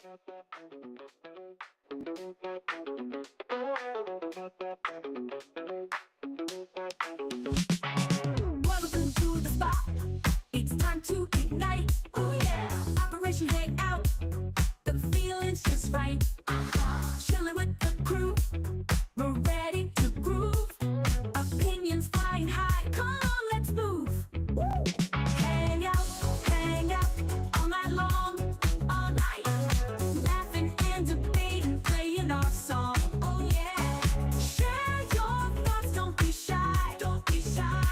Welcome to the spot. It's time to ignite. Oh yeah. Operation Hangout. The feeling's just right. Chilling with the crew. We're ready to groove. Opinions flying high. Come on, let's move. Woo. Hang out all night long, all night. Laughing and debating, playing our song. Oh yeah. Share your thoughts, don't be shy. Don't be shy.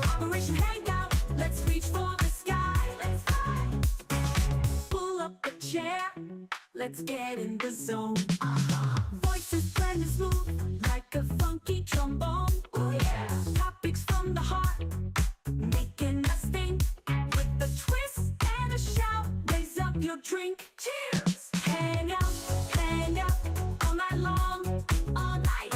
Operation Hangout, let's reach for the sky. Let's fly. Pull up a chair, let's get in the zone. Voices blend and smooth, like a funky trombone. Oh yeah. Topics from the heart, making us think. With a twist and a shout, raise up your drink. Cheers! Hang out all night long, all night.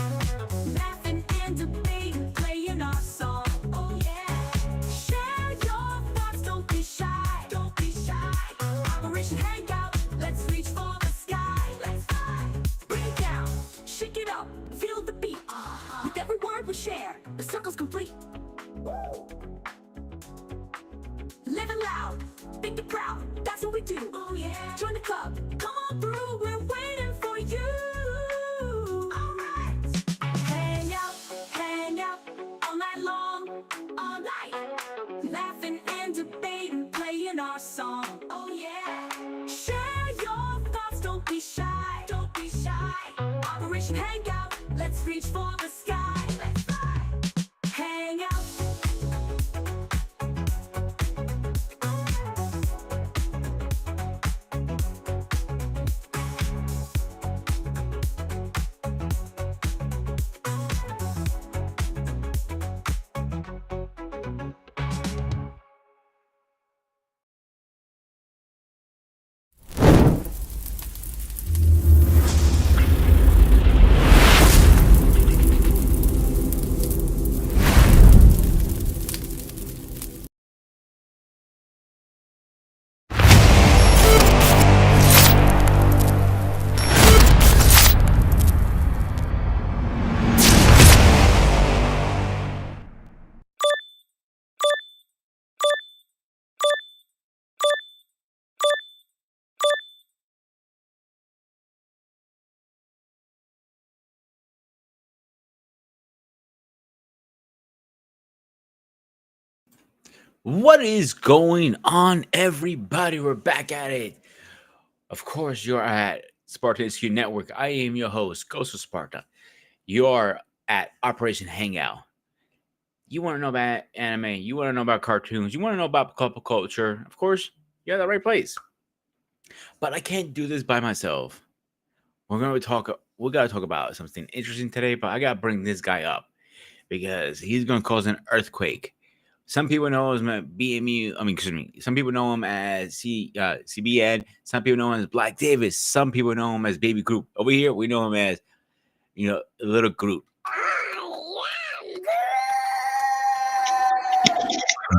Laughing and debating, playing our song. Oh yeah. Share your thoughts, don't be shy. Don't be shy. Operation Hangout, let's reach for the sky. Let's fly. Bring it down, shake it up, feel the beat. With every word we share, the circle's complete. Woo! Living loud, thinking proud, that's what we do. Oh yeah. Join the club, come on through, we're waiting for you. Alright. Hang out all night long, all night. Laughing and debating, playing our song. Oh yeah. Share your thoughts, don't be shy. Don't be shy. Operation Hangout, let's reach for the sky. Let's fly. Hang out. What is going on, everybody? We're back at it. Of course, you're at Sparta HQ Network. I am your host, Ghost of Sparta. You are at Operation Hangout. You want to know about anime, you want to know about cartoons, you want to know about pop culture. Of course, you're at the right place. But I can't do this by myself. We gotta talk about something interesting today, but I gotta bring this guy up because he's gonna cause an earthquake. Some people know him as BMU. Some people know him as CBN. Some people know him as Black Davis. Some people know him as Baby Groot. Over here, we know him as, Little Groot.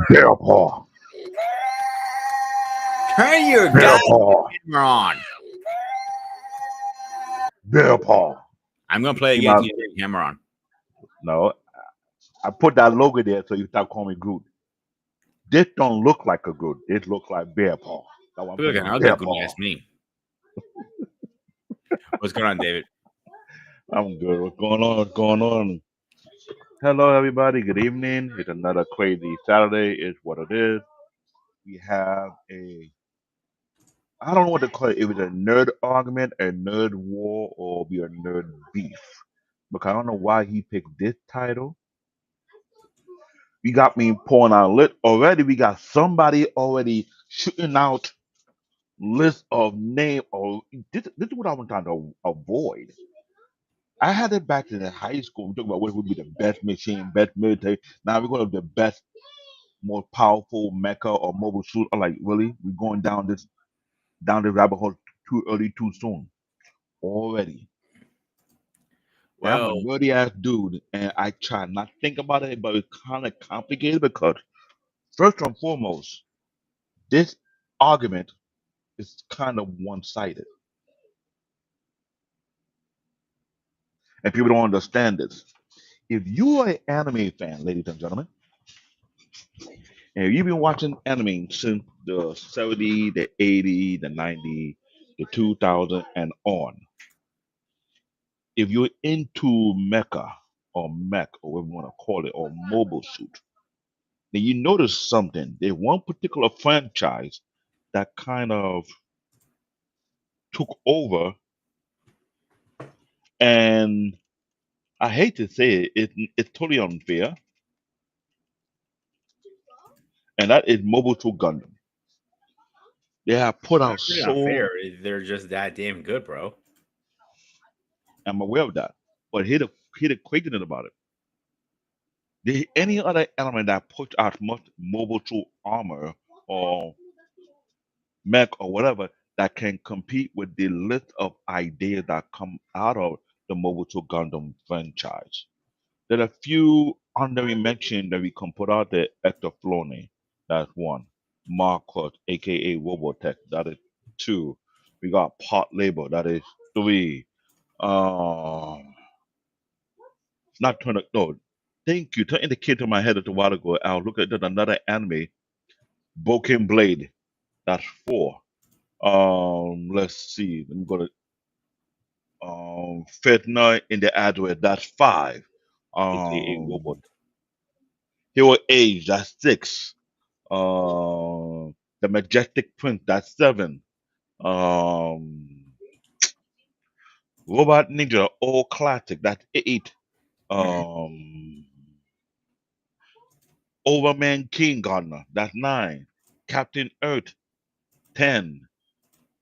Grandpa. Turn your Grandpa. camera on. Grandpa. I'm gonna play again. Turn your camera on. No, I put that logo there so you stop calling me Groot. This don't look like a Groot. This looks like Grandpa. Look, I'll get Groot. That's me. What's going on, David? I'm good. What's going on? What's going on? Hello, everybody. Good evening. It's another crazy Saturday. It's what it is. We have I don't know what to call it. It was a nerd argument, a nerd war, or be a nerd beef. Because I don't know why he picked this title. We got me pouring out lit already. We got somebody already shooting out list of name. Or this is what I'm trying to avoid. I had it back in high school. We talking about what would be the best machine, best military. Now we're going to the best, most powerful mecha or mobile suit. I'm like, really? We're going down the rabbit hole too early, too soon already. And I'm a Well, nerdy ass dude, and I try not to think about it, but it's kind of complicated because first and foremost, this argument is kind of one sided. And people don't understand this. If you are an anime fan, ladies and gentlemen, and you've been watching anime since the 70s, the 80s, the 90s, the 2000s, and on, if you're into mecha or mech or whatever you want to call it, or mobile suit, then you notice something. There's one particular franchise that kind of took over, and I hate to say it, it's totally unfair, and that is Mobile Suit Gundam. They have put out Not really so, unfair. They're just that damn good, bro. I'm aware of that, but here's the craziness about it. There any other element that puts out much Mobile Suit armor or mech or whatever that can compete with the list of ideas that come out of the Mobile Suit Gundam franchise. There are a few honorary mentions that we can put out there. Hector Floney, that's one. Marcos, aka Robotech, that is two. We got Part Labor, that is three. Not turn no. Thank you. To indicate to my head a while ago, I'll look at another anime, Broken Blade, that's four. Let's see. Let me go to Fetna in the Adware, that's five. aka Robot. Hero Age, that's six. The Majestic Prince, that's seven. Um, Robot Ninja, all classic, that's eight. Mhm. Um, Overman King Gardner, that's nine. Captain Earth, 10.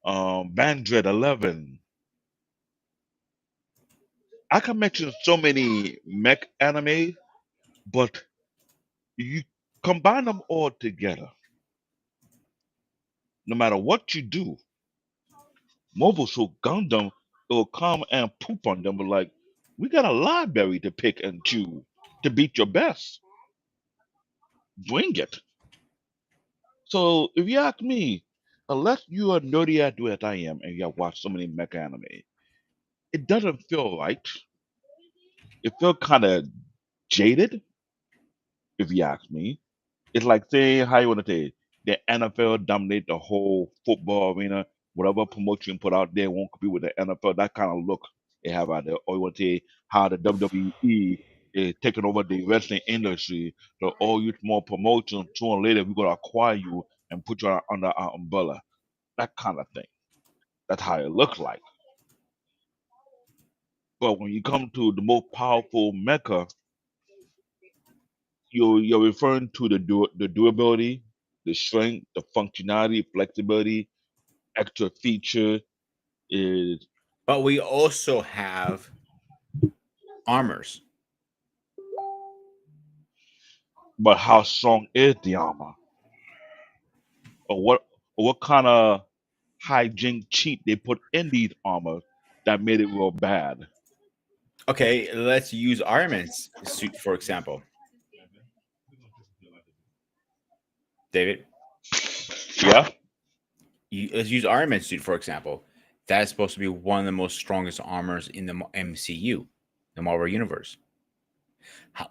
Bandred, 11. I can mention so many mech anime, but you combine them all together, no matter what you do, Mobile Suit Gundam will come and poop on them. But like, we got a library to pick and choose to beat your best. Bring it. So if you ask me, unless you are nerdy as as I am and you have watched so many mech anime, it doesn't feel right. It feels kind of jaded, if you ask me. It's like saying how you want to say the NFL dominate the whole football arena. Whatever promotion put out there won't compete with the NFL. That kind of look they have out there. Or you want to say how the WWE is taking over the wrestling industry. So all you more promotions, sooner or later we're gonna acquire you and put you under our umbrella. That kind of thing. That's how it looks like. But when you come to the most powerful mecha, you're referring to the durability, the strength, the functionality, flexibility, extra feature is, But we also have armors. but how strong is the armor, or what kind of hijink cheat they put in these armors that made it real bad. Okay, let's use Iron Man's suit for example. David, Yeah, let's use Iron Man's suit for example. That is supposed to be one of the most strongest armors in the MCU, the Marvel Universe.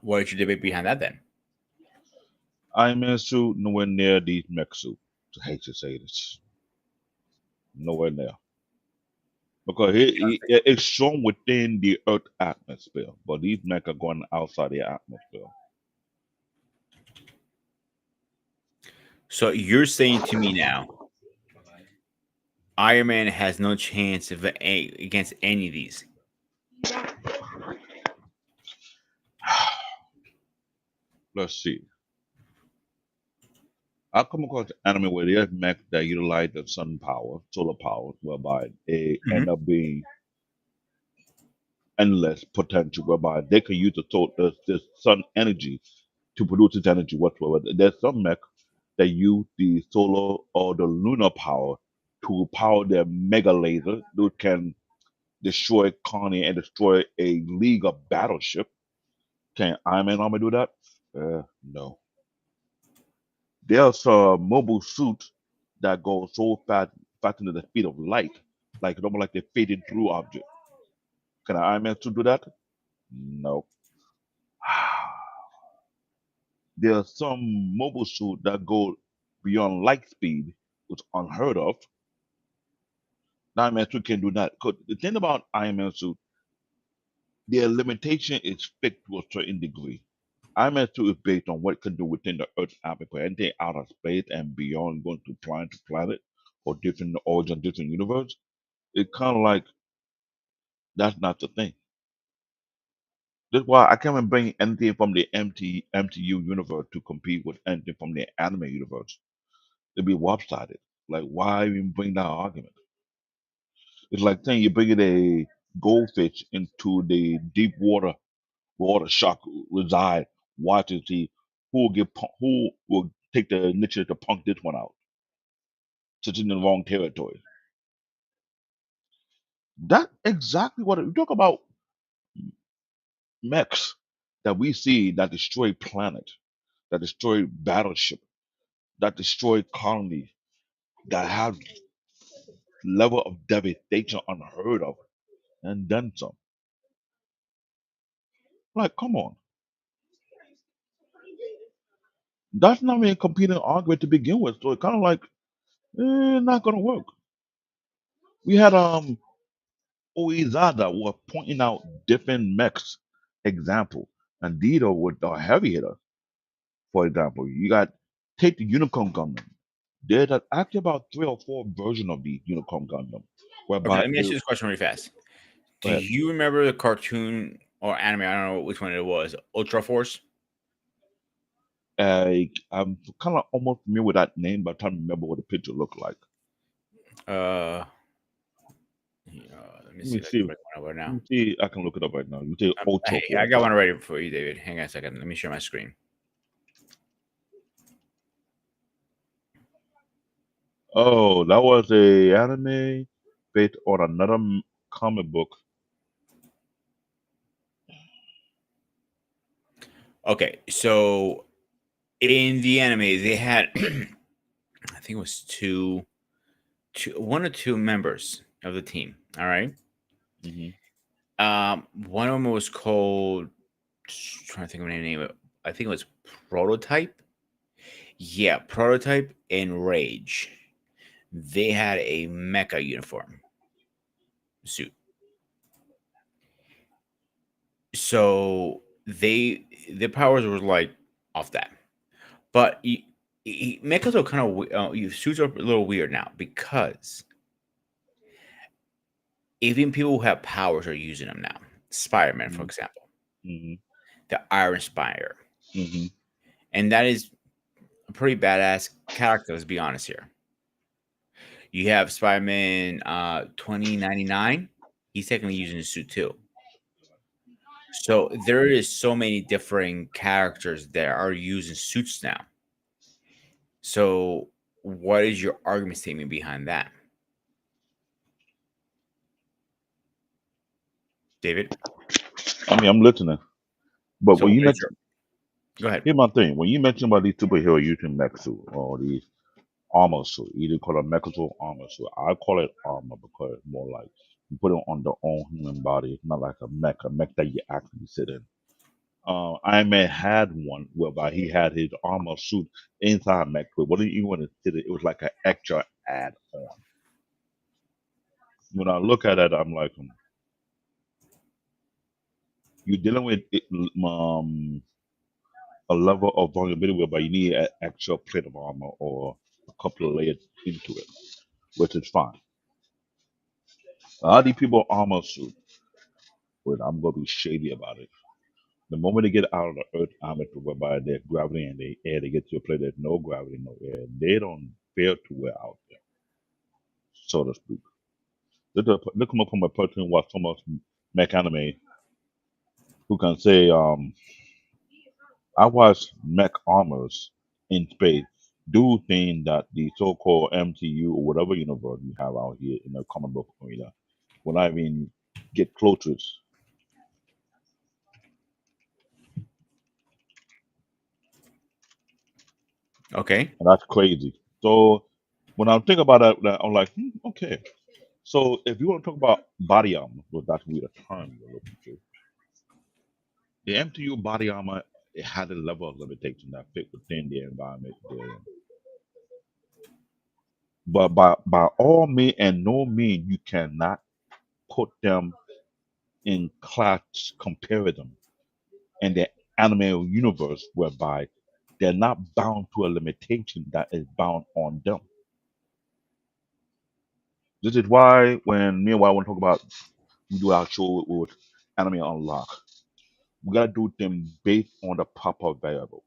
What is your debate behind that then? Iron Man suit nowhere near these mech suit. I hate to say this, nowhere near because it's shown within the Earth atmosphere, but these mech are going outside the atmosphere. So you're saying to me now, Iron Man has no chance against any of these. Let's see. I come across anime where there's mech that utilize the sun power, solar power, whereby they Mhm. end up being endless potential, whereby they can use the sun energy to produce this energy whatsoever. There's some mech that use the solar or the lunar power to power their mega laser, which can destroy Connie and destroy a league of battleship. Can Iron Man armor do that? No. There's a mobile suit that goes so fast into the speed of light, like almost like they're fading through object. Can an Iron Man suit do that? No. There are some mobile suits that go beyond light speed, which is unheard of. Iron Man suit can do that. 'Cause the thing about Iron Man suit, their limitation is fixed to a certain degree. Iron Man suit is based on what it can do within the Earth's atmosphere. Anything out of space and beyond, going to planet or different origin, different universe, it's kind of like that's not the thing. That's why I can't even bring anything from the MTU universe to compete with anything from the anime universe. It'd be lopsided. Like, why even bring that argument? It's like saying you're bringing a goldfish into the deep water shark reside, watch and see who will take the initiative to punk this one out, since it's in the wrong territory. That exactly what we talk about mechs that we see that destroy planet, that destroy battleship, that destroy colonies, that have level of devastation unheard of, and then some. Like, come on, that's not even a competing argument to begin with. So it's kind of like, not gonna work. We had Oizada was pointing out different mechs example, and Dito with the heavy hitter, for example. You got take the Unicorn Gundam. There's actually about three or four versions of the Unicorn Gundam, Okay, whereby let me ask it, you this question really fast. go Do ahead. you remember the cartoon or anime? I don't know which one it was. Ultra Force. I'm kind of almost familiar with that name, but I'm trying to remember what the picture looked like. Uh, let me Let see me if I see. can bring one over Let now. me see. I can look it up right now. You say Ultra Hey, I Force. got one ready for you, David. Hang on a second. Let me share my screen. Oh, that was a anime based on another comic book. Okay, so in the anime, they had I think it was one or two members of the team. All right. Hmm. One of them was called. Trying to think of the name. I think it was Prototype. Yeah, Prototype and Rage. They had a mecha uniform suit. So their powers were like off that. But mechas are kind of suits are a little weird now because even people who have powers are using them now. Spider-Man, for example, Hmm. the Iron Spider, Hmm. and that is a pretty badass character. Let's be honest here. You have Spider-Man 2099. He's technically using a suit too. So there is so many different characters that are using suits now. So what is your argument statement behind that, David? I mean, I'm listening. But So when you what is your mention, go ahead? here's my thing. When you mention about these superheroes using mech suit or these armor suit, either call it mech suit or armor suit. I call it armor because it's more like you put it on the own human body. It's not like a mech that you actually sit in. Iron Man had one whereby he had his armor suit inside mech, but what didn't even want to sit it? It was like an extra add on. When I look at it, I'm like, you're dealing with a level of vulnerability whereby you need an extra plate of armor or a couple of layers into it, which is fine. A lot of these people armor suit, but I'm gonna be shady about it. The moment they get out of the earth atmosphere whereby there's gravity and the air, they get to a place there's no gravity, no air, they don't fare too well out there, so to speak. Look come up from a person who watch so much mech anime who can say, I watched mech armors in space do things that the so-called MCU or whatever universe you have out here in the comic book arena will not even get close to it. Okay. And that's crazy. So when I think about that I'm like, okay. So if you want to talk about body armor, well, that's really the term you're looking for. The MTU body armor, it had a level of limitation that fit within the environment they're in. But by all means and no means, you cannot put them in class comparison in the anime universe whereby they're not bound to a limitation that is bound on them. This is why when me and Y want to talk about we do our show with anime unlock, we gotta do them based on the proper variable.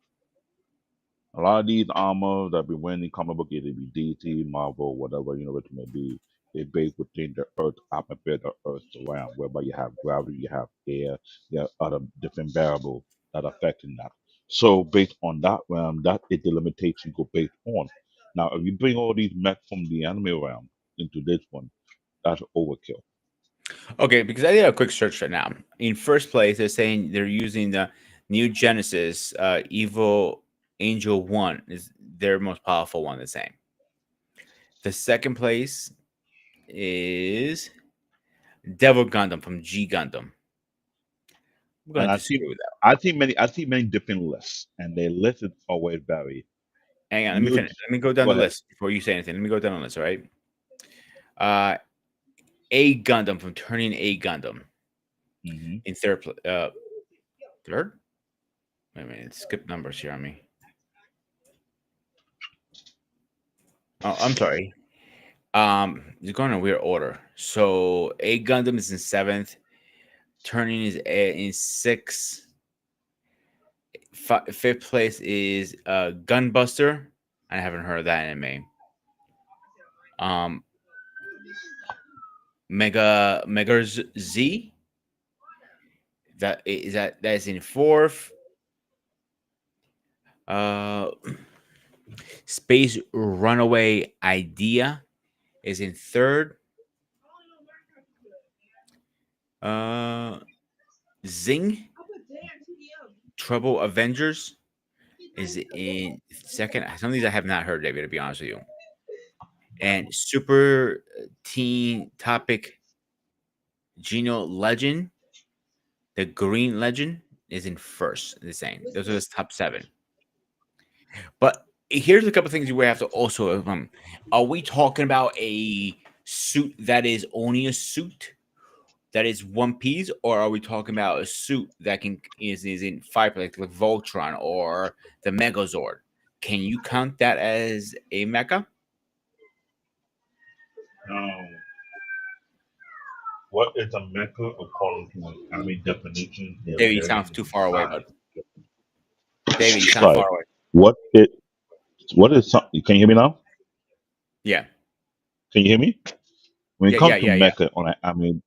A lot of these armors that we win in comic book, either be DC, Marvel, whatever universe it may be, is based within the Earth atmosphere, the Earth around, whereby you have gravity, you have air, you have other different variables that affecting that. So based on that realm, that is the limitation go based on. Now, if you bring all these mech from the anime realm into this one, that's overkill. Okay, because I did a quick search right now. In first place, they're saying they're using the new Genesis Evil Angel 1 is their most powerful one. They're saying the second place is Devil Gundam from G Gundam. I'm going And to I see, disagree with that. I see many different lists, and their lists is always vary. Hang on, let me You finish. Let me go down go the ahead. list before you say anything. Let me go down the list, all right? A Gundam from Turning A Gundam Hmm. in third place. Third? Wait a minute, skip numbers here on me. Oh, I'm sorry. It's going in a weird order. So A Gundam is in seventh. Turning is in sixth. Fifth place is Gunbuster. I haven't heard of that anime. Um, Mega Z. That is in fourth. Uh, Space Runaway Idea is in third. Uh, Zing Trouble Avengers is in second. Some of these I have not heard, David, to be honest with you. And Super Teen Topic Geno Legend, the Green Legend, is in first. The same. Those are the top seven. But here's a couple things we have to also. Are we talking about a suit that is only a suit that is one piece, or are we talking about a suit that is in five, like Voltron or the Megazord? Can you count that as a mecha? Um, what is a mecha according to an anime definition? They're David, you very sound too far away, bud. defined. David, you sound Sorry. far away. What it? What is something? Can you hear me now? Yeah, Can you hear me? When it yeah, yeah, comes to yeah, yeah. mecha on an anime,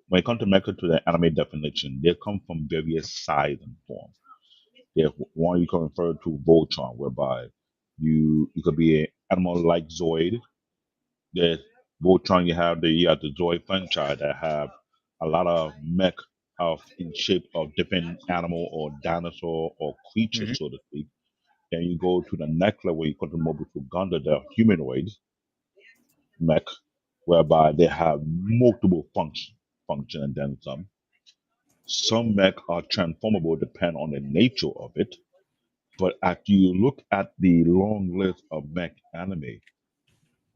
when it comes to mecha to the anime definition, they come from various size and form. There's one you can refer to Voltron, whereby you could be an animal like Zoid. There's Voltron. You have the Zoid franchise that have a lot of mech of in shape of different animal or dinosaur or creature, Hmm. so to speak. Then you go to the next level, you go to Mobile Gundam, the humanoids mech, whereby they have multiple function and then some. Some mech are transformable depending on the nature of it. But after you look at the long list of mech anime,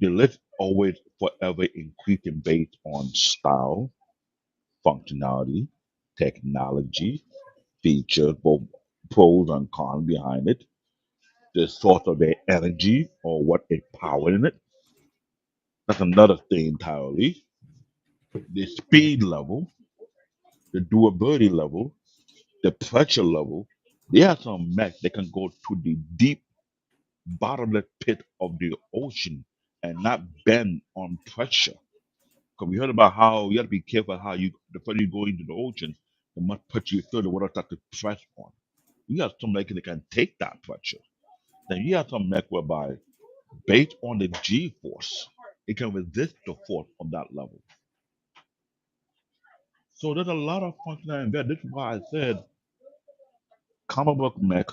the list always forever increasing based on style, functionality, technology, features, both pros and cons behind it, the source of their energy or what is powering it. That's another thing entirely. The speed level, the durability level, the pressure level. There are some mechs that can go to the deep bottomless pit of the ocean and not bend on pressure. Because we heard about how you have to be careful how you before you go into the ocean, the much pressure you feel the water start to press on. You have some mech that can take that pressure. Then you have some mech whereby based on the G force, it can resist the force on that level. So there's a lot of functionality in there. This is why I said comic book mech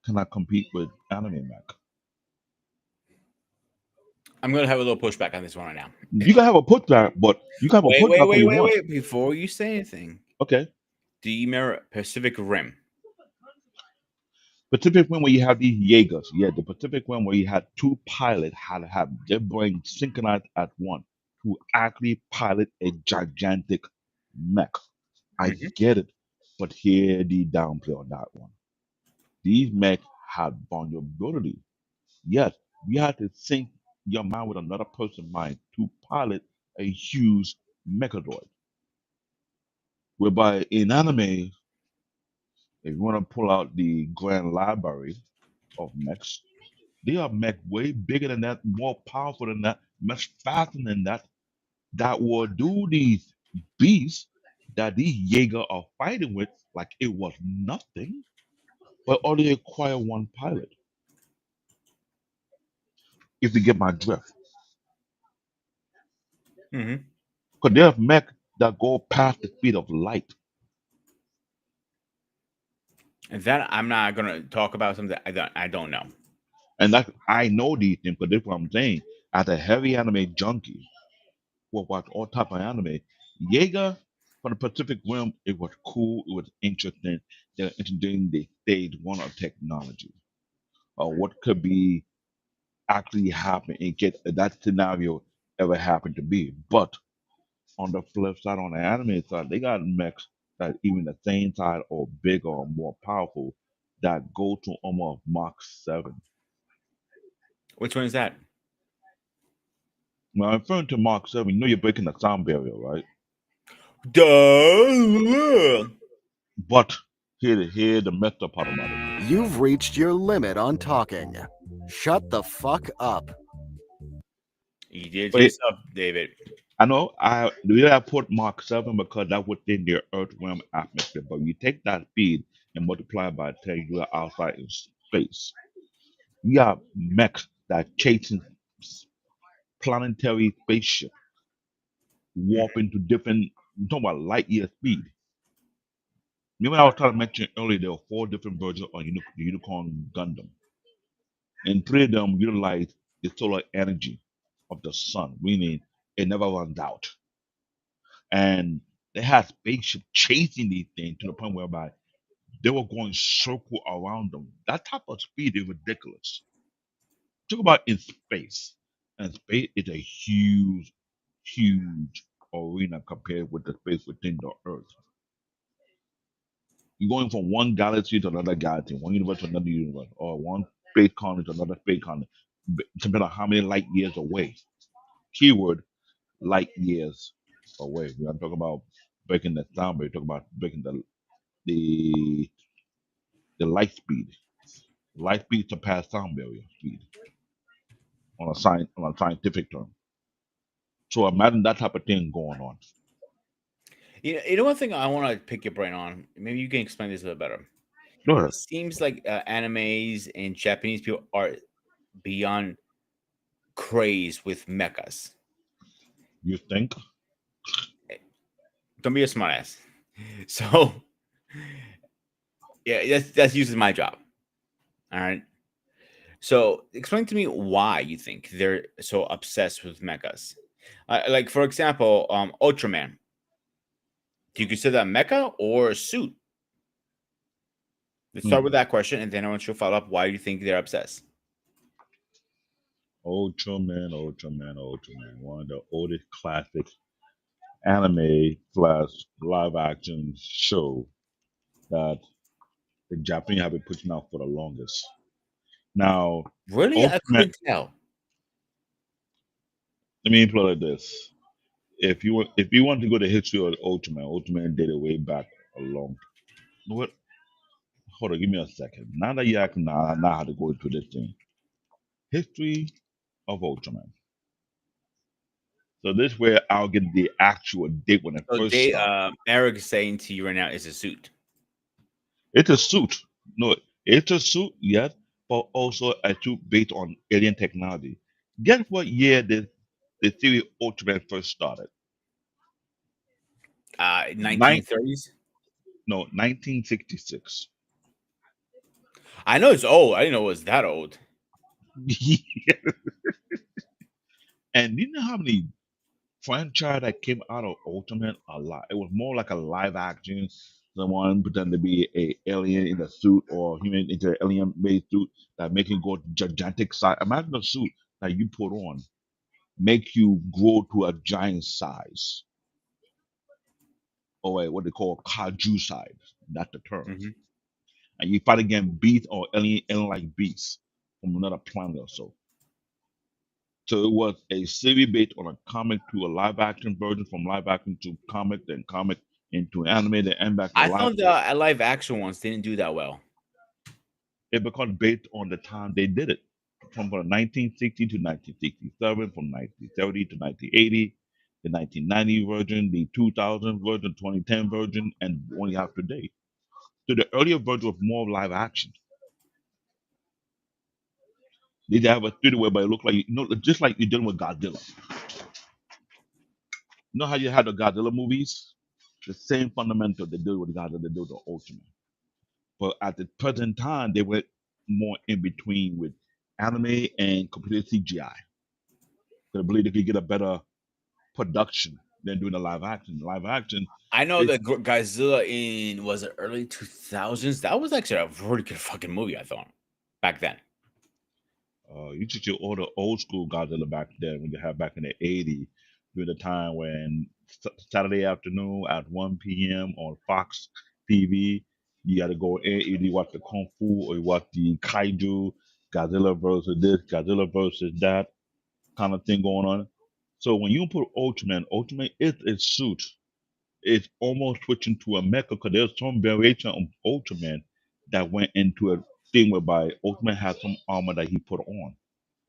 cannot compete with anime mech. I'm gonna have a little pushback on this one right now. You can have a pushback, but you can have a Wait, wait, pushback all wait, you wait, want. wait. Before you say anything, Okay. the Pacific Rim. Pacific Rim where you have these Jaegers, yeah, the Pacific Rim where you had two pilots had to have their brains synchronized at one to actually pilot a gigantic mech. I Mhm. get it, but here the downplay on that one. These mechs had vulnerability. Yes, you had to sync your mind with another person's mind to pilot a huge mechadroid. Whereby in anime, if you want to pull out the grand library of mechs, they are mech way bigger than that, more powerful than that, much faster than that, that will do these beasts that these Jaeger are fighting with like it was nothing, but only acquire one pilot. If you get my drift. Mhm. Because there's mech that go past the speed of light. And that I'm not gonna talk about something I don't know. And that I know these things, but that's what I'm saying. As a heavy anime junkie who watch all type of anime, Jaeger from the Pacific Rim, it was cool, it was interesting. They're introducing the stage one of technology. Or what could be actually happen in case that scenario ever happened to be. But on the flip side, on the anime side, they got mechs that even the same side or bigger or more powerful that go to almost Mach 7. Which one is that? When I'm referring to Mach 7, you know you're breaking the sound barrier, right? Duh. But here the messed up part about it. You've reached your limit on talking. Shut the fuck up. You did it to Wait, yourself, David. I know the reason I put Mach 7 because that's within the Earth realm atmosphere. But you take that speed and multiply it by 10, you are outside in space. You got mechs that chasing planetary spaceship, Mhm. warp into different, I'm talking about light year speed. Remember I was trying to mention earlier there were four different versions of the Unicorn Gundam. And three of them utilize the solar energy of the sun, meaning it never runs out. And they had spaceship chasing these things to the point whereby they were going circle around them. That type of speed is ridiculous. Talk about in space. And space is a huge, huge arena compared with the space within the Earth. You're going from one galaxy to another galaxy, one universe to another universe, or one space colony to another space colony, depending on how many light years away. Keyword light years away. We're not talking about breaking the sound, but we're talking about breaking the the light speed. Light speed surpass sound barrier speed on a scientific term. So imagine that type of thing going on. You know one thing I want to pick your brain on. Maybe you can explain this a bit better. Go It ahead. seems like animes and Japanese people are beyond craze with mechas. You think? Don't be a smartass. So yeah, that's usually my job. All right. So explain to me why you think they're so obsessed with mechas. Like for example, Ultraman. Do you consider that mecha or a suit? Let's start Hmm. with that question, and then I want you to follow up. Why do you think they're obsessed? Ultraman, Ultraman, Ultraman. One of the oldest classic anime slash live action show that the Japanese have been pushing out for the longest. Now, Really, I Ultraman, couldn't tell. let me put it like this. If you want to go to the history of Ultraman, Ultraman did it way back a long. You know what? Hold on, give me a second. Now that you ask now, I know how to go into this thing. History of Ultraman. So this where I'll get the actual date when it So first they, started. Eric is saying to you right now, is a suit. It's a suit. No, it's a suit, yes, but also a suit based on alien technology. Guess what year the series Ultraman first started? Nine 1930s. no 1966. I know it's old. I didn't know it was that old. And you know how many franchise that came out of Ultraman? A lot. It was more like a live action. Someone pretend to be a alien in a suit or human into an alien made suit that make you go gigantic size. Imagine a suit that you put on make you grow to a giant size, or what they call kaiju size. That's the term. Hmm. And you fight against beasts or alien like beasts from another planet or so. So it was a series based on a comic to a live action version, from live action to comic, then comic into anime, then back to I live. thought the live action ones didn't do that well. It becomes based on the time they did it, from 1960 to 1967, from 1970 to 1980, the 1990 version, the 2000 version, 2010 version, and only have today. So the earlier version was more live action. They did have a studio whereby it looked like, just like you're dealing with Godzilla. You know how you had the Godzilla movies? The same fundamental they do with Godzilla, they do with the Ultraman. But at the present time, they went more in between with anime and computer CGI. They believe they could get a better production than doing the live action. Live action, I know it that Godzilla in was it early 2000s. That was actually a really good fucking movie. I thought back then. you took your older old school Godzilla back then when you had back in the '80s, during the time when Saturday afternoon at 1 p.m. on Fox TV, you had to go in either you watch the Kung Fu or you watch the Kaiju, Godzilla versus this, Godzilla versus that kind of thing going on. So when you put Ultraman, Ultraman is a suit. It's almost switching to a mecha because there's some variation of Ultraman that went into a thing whereby Ultraman had some armor that he put on,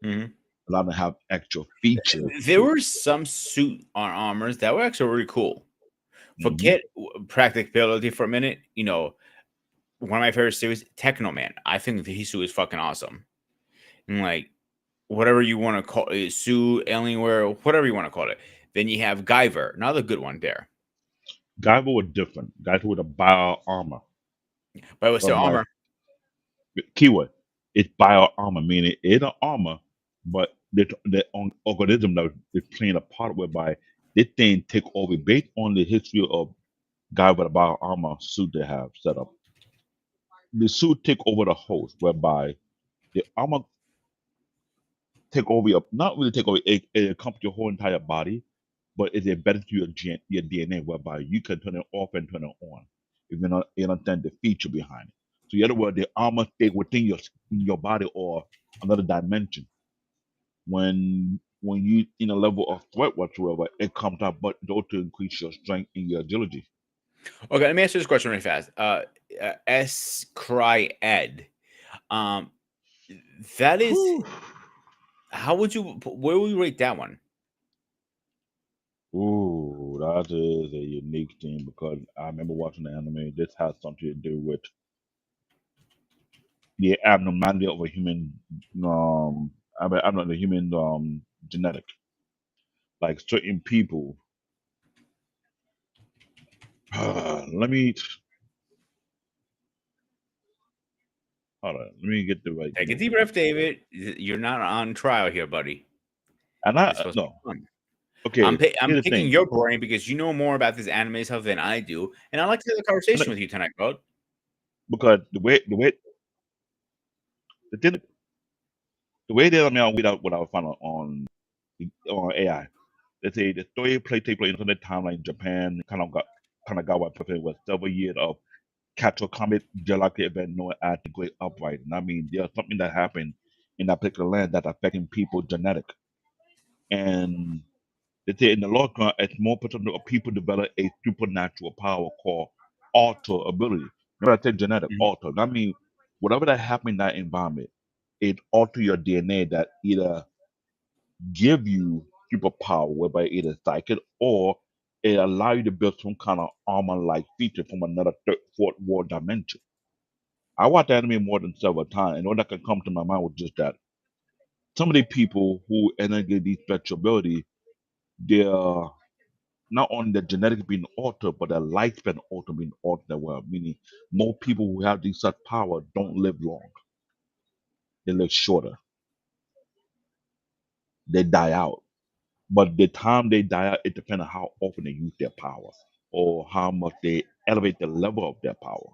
Mhm. allowed to have extra features. There were some suit on armors that were actually really cool. Hmm. Forget practicability for a minute. One of my favorite series, Techno Man. I think the suit is fucking awesome. And like whatever you want to call it, suit, Alienware, whatever you want to call it. Then you have Guyver, another good one there. Guyver was different. Guyver with a bio armor. But it was But still by armor. keyword, it's bio armor, meaning it's an armor, but the organism that is playing a part whereby this thing take over based on the history of guy with a bio armor suit they have set up. The suit take over the host, whereby the armor take over your, not really take over, it encompasses your whole entire body, but it's embedded to your DNA, whereby you can turn it off and turn it on if you understand the feature behind it. So in other words, the armor stay within your body or another dimension. When you in a level of threat whatsoever, it comes out, but those to increase your strength and your agility. Okay, let me ask you this question really fast. S. Cry Ed. Um, that is Whew. how would you where would you rate that one? Ooh, that is a unique thing because I remember watching the anime. This has something to do with the abnormality of a human, I don't know, the human genetic. Like certain people. Let me hold on. Let me get the right Take a thing. deep breath, David. You're not on trial here, buddy. And I It's supposed to be no. fun. Okay, I'm here's the picking thing. your brain because you know more about this anime stuff than I do, and I like to have a conversation with you tonight, bud. Because the thing the way they let me out without what I found on AI. They say the story take place in the timeline in Japan, kind of got what perfect was several years of cattle comet geological event known as the Great Uprising. I mean, there's something that happened in that particular land that's affecting people genetic. And they say in the long run, it's more potential of people develop a supernatural power called alter ability. Remember I said genetic Mhm. alter. That means whatever that happened in that environment, it alter your DNA that either give you superpower, whereby it is psychic, or it allow you to build some kind of armor-like feature from another third, fourth world dimension. I watched anime more than several times, and all that can come to my mind was just that some of the people who get these special ability, they're not only their genetic being altered, but their lifespan also being altered as well. Meaning, more people who have these such power don't live long; they live shorter. They die out. But the time they die out, it depends on how often they use their power or how much they elevate the level of their power.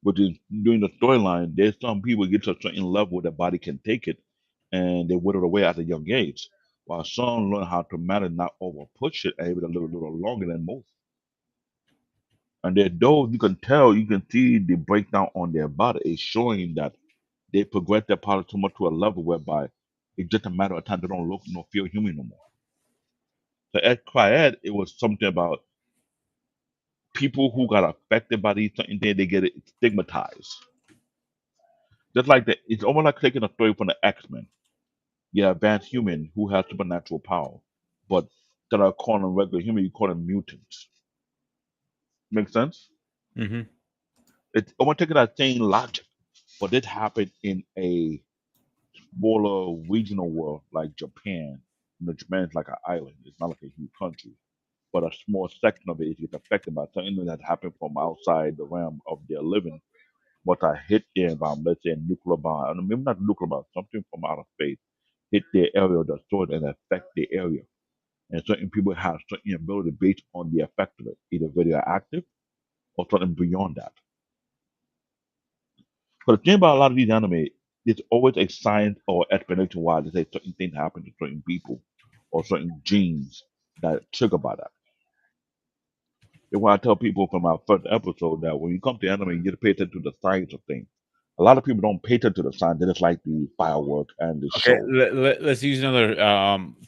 Which is during the storyline, there's some people get to a certain level their body can take it, and they whittle away at a young age. While some learn how to manage not over push it and able to live a little longer than most. And their those you can tell, you can see the breakdown on their body is showing that they progress their power too much to a level whereby it's just a matter of time they don't look nor feel human no more. So at Quiet, it was something about people who got affected by these certain things, they get it stigmatized. Just like that, it's almost like taking a story from the X-Men. You have advanced human who has supernatural power, but instead of calling them regular human, you call them mutants. Make sense? Mm-hmm. It's almost taking that same logic, but this happened in a smaller regional world like Japan. You know, Japan is like an island. It's not like a huge country, but a small section of it is affected by something that happened from outside the realm of their living. What I hit their environment, let's say a nuclear bomb, and maybe not nuclear bomb, something from outer space, hit their area of the sword and affect the area. And certain people have certain ability based on the effect of it, either radioactive or something beyond that. But the thing about a lot of these anime, there's always a science or explanation why they say certain things happen to certain people or certain genes that trigger by that. That's why I tell people from our first episode that when you come to anime, you get to pay attention to the science of things. A lot of people don't pay attention to the science; they just like the fireworks and the Okay, show. let's use another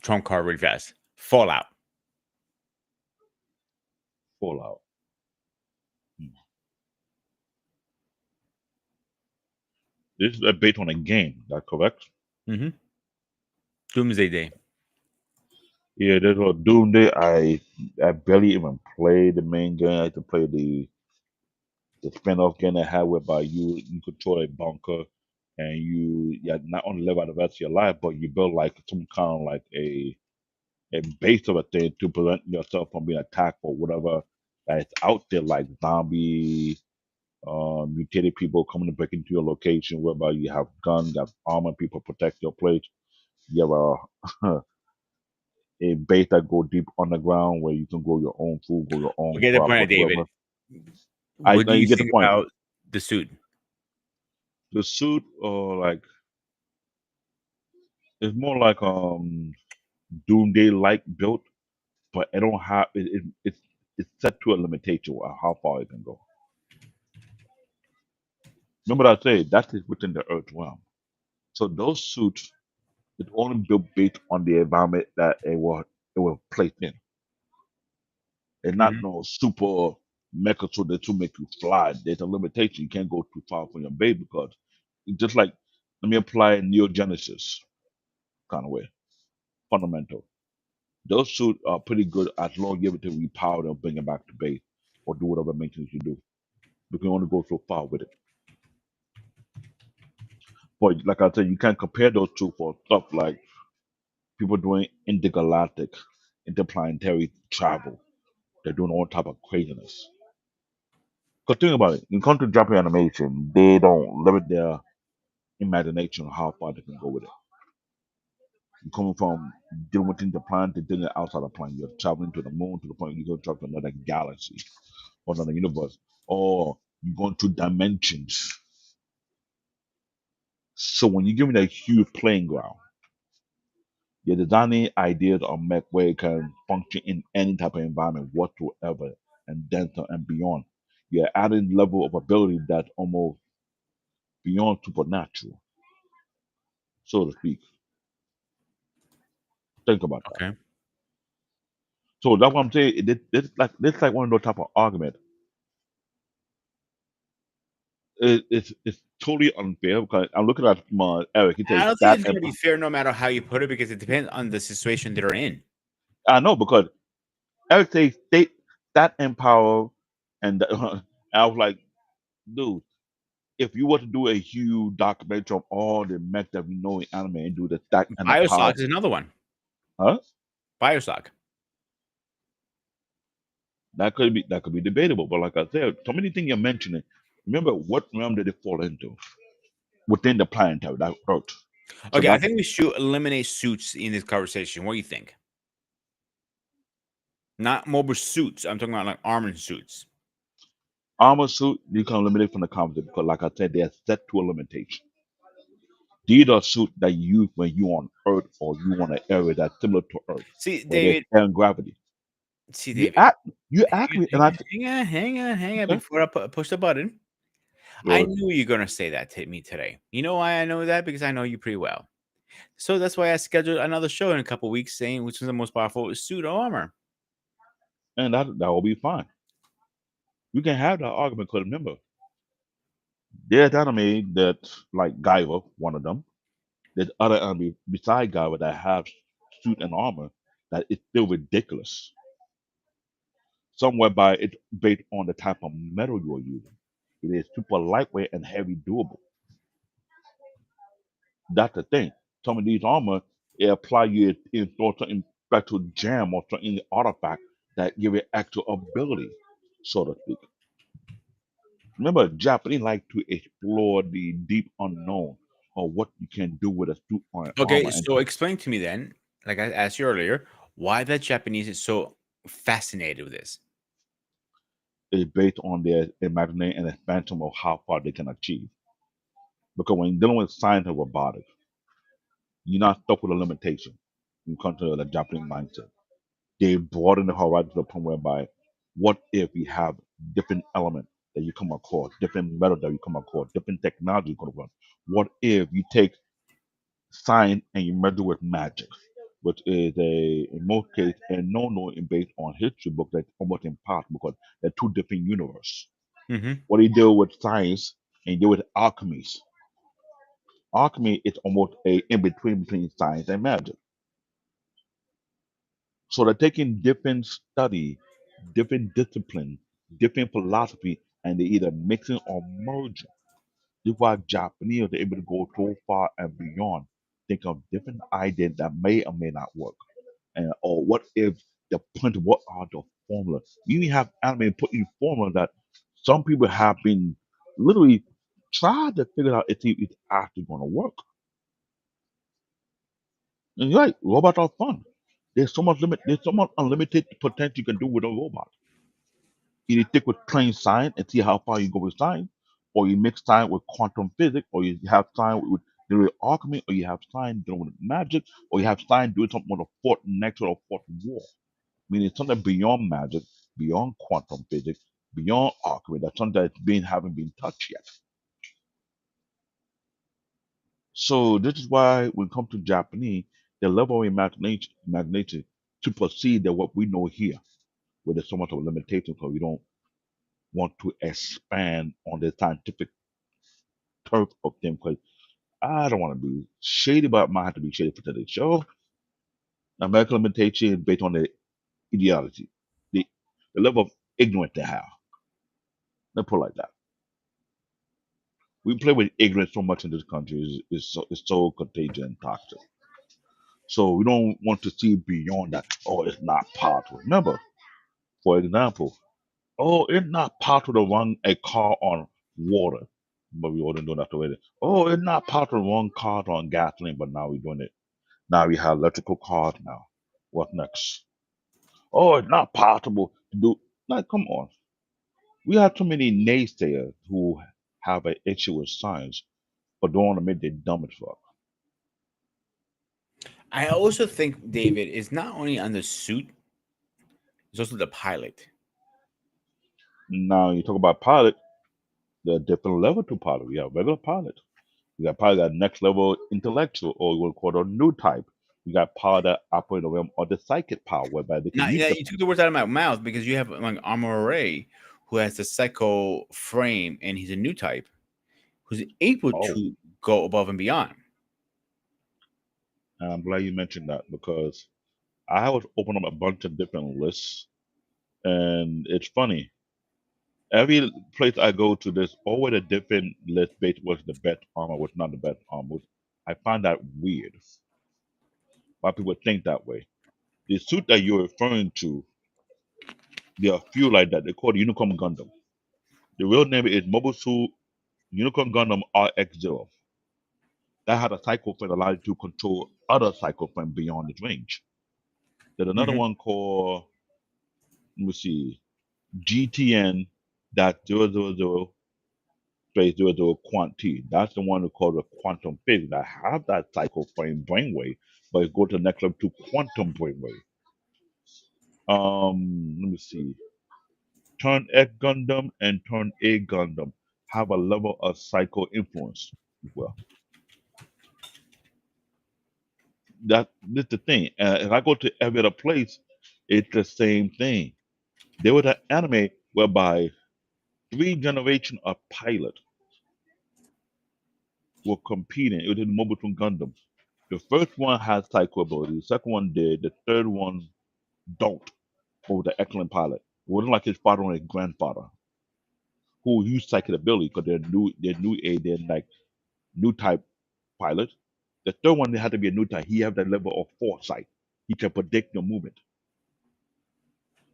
trump card really fast. Fallout. Fallout. Hmm. This is based on a game. That correct? Mm-hmm. Doomsday Day. Yeah, there's a Doomsday. I barely even played the main game. I had to play the spin-off game they had whereby you control a bunker and you not only live out the rest of your life, but you build like some kind of like a base of a thing to prevent yourself from being attacked or whatever that's out there, like zombie, mutated people coming to break into your location, whereby you have guns, you have armor, people protect your place. You have a a base that go deep underground where you can grow your own food, grow your own Okay, the crops, point, David. whatsoever. I What do know you you get the think point. about the suit? The suit, like, it's more like Doomsday like built, but it don't have it's set to a limitation of how far it can go. Remember what I said that is within the Earth realm. So those suits is only built based on the environment that it was placed in. It's not Hmm. no super mecha suit that to make you fly. There's a limitation. You can't go too far from your base because it's just like let me apply Neo Genesis kind of way. Fundamental. Those suits are pretty good as long as you give it to repower them, bring it back to base, or do whatever maintenance you do. We can only go so far with it. But like I said, you can't compare those two for stuff like people doing intergalactic, interplanetary travel. They're doing all type of craziness. Because think about it, when it comes to Japanese animation, they don't limit their imagination on how far they can go with it. You're coming from dealing within the planet to dealing outside the planet. You're traveling to the moon to the point you go travel to another galaxy or another universe. Or you're going to dimensions. So when you give me that huge playing ground, you're designing ideas of mech where it can function in any type of environment whatsoever and then some and beyond. You're adding level of ability that's almost beyond supernatural, so to speak. Think about that. Okay. So that's what I'm saying. This like one of those type of argument. It's totally unfair because I'm looking at my Eric. He I says don't think that it's going to be fair no matter how you put it because it depends on the situation they're in. I know because Eric says state that empower and I was like, dude, if you were to do a huge documentary of all the mech that we know in anime and do the stack and the power, Bioshock is another one. huh? Bioshock. That could be debatable. But like I said, so many things you're mentioning. Remember what realm did it fall into within the planetary that Earth? So Okay, I that think we should eliminate suits in this conversation. What do you think? Not mobile suits. I'm talking about like armored suits. Armor suit, you can eliminate from the concept because, like I said, they're set to a limitation. These are suits that you use when you're on Earth or you on an area that's similar to Earth, See, where there's David. air and gravity. See, You David. act, you ask me, and I Hang on. okay, Before I push the button, I good. knew you're gonna say that to me today. You know why I know that? Because I know you pretty well. So that's why I scheduled another show in a couple weeks, saying which is the most powerful suit or armor. And that will be fine. You can have that argument because remember, there's anime that like Gaiva, one of them. There's other anime beside Gaiva that have suit and armor that is still ridiculous. Some whereby it's based on the type of metal you are using. It is super lightweight and heavy durable. That's the thing. Some of these armor, it apply you in certain special gem or certain artifact that give it actual ability, so to speak. Remember, Japanese like to explore the deep unknown or what you can do with a suit or an Okay, armor, and so explain to me then, like I asked you earlier, why the Japanese is so fascinated with this. it's based on their imagination and expansion of how far they can achieve. Because when you're dealing with science and robotics, you're not stuck with a limitation when you come to the Japanese mindset. They broaden the horizon to the point whereby, what if we have different elements that you come across, different metal that you come across, different technology you come across? What if you take science and you merge it with magic, which is in most cases, a no-no and based on history book that's almost impossible because they're two different universes. Hmm. What do you do with science and you do with alchemies? Alchemy is almost a in between science and magic. So they're taking different study, different discipline, different philosophy, and they either mixing or merging. This is why Japanese are able to go so far and beyond. Think of different ideas that may or may not work. And or what if the point what are the formula? You even have anime put in formula that some people have been literally trying to figure out if it's actually gonna work. And you're right, robots are fun. There's so much unlimited potential you can do with a robot. Either stick with plain science and see how far you go with science, or you mix science with quantum physics, or you have science with dealing with alchemy, or you have science dealing with magic, or you have science doing something with a fourth next or a fourth war. Meaning something beyond magic, beyond quantum physics, beyond alchemy. That's something that's been haven't been touched yet. So this is why when it comes to Japanese, the level of imagination to perceive that what we know here, where there's so much of a limitation because we don't want to expand on the scientific turf of them because I don't want to be shady, but I might have to be shady for today's show. American limitation is based on the ideology, the, the level of ignorance they have. Let's put it like that. We play with ignorance so much in this country is so contagious and toxic. So we don't want to see beyond that. Oh, it's not possible. Remember, for example, oh, it's not possible to run a car on water, but we wouldn't do that already. Oh, it's not possible to run cars on gasoline, but now we're doing it. Now we have electrical cars now. What next? Oh, it's not possible to do. Like, come on. We have too many naysayers who have an issue with science, but don't want to admit they're dumb as fuck. I also think David is not only on the suit; it's also the pilot. Now you talk about pilot, there are different level to pilot. We have regular pilot. We got pilot that next level intellectual, or we'll call it a new type. We got pilot that operate in the realm of the psychic power, whereby they can Now, use now the you took the words out of my mouth because you have like Armor Ray, who has the psycho frame, and he's a new type who's able oh. to go above and beyond. And I'm glad you mentioned that because I was open up a bunch of different lists, and it's funny. Every place I go to, there's always a different list based what's the best armor, what's not the best armor. I find that weird. Why people think that way. The suit that you're referring to, there are a few like that. They call it Unicorn Gundam. The real name is Mobile Suit Unicorn Gundam RX-0. That had a psycho that allowed you to control other psycho beyond its range. There's another Hmm. one called let me see, GTN .000 space 00 quant T. That's the one we call the quantum physics that have that cycle frame brainwave, but it go to the next level to quantum brainwave. Let me see. Turn X Gundam and Turn A Gundam have a level of psycho influence as well. That's the thing. If I go to every other place, it's the same thing. There was an anime whereby three generations of pilots were competing. It was in Mobile Suit Gundam. The first one had psycho ability. The second one did. The third one don't. But was an excellent pilot. It wasn't like his father or his grandfather who used psychic ability because they're like new type pilot. The third one had to be a new type. He had that level of foresight. He can predict your movement.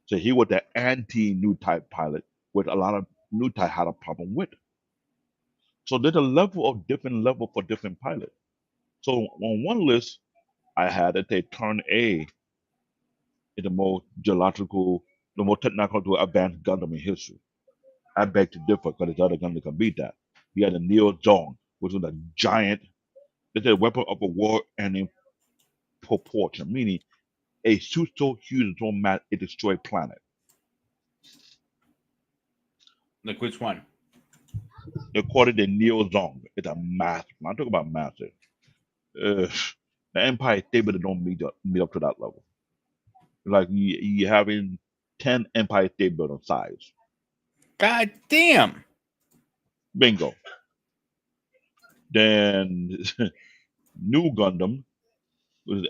So he was the anti-new type pilot, which a lot of new type had a problem with. So there's a level of different level for different pilots. So on one list, I had that they turn A is the most geological, the most technological advanced Gundam in history. I beg to differ because there's other Gundam that can beat that. He had a Neo Zong, which was a giant, it's a weapon of a war and in proportion, meaning a suit so huge so mass it destroyed planet. Like which one? They called it the Neo Zong. It's a massive. I'm talking about massive. Uh, the Empire State Building don't meet up to that level. Like you having 10 Empire State Building size. God damn. Bingo. Then New Gundam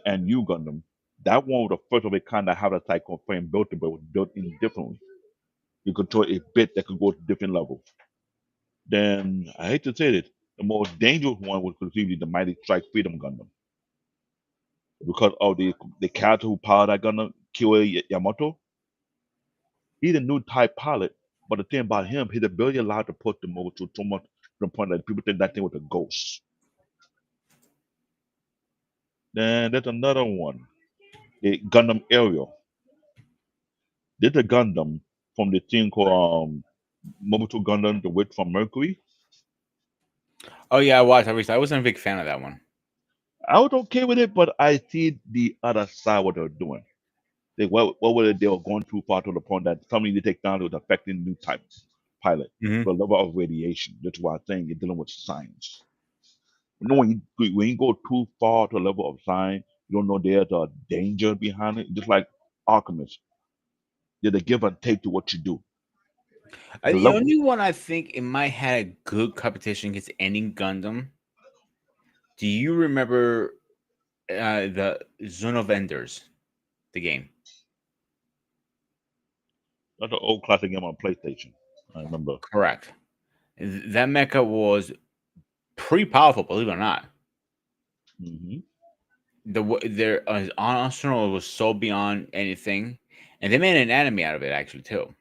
and New Gundam. That one was the first of a kind that had a cyclone frame built in, but it was built in differently. You control a bit that could go to different levels. Then I hate to say this, the most dangerous one was considered the Mighty Strike Freedom Gundam because of the character who powered that Gundam, Kiyo Yamato. He's a new type pilot, but the thing about him, his ability allowed to push the over to so much to the point that people think that thing was a ghost. Then there's another one, the Gundam Ariel. There's a Gundam from the thing called Mobutu Gundam, the Witch from Mercury. Oh yeah, I watched. I wasn't a big fan of that one. I was okay with it, but I see the other side what they're doing. What were they were going too far to the point that something they take down was affecting new type pilot, Hmm. the level of radiation. That's why I'm saying you're dealing with science. You know, when you go too far to a level of science, you don't know there's a danger behind it. Just like alchemists, there's a give and take to what you do. The The level, only one I think it might had a good competition against any Gundam. Do you remember the Zone of Enders, the game? that's an old classic game on PlayStation. I remember. Correct. That mecha was pretty powerful, believe it or not. Hmm. Their arsenal was so beyond anything, and they made an anime out of it actually too.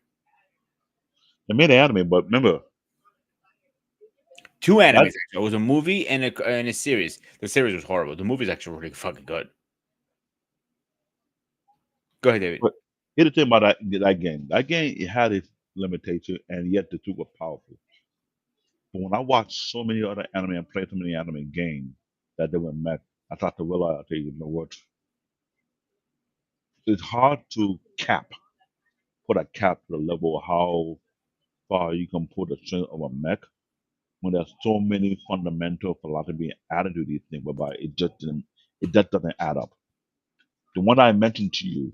They made an anime, but remember Two that animes. Actually. It was a movie and a series. The series was horrible. The movie's actually really fucking good. Go ahead, David. but here's the thing about that game. That game it had its limitation and yet the two were powerful. But when I watched so many other anime and played so many anime games that they were met, I start to realize, I tell you know what, it's hard to put a cap to the level of how far you can put the strength of a mech when there's so many fundamental philosophy added to these things, whereby it just doesn't add up. The one I mentioned to you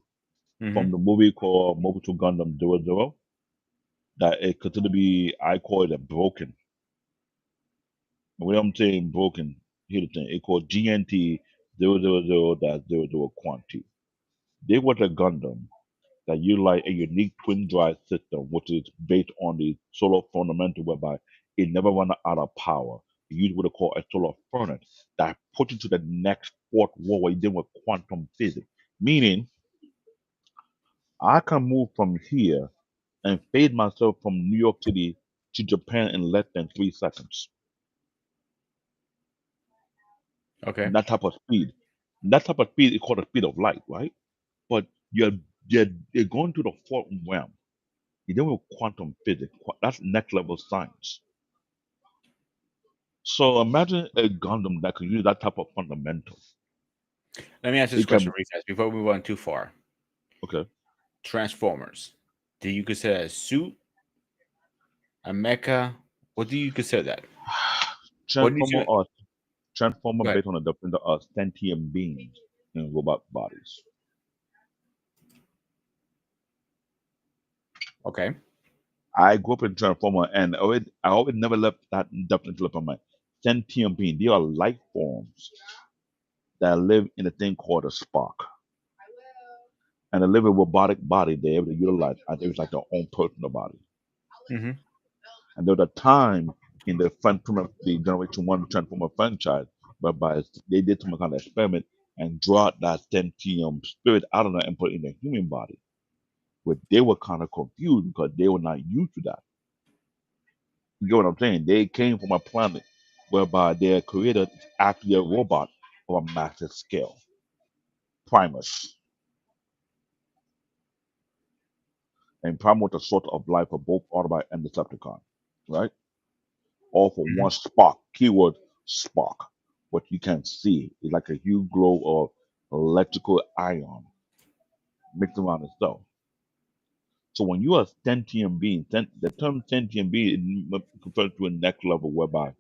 Mm-hmm. from the movie called Mobutu Gundam 00, that it considered to be, I call it a broken. When I'm saying broken, here's the thing, it called GNT 000-00 Quantity. They were the Gundam that utilize a unique twin drive system, which is based on the solar fundamental, whereby it never runs out of power. It uses what they call a solar furnace that puts you to the next fourth wall where you deal with quantum physics. Meaning, I can move from here and fade myself from New York City to Japan in less than 3 seconds. Okay. That type of speed. That type of speed is called the speed of light, right? But you're they're going to the fourth realm. You deal with quantum physics. That's next level science. So imagine a Gundam that could use that type of fundamental. Let me ask this It question can really fast before we went too far. okay. Transformers. Do you consider a suit, a mecha? What do you consider that? What needs Transformer you? or transformer Go ahead. based on the different sentient beings in robot bodies. Okay. I grew up in Transformer and I always never left that definitely left on my sentient being. They are life forms that live in a thing called a spark. And they live a robotic body they're able to utilize as if it's like their own personal body. Mm-hmm. And there was a time in the Generation 1 Transformer franchise whereby they did some kind of experiment and draw out that sentient spirit out of them and put it in a human body. But they were kind of confused because they were not used to that. You get what I'm saying? They came from a planet whereby their creator is actually a robot of a massive scale. Primus. And Primus was the source of life for both Autobot and Decepticon. Right? All for Mm-hmm. one spark. Keyword spark. What you can see is like a huge glow of electrical ion mixed around itself. So when you are a sentient being, the term sentient being refers to a next level whereby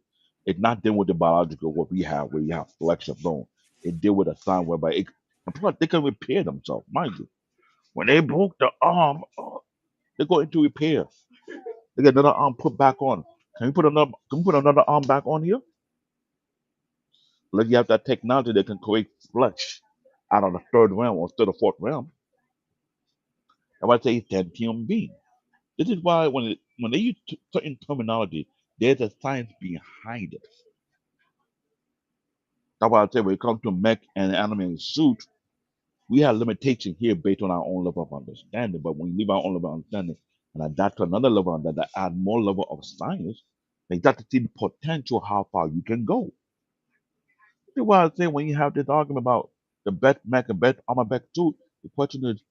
it's not dealing with the biological what we have, where you have flesh of bone. It deal with a sign whereby and plus they can repair themselves, mind you. When they broke the arm, they go into repair. They get another arm put back on. Can we put another arm back on here? Like you have that technology that can create flesh out of the third realm or third or fourth realm. And I say sentient being. This is why when they use certain terminology, there's a science behind it. That's why I say when it comes to mech and anime suit, we have limitations here based on our own level of understanding. But when you leave our own level of understanding and adapt to another level that add more level of science, they got to see the potential how far you can go. That's why I say when you have this argument about the best mech and best armor mech suit, the question is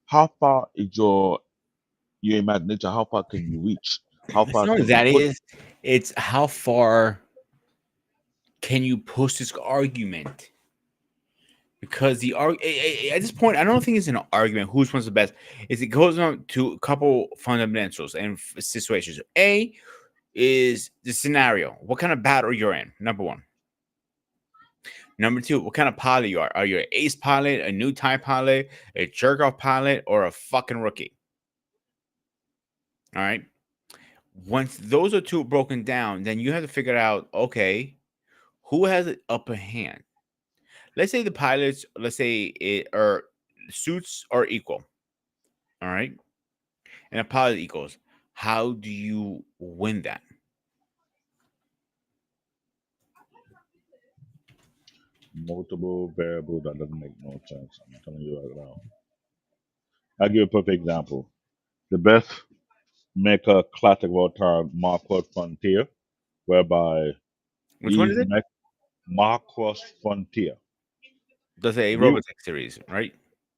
how far is your imagination? How far can you reach? How It's far not can you that push? is. It's how far can you push this argument? Because at this point, I don't think it's an argument who's one's the best. Is it goes on to a couple fundamentals and situations. A is the scenario. What kind of battle you're in? Number one. Number two, what kind of pilot you are? Are you an ace pilot, a new time pilot, a jerk off pilot, or a fucking rookie? All right. Once those are two broken down, then you have to figure out, okay, who has an upper hand? Let's say the pilots, let's say it or suits are equal. All right. And a pilot equals. How do you win that? Multiple variables that doesn't make no sense. I'm telling you right now. I'll give you a perfect example. The best mecha classic of all time, Marcos Frontier, whereby Which one these is it? mech Marcos Frontier. That's a They, Robotech series, right?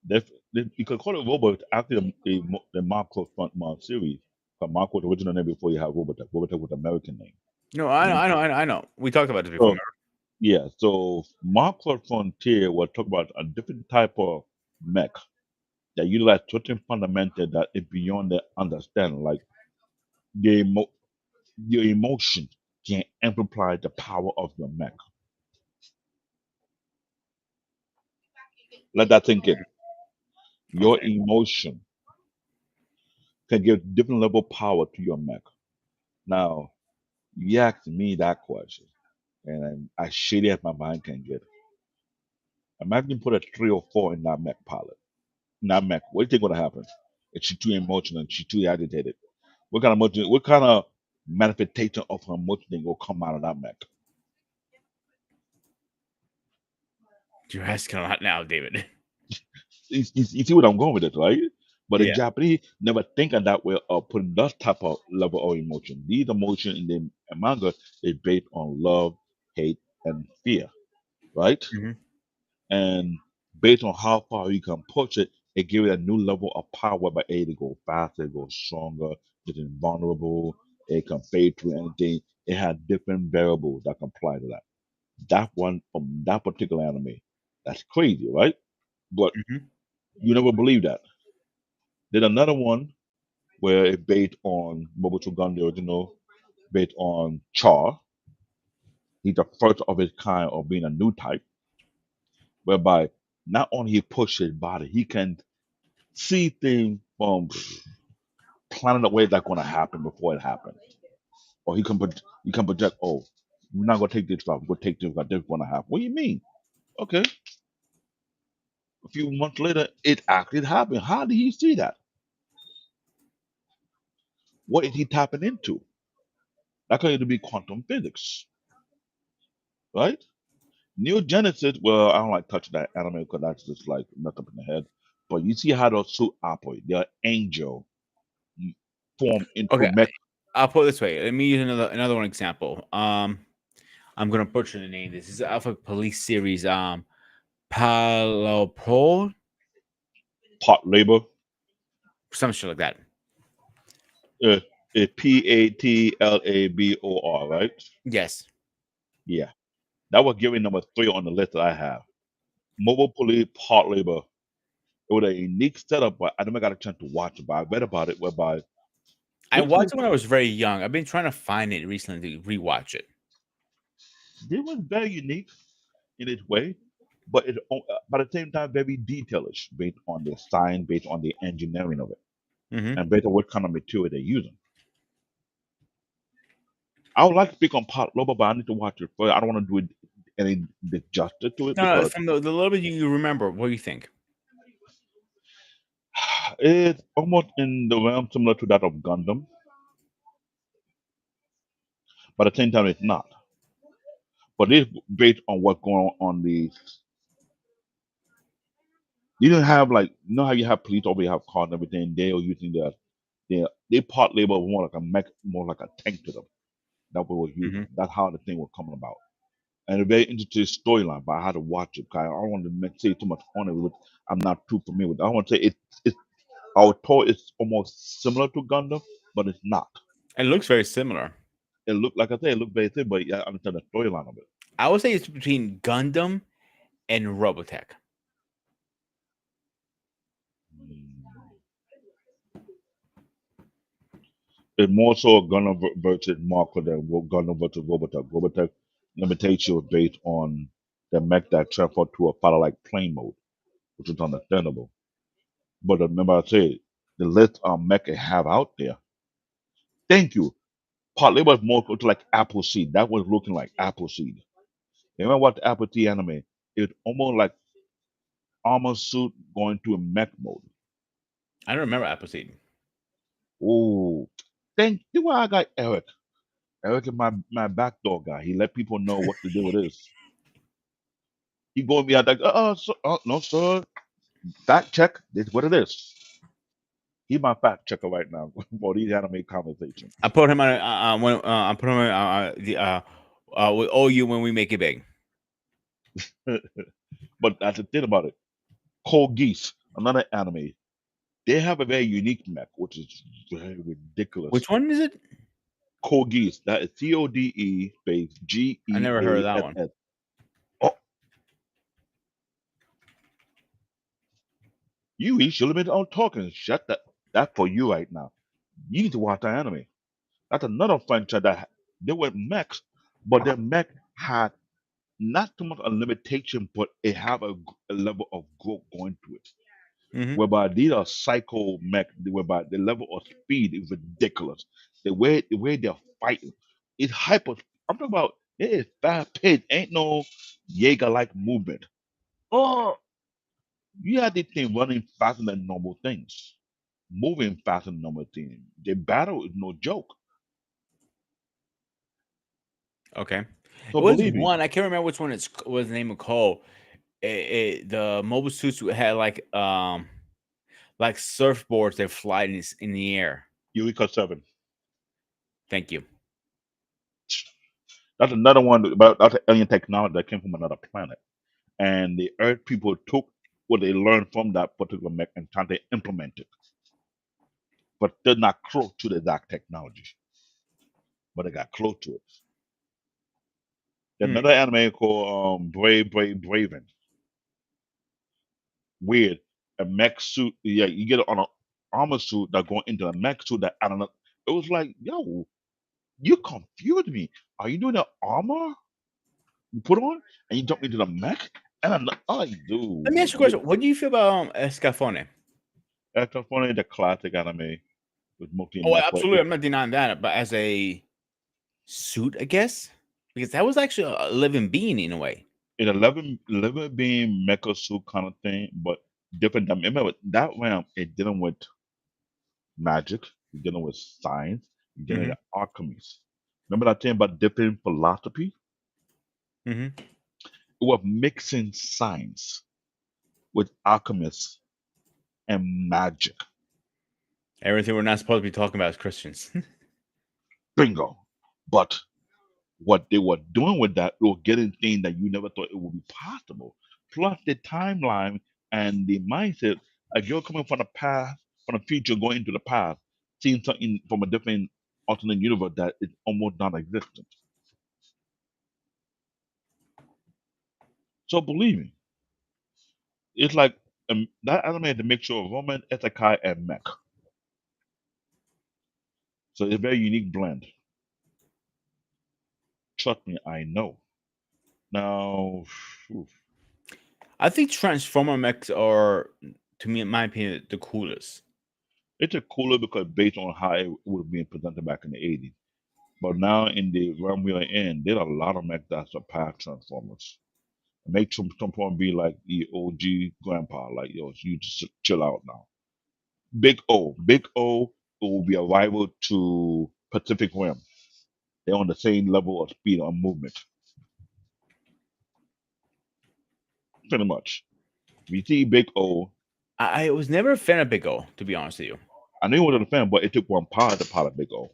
you could call it Robot after the Marcos Front series. But Marcos original name before you have Robotech. Robotech was the American name. No, I know, And I know, I know, I know. We talked about this before. so yeah, so Marcos Frontier will talk about a different type of mech that utilize certain fundamentals that is beyond their understanding. Like the your emotion can amplify the power of your mech. Let that sink in. Your Okay. emotion can give different level of power to your mech. Now, you asked me that question, and I shitty as my mind can get. Imagine you put a 3 or 4 in that mech pilot. In that mech, what do you think gonna happen? If she's too emotional and she's too agitated, what kind of emotion, what kind of manifestation of her emotion will come out of that mech? You're asking a lot now, David. You see what I'm going with it, right? But the Yeah. Japanese never think of that way of putting that type of level of emotion. These emotion in the manga is based on love, hate, and fear, right? Hmm. And based on how far you can push it, It gave it a new level of power by A to go faster, go stronger, it's invulnerable, it can fade through anything. It had different variables that can apply to that. That one from that particular anime. That's crazy, right? But Hmm. you never believe that. Then another one where it based on Mobutu Gun, the original, based on Char. He's the first of his kind of being a new type, whereby not only he pushes his body, he can see things from planning away that's going to happen before it happens. Or he can project, oh, we're not going to take this route, we're going to take this route, this is going to happen. What do you mean? Okay. A few months later, it actually happened. How did he see that? What is he tapping into? That could either be quantum physics, right? Neo Genesis, well, I don't like touching that anime because that's just like messed up in the head. But you see how those suit operate. They're angel form into Okay, mech I'll put it this way. Let me use another one example. I'm gonna butcher the name. This is Alpha Police series. Palopro, part labor. some shit like that. Uh, Patlabor, right? Yes, Yeah. That was giving number three on the list that I have. Mobile police part labor. It was a unique setup, but I never got a chance to watch it. But I read about it whereby I this watched was it when I was very young. I've been trying to find it recently to rewatch it. this was very unique in its way, but but at the same time very detailish based on the science, based on the engineering of it, Hmm. and based on what kind of material they're using. I would like to speak on part labor, but I need to watch it first. I don't want to do it any justice to it No, no, because from the little bit you remember, what do you think? it's almost in the realm similar to that of Gundam, but at the same time, it's not. But it's based on what's going on the. You don't have like you know how you have police over, you have cars and everything. They are using their part labor more like a mech, more like a tank to them. That what was Hmm. using. That's how the thing was coming about. And a very interesting storyline, but I had to watch it. 'Cause I don't want to say too much on it, which I'm not too familiar with. I want to say it's. I was told it's almost similar to Gundam, but it's not. It looks very similar. It looked like I said, it looked very thin, but yeah, I understand the storyline of it. I would say it's between Gundam and Robotech. Mm. It's more so a Gundam versus Marco than Gundam versus Robotech. Robotech limitation was based on the mech that transferred to a fighter like plane mode, which is understandable. But remember, I said the list of mech I have out there. Thank you. Partly was more to like Appleseed. That was looking like Appleseed. Remember what the Appleseed anime? It's almost like armor suit going to a mech mode. I don't remember Appleseed. Oh, thank you. Why I got Eric. Eric is my backdoor guy. He let people know what to do with this. He going me out like, no, sir. Fact check. This is what it is. He's my fact checker right now for these anime conversations. I put him on. When I put him on we owe you when we make it big. But that's the thing about it. Cold Geese, another anime. They have a very unique mech, which is very ridiculous. Which one is it? Cold Geese. That is CODE space I never heard of that one. GEASS. Oh, you should have been on talking. Shut that. That for you right now. You need to watch that anime. That's another franchise that they were mechs, but their mech had not too much a limitation, but it have a level of growth going to it. Hmm. Whereby these are psycho mech, whereby the level of speed is ridiculous. The way they're fighting is hyper. I'm talking about it is fast paced. Ain't no Jaeger like movement. Oh, you have this thing running faster than normal things, moving faster than normal things. The battle is no joke. Okay. So It was believe me, one. I can't remember which one was the name of called. The mobile suits had like surfboards that fly in the air. Eureka 7. Thank you. That's another one about that's alien technology that came from another planet. And the Earth people took what they learned from that particular mech and trying to implement it, but they're not close to the exact technology, but they got close to it. There's Hmm. another anime called Braven. Weird. A mech suit. Yeah, you get it on an armor suit that going into a mech suit that I don't know. It was like, yo, you confused me. Are you doing the armor you put on and you jump into the mech? And I'm like, oh, Let me ask you a dude. question. What do you feel about Escafone? That's funny, the classic anime with mostly Oh, mech, but absolutely. I'm not denying that, but as a suit, I guess, because that was actually a living being in a way. it's 11 being mecha suit kind of thing, but different. I remember that realm, it dealing with magic, you're dealing with science, you're dealing Hmm. with alchemies. Remember that thing about different philosophy? Hmm. It was mixing science with alchemists and magic. Everything we're not supposed to be talking about as Christians. Bingo. But what they were doing with that, they were getting things that you never thought it would be possible. Plus the timeline and the mindset, like you're coming from the past, from the future, going into the past, seeing something from a different alternate universe that is almost non-existent. So believe me, it's like that anime is a mixture of Roman, Isekai, and mech. So it's a very unique blend. Trust me, I know. Now, phew, I think Transformer mechs are, to me, in my opinion, the coolest. it's a cooler because based on how it was being presented back in the 80s. But now in the realm we are in, there's a lot of mech that surpass Transformers. It makes some point be like the OG grandpa, like yo, you just chill out now. Big O will be a rival to Pacific Rim. They're on the same level of speed and movement, pretty much. If you see Big O, I was never a fan of Big O, to be honest with you. I knew he was a fan, but it took one pilot to pilot Big O.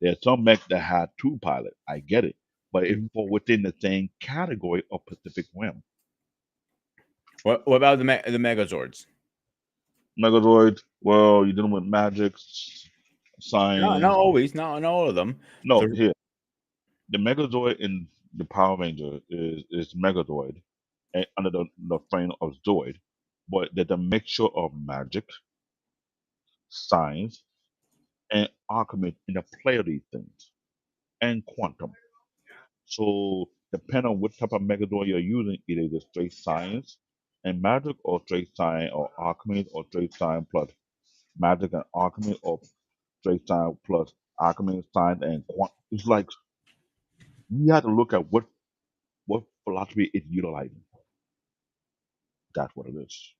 There's some mech that had two pilots. I get it, but it's Mhm. for within the same category of Pacific Rim. What about the Megazords? Megazoid, well, you're dealing with magic, No, not science. always, not all of them. No, So here, the Megazoid in the Power Ranger is Megazoid under the frame of Zoid, but there's a mixture of magic, science, and alchemy in the play of these things, and quantum. So, depending on what type of Megazoid you're using, it is a straight science and magic, or straight science or alchemy, or straight science plus magic and alchemy, or straight science plus alchemy, science, and quantum. It's like you have to look at what philosophy is utilizing. That's what it is.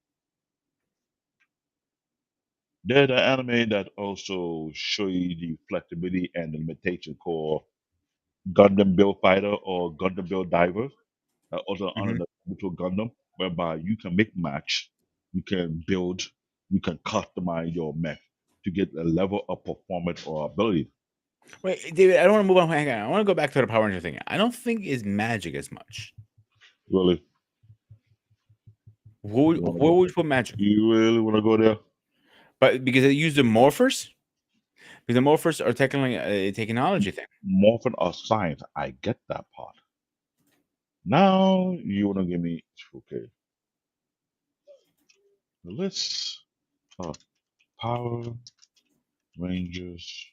There's an anime that also show you the flexibility and the limitation called Gundam Build Fighter or Gundam Build Diver, also under mhm. the virtual Gundam, whereby you can make match, you can build, you can customize your mech to get a level of performance or ability. Wait, David, I don't want to move on. Hang on. I want to go back to the Power Ranger thing. I don't think it's magic as much. Really, Where, you want to where go? would you put magic? You really want to go there? But because they use the morphers, because the morphers are technically a technology thing. Morphin or science, I get that part. Now you want to give me okay. Let's Power Rangers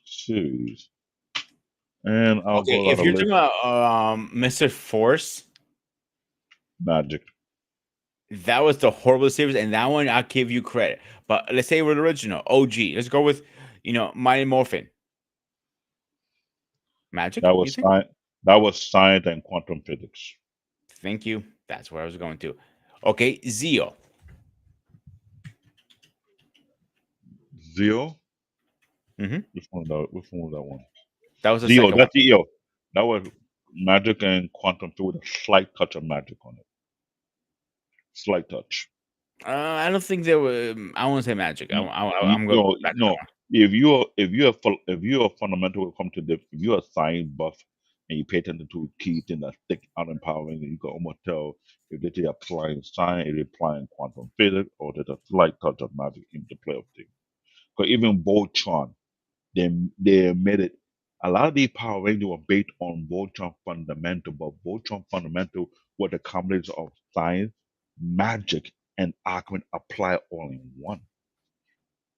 series, and I'll Okay, go out if a you're talking list. about Mr. Force, Magic. that was the horrible series, and that one I'll give you credit. But let's say with the original OG, let's go with Mighty Morphin. Magic, That you was think? science. That was science and quantum physics. Thank you. That's where I was going to. Okay, Zeo. Zeo. Hmm. Which one was that one? That was the Zeo. second one. That's Zeo. That was magic and quantum physics with a slight touch of magic on it. Slight touch. I don't think there were. I won't say magic. I'm going to go back to that No. one. If you're fundamental when it comes to this, if you're a science buff, and you pay attention to key things that stick out in Power Rangers, you can almost tell if they're applying science, if they're applying quantum physics, or there's a slight touch of magic into play of things. Because even Voltron, they admitted a lot of these Power Rangers were based on Voltron fundamental, but Voltron fundamental was a combination of science, magic, and alchemy applied all in one.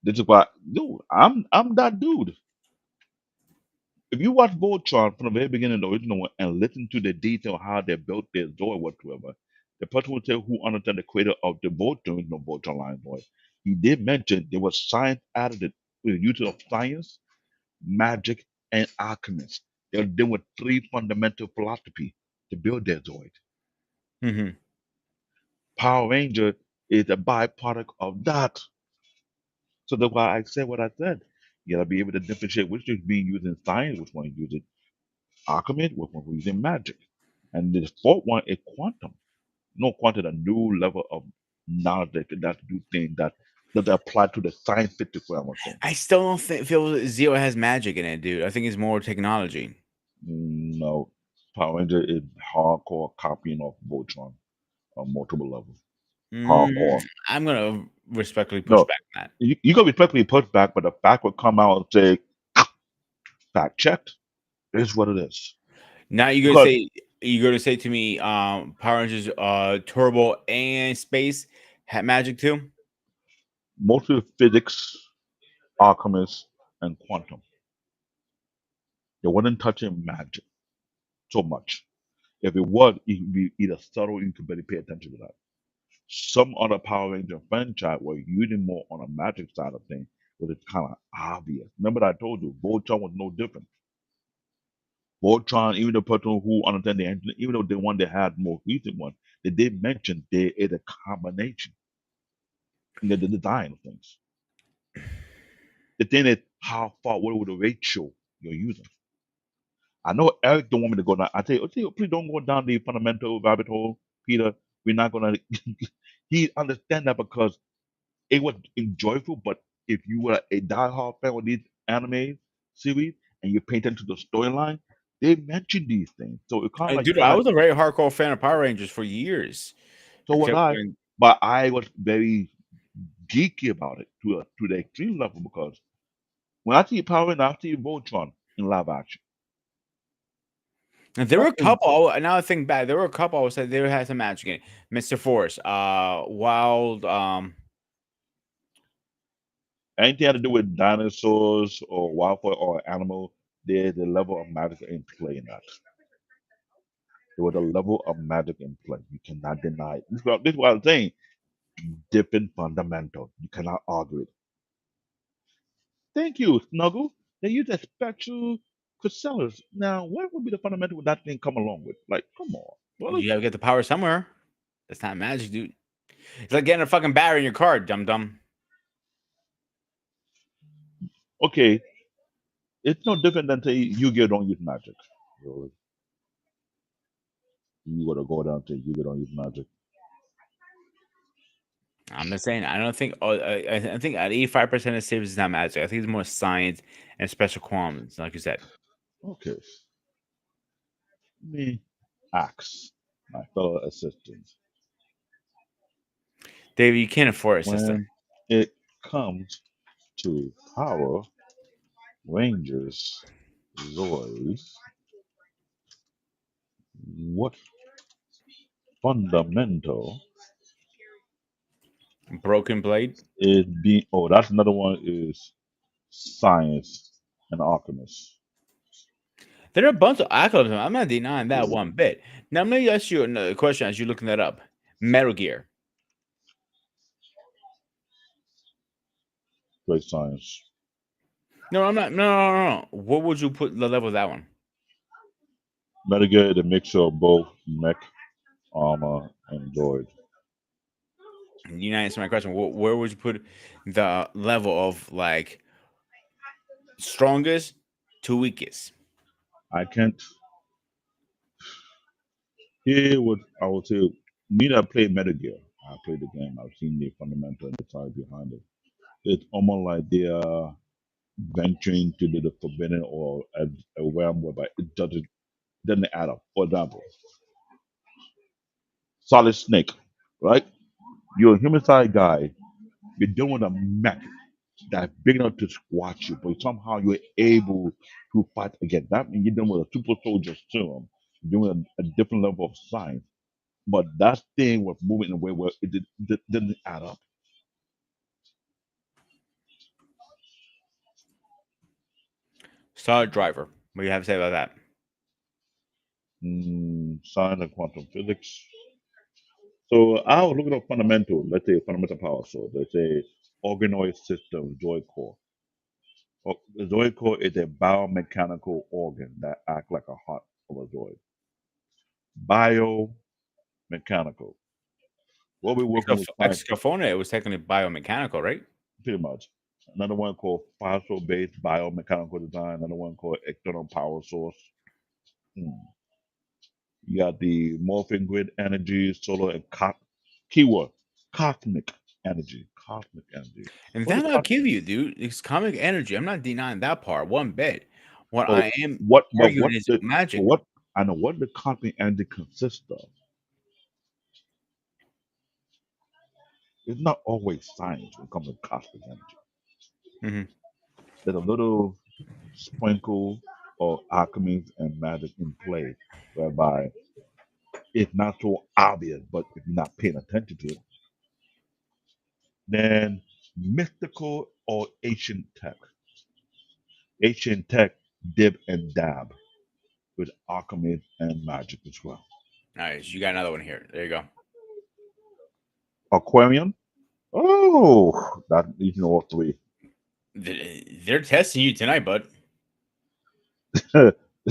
This is why, dude, I'm that dude. If you watch Voltron from the very beginning, the original one, and listen to the detail how they built their Zoid whatsoever, the person will tell who understand the creator of the Voltron, no Voltron line Zoid. He did mention there was science added with the use of science, magic, and alchemists. They're dealing with three fundamental philosophy to build their Zoid. Hmm. Power Ranger is a byproduct of that. So that's why I said what I said. You gotta be able to differentiate which is being used in science, which one is used in alchemy, which one is using magic. And the fourth one is quantum. No, quantum, a new level of knowledge that do things that apply to the scientific realm of things. I still don't feel Zero has magic in it, dude. I think it's more technology. No, Power Ranger is hardcore copying of Voltron on multiple levels. Mm, Hardcore. I'm gonna respectfully push No, back on that. you can respectfully push back, but the fact will come out and say, fact checked. It is what it is. Now Because you're gonna say to me, Power Rangers, Turbo and Space had magic too. mostly physics, alchemists, and quantum. They wasn't touching magic so much. If it was, it would be either subtle, you could better pay attention to that. Some other Power Ranger franchise were using more on a magic side of things, but it's kind of obvious. Remember that I told you, Voltron was no different. Voltron, even the person who understand the engine, even though the one that had more recent one, they did mention there is a combination in the design of things. The thing is, how far, what would the ratio you're using? I know Eric don't want me to go down. I tell you, please don't go down the fundamental rabbit hole, Peter. We're not gonna. He understand that because it was enjoyable. But if you were a diehard fan of these anime series and you pay attention to the storyline, they mention these things. So it kind of like Dude, I try. was a very hardcore fan of Power Rangers for years. So was Except I, when but I was very geeky about it to the extreme level because when I see Power Rangers, I see Voltron in live action. and there were That's a couple. Now I think back, there were a couple. I would say they had some magic in it. Mr. Force, Wild, anything had to do with dinosaurs or wildfire or animal, there's a level of magic in play in that. There was a level of magic in play. You cannot deny it. This is what I'm saying. Different fundamental. You cannot argue it. Thank you, Snuggle. They use a special chrysalis. Now, what would be the fundamental with that thing come along with? Like, come on. Really? you gotta get the power somewhere. That's not magic, dude. It's like getting a fucking battery in your car, dum dum. Okay, it's no different than say you get don't use magic. So you gotta go down to you get don't use magic. I'm just saying. I don't think. I think at 85% of series is not magic. I think it's more science and special qualms, like you said. Okay. Me ask my fellow assistants. David, you can't afford a system. When it comes to Power Rangers Zoids, what fundamental Broken blade. is being? Oh, that's another one. Is science and alchemist. There are a bunch of acronyms. I'm not denying that one bit. Now, let me ask you another question as you're looking that up. Metal Gear. Great science. No, I'm not. No. What would you put the level of that one? Metagate is a mixture of both mech, armor, and droid. You not answer my question. Where would you put the level of like strongest to weakest? I can't. Here, what I would say, me that play Metal Gear. I played the game. I've seen the fundamental and the science behind it. It's almost like they are venturing to the forbidden or a realm whereby it doesn't doesn't add up. For example, Solid Snake, right? You're a human sized guy. You're doing a mech that's big enough to squash you, but somehow you're able to fight against that. Means you're dealing with a super soldier serum. You're doing a different level of science. But that thing was moving in a way where didn't add up. Solid driver. What do you have to say about that? Science and quantum physics. So I was looking at fundamental, let's say fundamental power source. Let's say organoid system, joy core. The joy core is a biomechanical organ that acts like a heart of a joy. Biomechanical. What we're working with science, Exophona, it was technically biomechanical, right? pretty much. Another one called fossil-based biomechanical design. Another one called external power source. Hmm. You got the morphing grid energy, solar and keyword cosmic energy. Cosmic energy. And What is that I'll give you, dude. It's comic energy. I'm not denying that part one bit. What oh I am what but arguing what is the but magic. what I know what the cosmic energy consists of. It's not always science when it comes to cosmic energy. Hmm. There's a little sprinkle of alchemy and magic in play, whereby it's not so obvious, but if you're not paying attention to it, then mystical or ancient tech. Ancient tech dip and dab with alchemy and magic as well. Nice. You got another one here. There you go. Aquarium? Oh, that you know all three. They're testing you tonight, bud.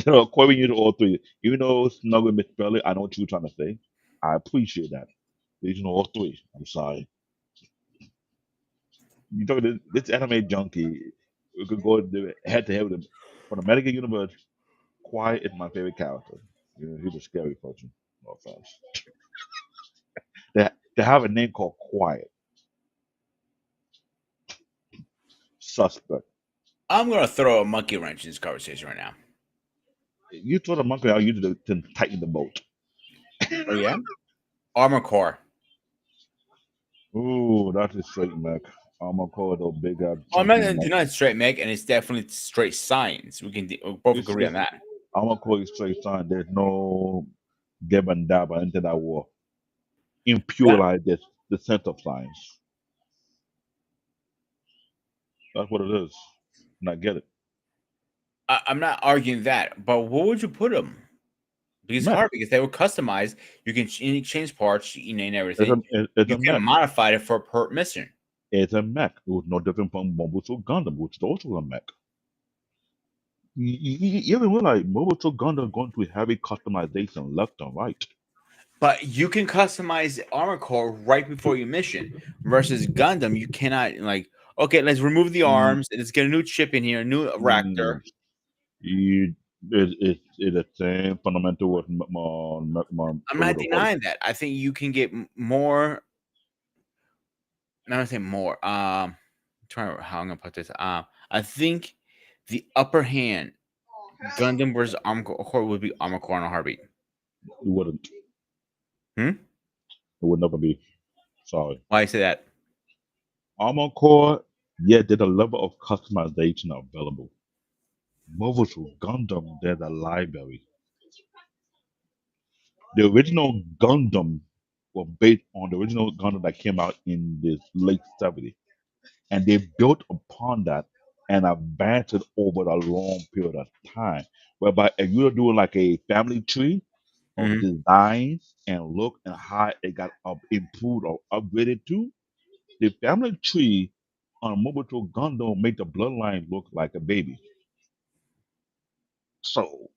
Aquarium, you know all three. Even though Snuggle misspelled it, I know what you were trying to say. I appreciate that. You know all three. I'm sorry. You talking to this anime junkie? We could go head to head with him. From the medical universe, Quiet is my favorite character. You know, he's a scary person. No offense. They have a name called Quiet. Suspect. I'm gonna throw a monkey wrench in this conversation right now. You throw the monkey out, you to tighten the boat. Oh yeah. Armor core. Ooh, that's a straight mech. I'm gonna call it a big Oh, I'm not chunky gonna mech. deny straight meg, and it's definitely straight science. We both agree on It's that. I'm gonna call it straight sign. There's no give and dab or anything that will Yeah, impure this the sense of science. That's what it is. And I get it. I'm not arguing that, but what would you put them? Because it's Mech. hard because they were customized. You can change parts, and everything. It's You a can mech. modify it for per mission. It's a mech. It was no different from Mobile Gundam, which is also a mech. You even realize Mobile Gundam going through heavy customization left and right. But you can customize the armor core right before your mission. Versus Gundam, you cannot like. Okay, let's remove the Mm, arms. Let's get a new chip in here, a new reactor. mm, you, it's the same fundamental with I'm not Mobile Gundam. denying that. I think you can get more. Not gonna say more. Trying to how I'm gonna put this. I think the upper hand Gundam versus Armor Core would be Armor Core on a heartbeat. It wouldn't. Hmm? It would never be. Sorry. Why I say that? Armor Core, yeah, there's a level of customization available. Mobile Gundam, there's a library. The original Gundam was based on the original Gundam that came out in the late 70s. And they built upon that and advanced it over a long period of time. Whereby if you're doing like a family tree of Hmm. design and look and how it got improved or upgraded to, the family tree on Mobile Gundam make the bloodline look like a baby. So,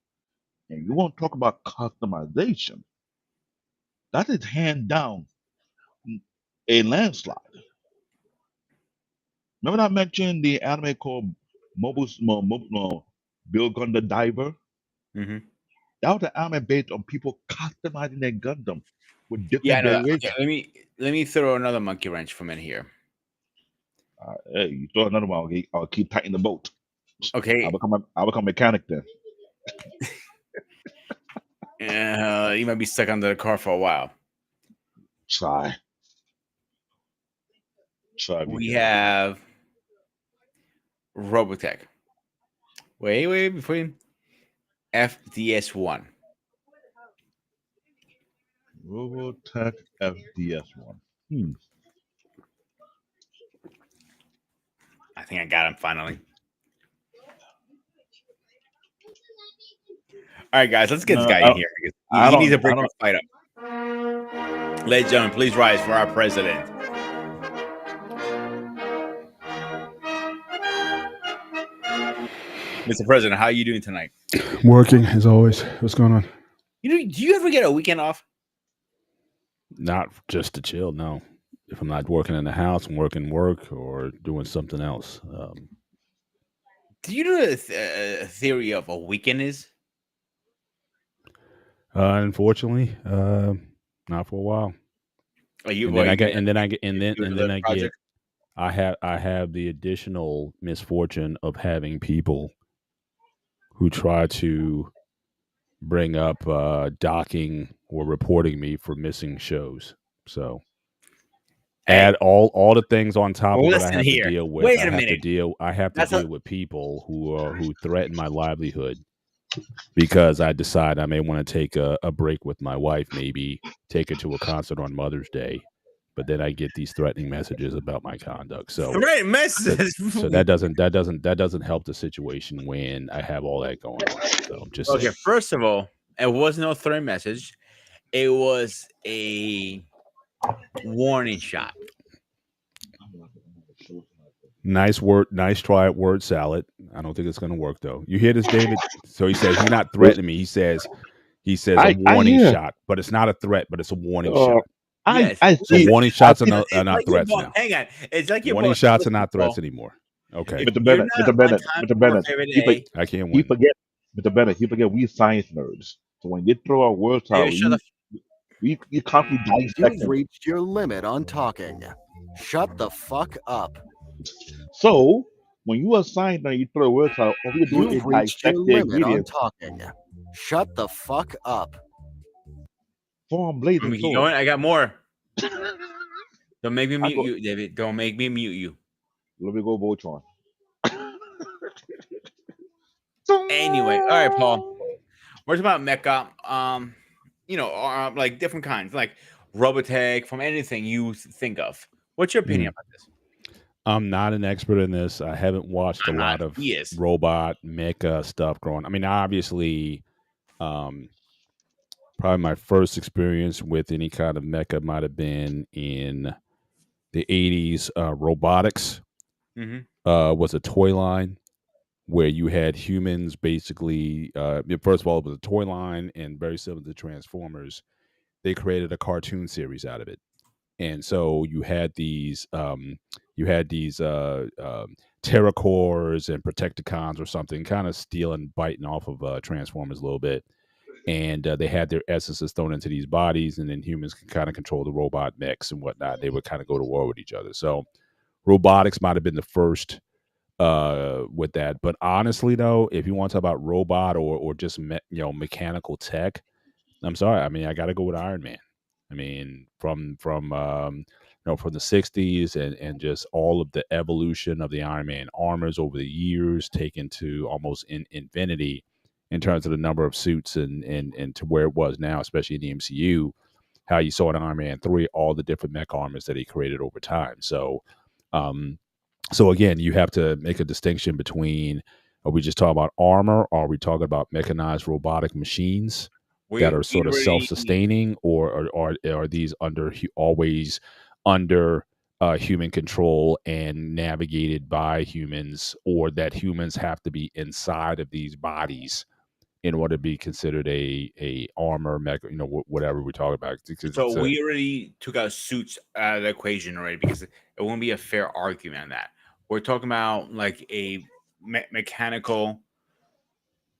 and you want to talk about customization, that is hand down a landslide. Remember I mentioned the anime called Bill Gundam Diver? Hmm. That was an anime based on people customizing their Gundam with Yeah, I different know that. Okay, variations. let me throw another monkey wrench from in here. Hey, you throw another one, I'll keep tightening the boat. Okay, I'll become a mechanic then. You might be stuck under the car for a while. Try We because have Robotech. Wait, before you. FDS1. Robotech FDS1. Hmm. I think I got him finally. All right, guys, let's get this No, guy in here because I he needs to don't. I break our don't. fight up. Ladies and gentlemen, please rise for our president. Mr. President, how are you doing tonight? Working as always. What's going on? Do you ever get a weekend off? Not just to chill. No, if I'm not working in the house, I'm working work or doing something else. Do you know the theory of a weekend is? Unfortunately, not for a while. Are you? And Well, then I you get, get and then I get, and then due to and then the I get. project? I have the additional misfortune of having people who try to bring up docking or reporting me for missing shows. So Hey, add all the things on top of what I listen have to here. deal with. Wait a minute. I have to That's a deal with people who threaten my livelihood because I decide I may want to take a break with my wife, maybe take her to a concert on Mother's Day. But then I get these threatening messages about my conduct. So threat so, messages. so that doesn't help the situation when I have all that going on. So I'm just Okay, saying. first of all, it was no threat message. It was a warning shot. Nice try at word salad. I don't think it's going to work though. You hear this, David? So he says he's not threatening me. He says a I warning hear. shot, but it's not a threat, but it's a warning Uh, shot. Yes, I So see. warning I shots are see. it's not like your threats boss. now. Hang on, it's like your Warning boss. shots are Listen, not threats Paul, anymore. Okay, if Mr. you're Bennett, not Mr. on Bennett, time Mr. for Bennett. favorite He, for, A, I can't he win. forget, Mr. Bennett. He forget we science nerds. So when they throw our words hey, out, shut the. we constantly dissect You've them. reached your limit on talking. Shut the fuck up. So when you are science nerd, you throw words out. All we do is You've reached your dissect the limit on ingredients, talking. Shut the fuck up. form Let blazing me keep going. swords. I got more. Don't make me I mute go. you, David. Don't make me mute you. Let me go Voltron. Anyway, all right, Paul. We're talking about mecha. Like different kinds, like Robotech, from anything you think of. What's your opinion Mhm. about this? I'm not an expert in this. I haven't watched a I'm not. lot of He is. robot mecha stuff growing. I mean, obviously, um, probably my first experience with any kind of mecha might have been in the '80s. Robotics Mm-hmm. was a toy line where you had humans basically. First of all, it was a toy line, and very similar to Transformers. They created a cartoon series out of it, and so you had these Terracores and Protecticons or something, kind of stealing, biting off of Transformers a little bit, and they had their essences thrown into these bodies, and then humans can kind of control the robot mechs and whatnot. They would kind of go to war with each other. So robotics might have been the first with that. But honestly, though, if you want to talk about robot or just mechanical tech, I'm sorry. I mean, I got to go with Iron Man. I mean, from the '60s and just all of the evolution of the Iron Man armors over the years, taken to almost infinity in terms of the number of suits and to where it was now, especially in the MCU. How you saw in Iron Man 3, all the different mech armors that he created over time. Um, so again, you have to make a distinction between: are we just talking about armor? Or are we talking about mechanized robotic machines that are We sort of already. self-sustaining, or are these always under human control and navigated by humans, or that humans have to be inside of these bodies in order to be considered a armor mech, whatever we talk about? Because So it's a we already took out suits out of the equation already because it won't be a fair argument on that. We're talking about like a mechanical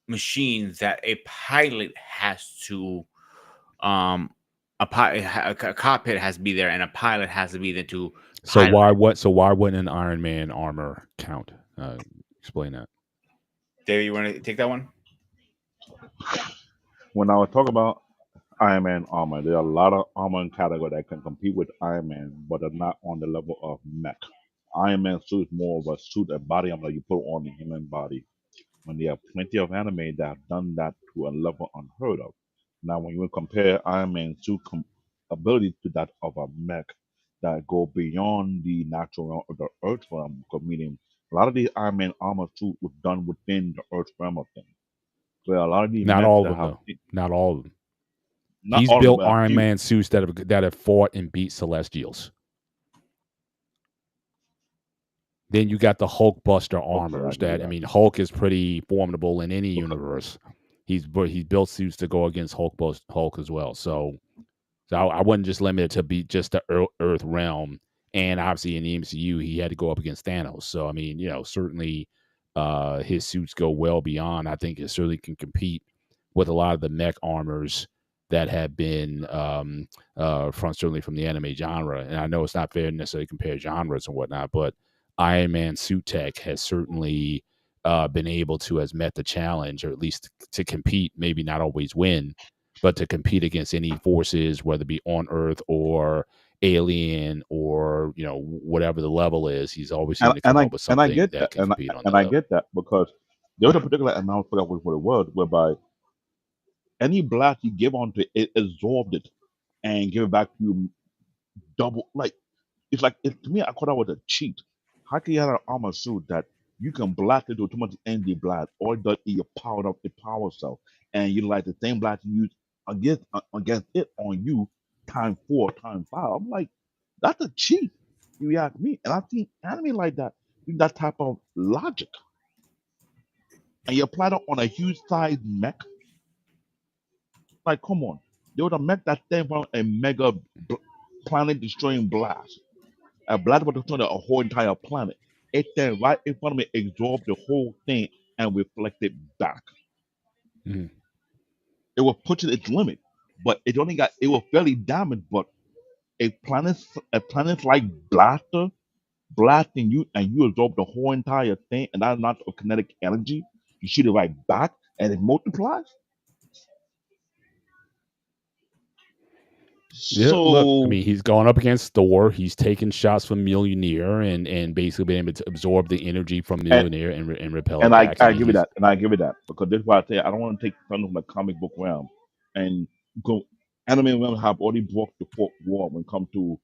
machine that a pilot has to um a cockpit has to be there and a pilot has to be there to so pilot. why wouldn't an Iron Man armor count? Explain that. David, you want to take that one? When I was talking about Iron Man armor, there are a lot of armor in category that can compete with Iron Man, but are not on the level of mech. Iron Man suit is more of a suit, a body armor you put on the human body. When there are plenty of anime that have done that to a level unheard of. Now, when you compare Iron Man's suit ability to that of a mech that go beyond the natural realm of the Earth realm, meaning a lot of the Iron Man armor suit was done within the Earth realm of things. Where a lot of the Not mechs all of that them, have, though. Not all of them. not He's all of them, built but a Iron few. Man suits that have fought and beat Celestials. Then you got the Hulkbuster Okay, I armors. give you That I that. mean, Hulk is pretty formidable in any universe. He's built suits to go against Hulk as well. So I wasn't just limited to be just the Earth realm. And obviously in the MCU, he had to go up against Thanos. So I mean, certainly his suits go well beyond. I think it certainly can compete with a lot of the mech armors that have been certainly from the anime genre. And I know it's not fair to necessarily compare genres and whatnot, but Iron Man suit tech has certainly been able to has met the challenge, or at least to compete, maybe not always win, but to compete against any forces, whether it be on Earth or alien or whatever the level is. He's always seemed to come up with And I something get that that, can compete on and that I level. get that because there was a particular, and I forgot what it was, whereby any blast you give onto it, it absorbed it and give it back to you double. Like it's like to me, I thought that was a cheat. How can you have an armor suit that you can blast it to too much energy blast, or does it you powered up the power cell and you like the same blast you use against it on you time four, time five? I'm like, that's a cheat. You ask me, and I've seen anime like that, with that type of logic, and you apply that on a huge size mech. Like, come on, there was a mech that came from a mega planet destroying blast. A blast was destroying a whole entire planet. It then right in front of me absorbed the whole thing and reflected back. Mhm. It was pushing its limit, but it was fairly damaged. But a planet like blaster blasting you and you absorb the whole entire thing, and that's not of kinetic energy. You shoot it right back and it multiplies. Yeah, look, I So mean, he's gone up against Thor. He's taken shots from Mjolnir and basically been able to absorb the energy from and, Mjolnir and repel it and back. I I mean, give you he's that, and I give you that because this is why I say I don't want to take something from the comic book realm and go. Anime realm have already broke the fourth wall when it comes to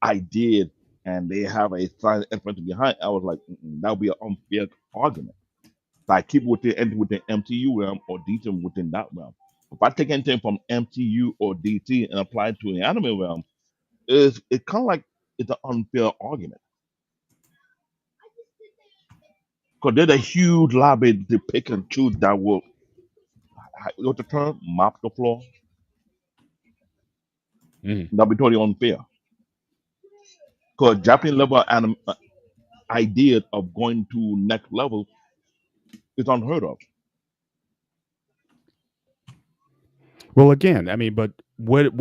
ideas, and they have a science element behind. I was like, that would be an unfair argument. So I keep within MCU realm or DC within that realm. If I take anything from MCU or DC and apply it to the anime realm, it's kind of like it's an unfair argument because there's a huge lobby to pick and choose that will what's the term mop the floor. mhm. That'll be totally unfair because Japanese level ideas of going to next level is unheard of. Well, again, I mean, but what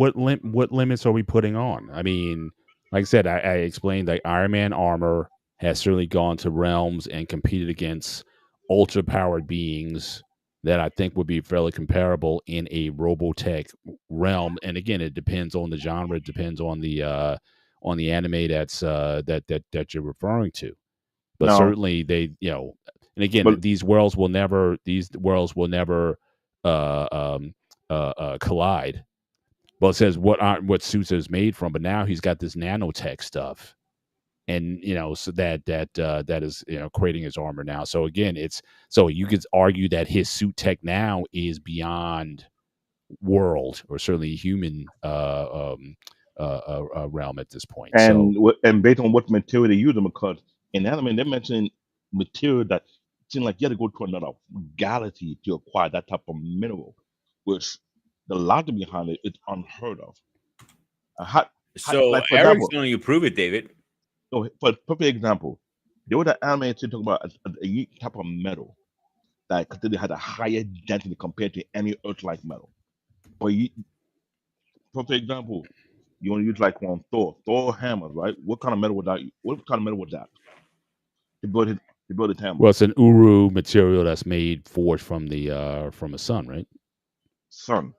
limits are we putting on? I mean, like I said, I explained that Iron Man armor has certainly gone to realms and competed against ultra powered beings that I think would be fairly comparable in a Robotech realm. And again, it depends on the genre, it depends on the anime that you're referring to. But Now, certainly they, and again, but these worlds will never uh, um, collide. Well, it says what suits is made from, but now he's got this nanotech stuff, and so that is creating his armor now. So again, so you could argue that his suit tech now is beyond world or certainly human realm at this point. So and based on what material they use them, because in anime they mention material that seem like you had to go to another galaxy to acquire that type of mineral, which the logic behind it is unheard of. So Like for Eric's example, going to prove it, David. so for perfect example, there was an anime to talk about a unique type of metal that considered had a higher density compared to any Earth-like metal. But perfect example, you want to use like on Thor hammers, right? What kind of metal was that? What kind of metal was that to build his hammer? well, it's an uru material that's made forged from the from a sun, right? sun.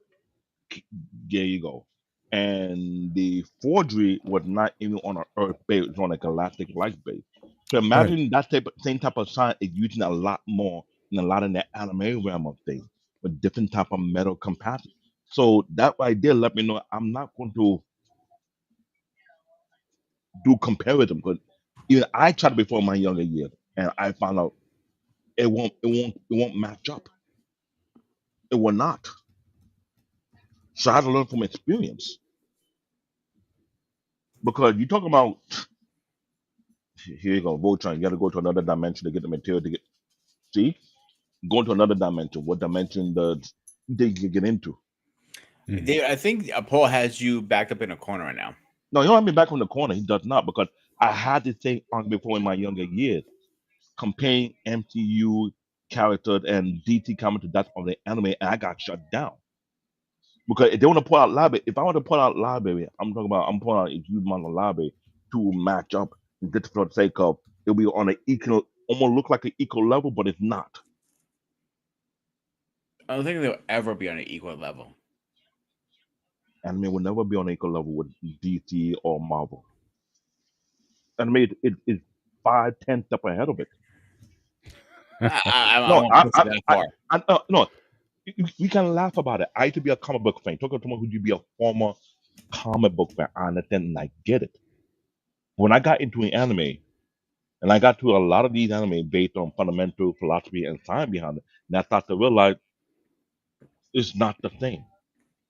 There you go. And the forgery was not even on an Earth base; it was on a galactic light base. So Right. imagine that same type of science is using a lot more in a lot of the anime realm of things with different type of metal capacity. So that right there let me know I'm not going to do comparison because even I tried before my younger years and I found out it won't match up. It will not. So I had to learn from experience because you talk about here you go, Voltron. You got to go to another dimension to get the material to get. See, go to another dimension. What dimension did you get into? Mhm. Dave, I think Paul has you backed up in a corner right now. No, you don't have me back from the corner. He does not because I had this thing on before in my younger years, comparing MCU characters and DT characters that's on the anime, and I got shut down because if they want to pull out library. If I want to pull out library, I'm pulling out a huge amount of library to match up, just for the sake of it'll be on an equal, almost look like an equal level, but it's not. I don't think they'll ever be on an equal level. Anime will never be on an equal level with DC or Marvel. Anime is 5, 10 steps ahead of it. I No, won't push it that far. no. We can laugh about it. I used to be a comic book fan. Talking to someone who used to be a former comic book fan, I understand and I get it. When I got into an anime, and I got to a lot of these anime based on fundamental philosophy and science behind it, and I start to realize it's not the same.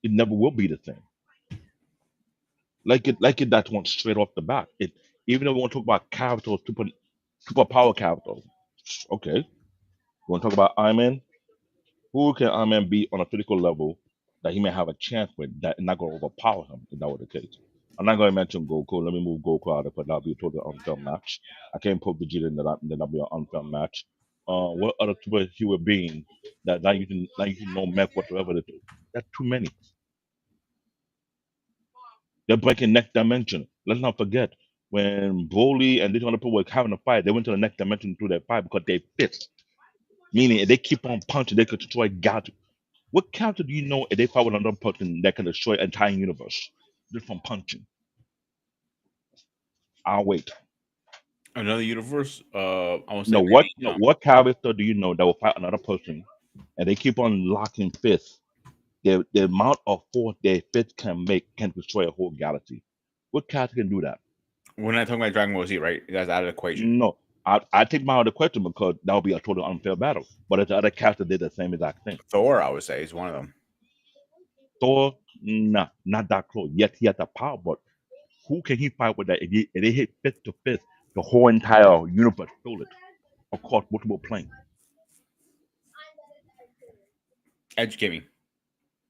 It never will be the same. Like it that one straight off the bat. It even though we want to talk about characters, superpower characters. Okay. You want to talk about Iron Man? Who can Iron Man beat on a physical level that he may have a chance with that and not going to overpower him if that were the case? I'm not going to mention Goku. Let me move Goku out of it, but that'll be a totally unfair match. I can't put Vegeta in that, and then that'll be an unfair match. What other superhero being that not using no mech whatsoever to do? That's too many. They're breaking next dimension. Let's not forget when Broly and these other people were having a fight, they went to the next dimension through their fight because they fit. Meaning, if they keep on punching, they could destroy God. What character do you know if they fight with another person that can destroy an entire universe just from punching? I'll wait. Another universe. I won't say No, maybe. what character do you know that will fight another person and they keep on locking fists? The amount of force their fist can make can destroy a whole galaxy. What character can do that? We're not talking about Dragon Ball Z, right? That's out of the equation. No, I take my other question because that would be a total unfair battle. But if the other character did the same exact thing, Thor, I would say, is one of them. Thor, nah, not that close. Yet he has the power, but who can he fight with that? If they hit fist to fist, the whole entire universe feel it across multiple planes. Educate me.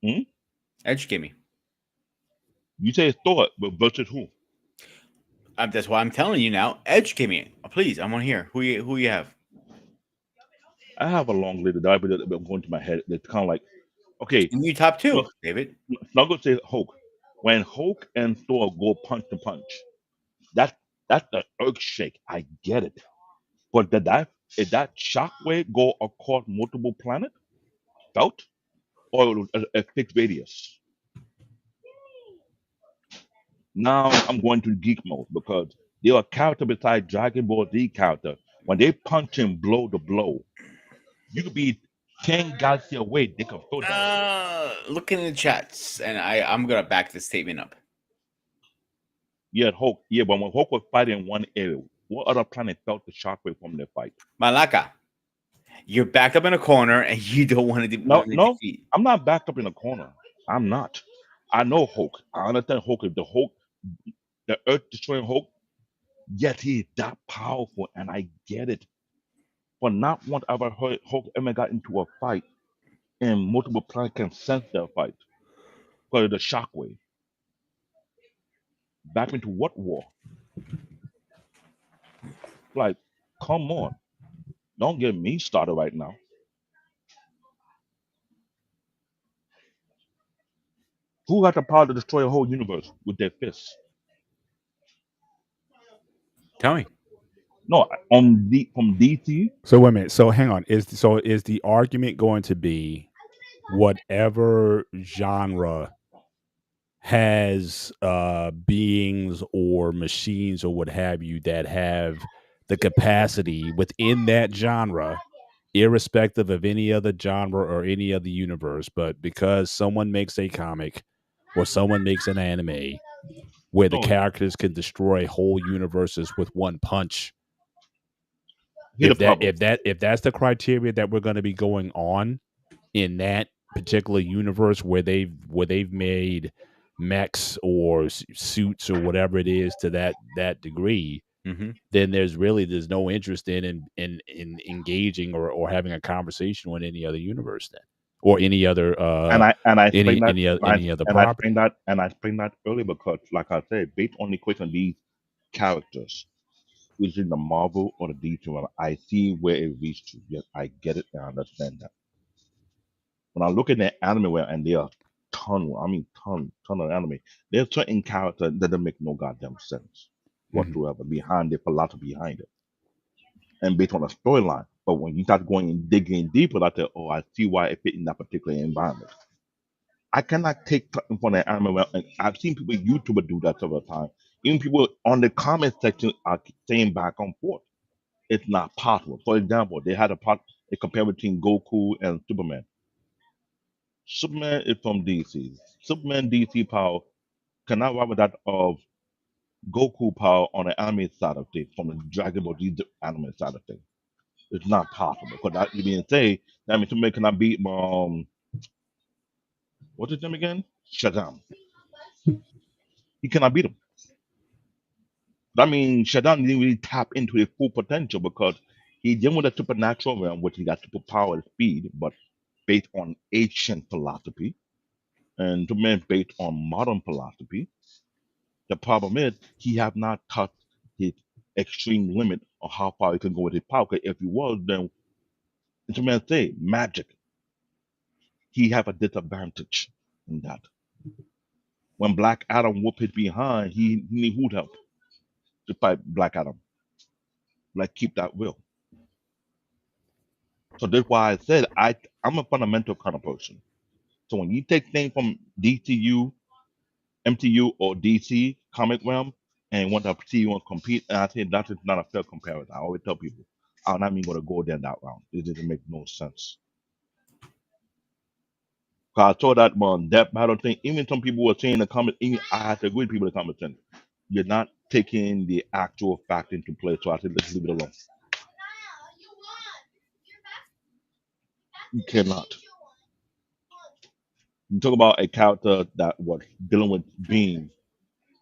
Hmm? Educate me. You say it's Thor, but versus who? That's why I'm telling you now. Educate me, please. I want to hear who you have. I have a long list that I've been going to my head. It's kind of like, okay, And you top look, two, David. not going to say Hulk. When Hulk and Thor go punch to punch, that that's the earth shake. I get it. But if that shockwave go across multiple planets, felt, or a fixed radius? Now I'm going to geek mode because there are characters besides Dragon Ball Z character. When they punch and blow the blow, you could be 10 galaxies away. They can feel that. Looking in the chats, and I'm gonna back this statement up. Yeah, Hulk. Yeah, but when Hulk was fighting in one area, what other planet felt the shockwave from their fight? Malaka, you're backed up in a corner, and you don't want to No, want to no, defeat. I'm not backed up in a corner. I'm not. I know Hulk. I understand Hulk. If the Hulk, the Earth destroying Hulk, yet he is that powerful, and I get it. But not once ever heard Hulk ever got into a fight and multiple planets can sense their fight because of the shockwave. Back into what war? Like, come on. Don't get me started right now. Who got the power to destroy a whole universe with their fists? Tell me. No, from DC. So wait a minute. So hang on. Is the argument going to be whatever genre has beings or machines or what have you that have the capacity within that genre, irrespective of any other genre or any other universe, but because someone makes a comic or someone makes an anime where the No, characters can destroy whole universes with one punch, here's the problem. if that's the criteria that we're going to be going on in that particular universe where they've made mechs or suits or whatever it is to that degree, Mm-hmm. then there's no interest in engaging or having a conversation with any other universe then, or any other And I explained that any other and I property. explained that and I explained that earlier because, like I said, based on the question of these characters, which is the Marvel or the DC one, I see where it reached to. Yes, I get it and I understand that. When I look at the anime where and there are ton of anime, there's certain characters that don't make no goddamn sense Mhm. whatsoever behind the philosophy behind it and based on a storyline. But when you start going and digging deeper, I say, oh, I see why it fit in that particular environment. I cannot take something from the anime. And I've seen people YouTuber do that several times. Even people on the comment section are saying back and forth. It's not possible. For example, they had a compare between Goku and Superman. Superman is from DC. Superman DC power cannot rival that of Goku power on the anime side of things, from the Dragon Ball Z anime side of things. It's not possible. Because that you being say that means Superman cannot beat what's his name again? Shazam. He cannot beat him. That means Shazam didn't really tap into his full potential because he dealing with a supernatural realm, which he got superpower and speed, but based on ancient philosophy, and Superman based on modern philosophy. The problem is he have not touched his extreme limit of how far he can go with his power. 'Cause if he was, then Superman say magic. He have a disadvantage in that. When Black Adam whoop his behind, he need who help to fight Black Adam. Like keep that will. So that's why I said I'm a fundamental kind of person. So when you take things from DCU, MCU, or DC comic realm and want to see you want to compete, and I think that is not a fair comparison. I always tell people I'm not even going to go down that round. It doesn't make no sense. 'Cause I saw that one that battle thing. Even some people were saying in the comments. Even I had to agree with people in the comments saying you're not taking the actual fact into play. So I said let's leave it alone. You cannot. You talk about a character that was dealing with being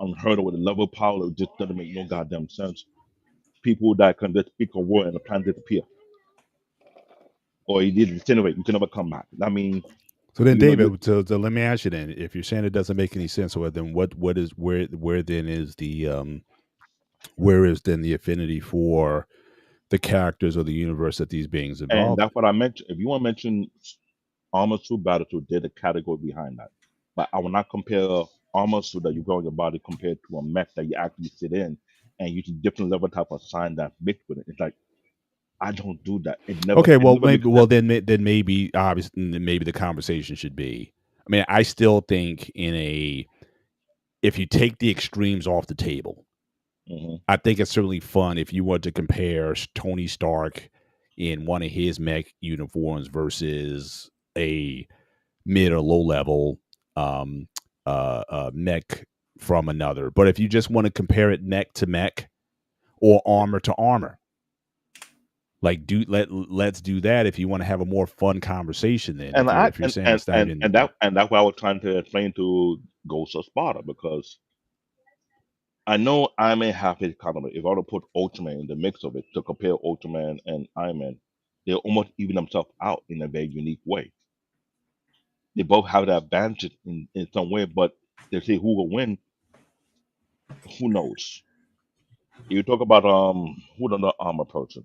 unheard of with a level of power that just doesn't make no goddamn sense. People that can just speak a word and the planet disappear, or you did disintegrate, you can never come back. I mean, So then, you know, David, so let me ask you then: if you're saying it doesn't make any sense, well, then what is where then is the where is then the affinity for the characters or the universe that these beings and involved that's what I mentioned. If you want to mention Armor Suit Battlesuit, there's a category behind that. But I will not compare Armor Suit that you grow in your body compared to a mech that you actually sit in and use a different level type of sign that mixed with it. It's like I don't do that. in? Okay, It well, never maybe makes sense. then maybe obviously maybe the conversation should be. I mean, I still think if you take the extremes off the table, Hmm. I think it's certainly fun if you want to compare Tony Stark in one of his mech uniforms versus a mid or low level um, mech from another. But if you just want to compare it mech to mech or armor to armor, like let's do that if you want to have a more fun conversation. Then And if you're saying it's not in and that's why I was trying to explain to Ghost of Sparta because I know I may have his economy. If I were to put Ultraman in the mix of it to compare Ultraman and Iron Man, they almost even themselves out in a very unique way. They both have the advantage in some way, but they say who will win, who knows? You talk about who the armor person,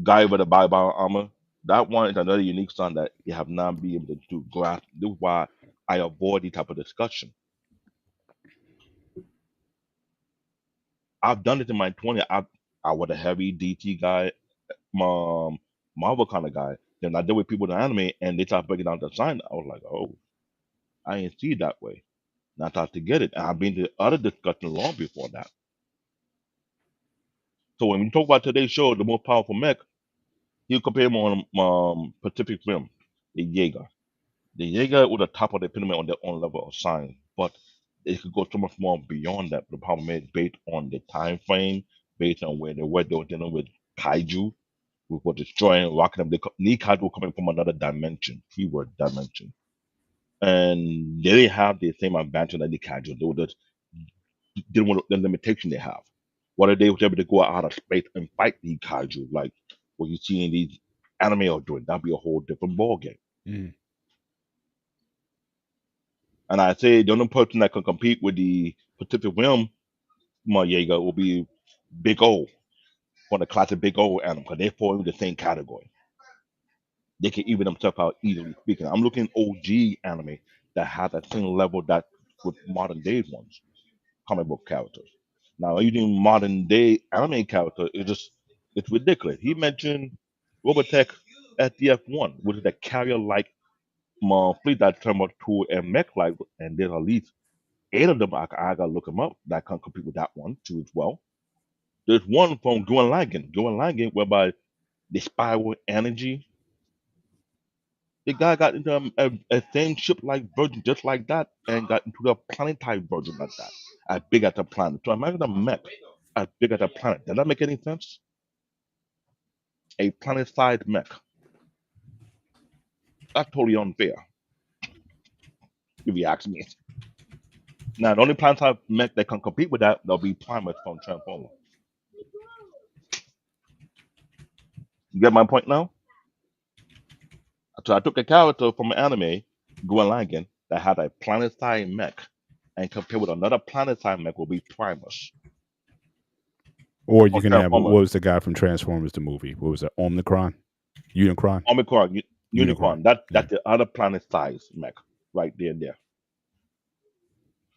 guy with the bye-bye armor. That one is another unique son that you have not been able to grasp. This is why I avoid this type of discussion. I've done it in my 20s. I was a heavy DT guy, Marvel kind of guy. Then I deal with people in anime and they start breaking down the sign. I was like, oh, I ain't see it that way. And I thought to get it. And I've been to other discussions long before that. So when we talk about today's show, the most powerful mech, you compare him on Pacific Rim, the Jaeger. The Jaeger was the top of the pyramid on their own level of science, but it could go so much more beyond that. The problem is based on the time frame, based on where they were dealing with kaiju, we were destroying, rocking them. These kaiju were coming from another dimension, keyword dimension. And they didn't have the same advantage that the kaiju. They were just dealing with the limitation they have. Whether they were able to go out of space and fight these kaiju, like what you see in these anime are doing, that'd be a whole different ballgame. Mm. And I say the only person that can compete with the Pacific Rim Jaeger will be Big O, from the classic Big O animal, because they fall in the same category. They can even themselves out easily speaking. I'm looking OG anime that has that same level that with modern day ones, comic book characters. Now using modern day anime character is just it's ridiculous. He mentioned Robotech SDF-1, which is a carrier like fleet that turned out to a mech like, and there's at least 8 of them. I gotta look them up that can compete with that one too as well. There's one from Gurren Lagann, whereby the spiral energy. The guy got into a same ship like version just like that and got into the planetary version like that, as big as the planet. So imagine a mech as big as a planet. Does that make any sense? A planet-sized mech. That's totally unfair, if you ask me. Now, the only planet-sized mech that can compete with that, that'll be Primus from Transformers. You get my point now? So I took a character from an anime, Gurren Lagann, that had a planet-sized mech, and compared with another planet-sized mech will be Primus Or you from can have what Transformers. was the guy from Transformers the movie? What was it? Omnicron, Unicron, Omicron, Unicron. Unicorn. That's Yeah. the other planet-sized mech right there and there.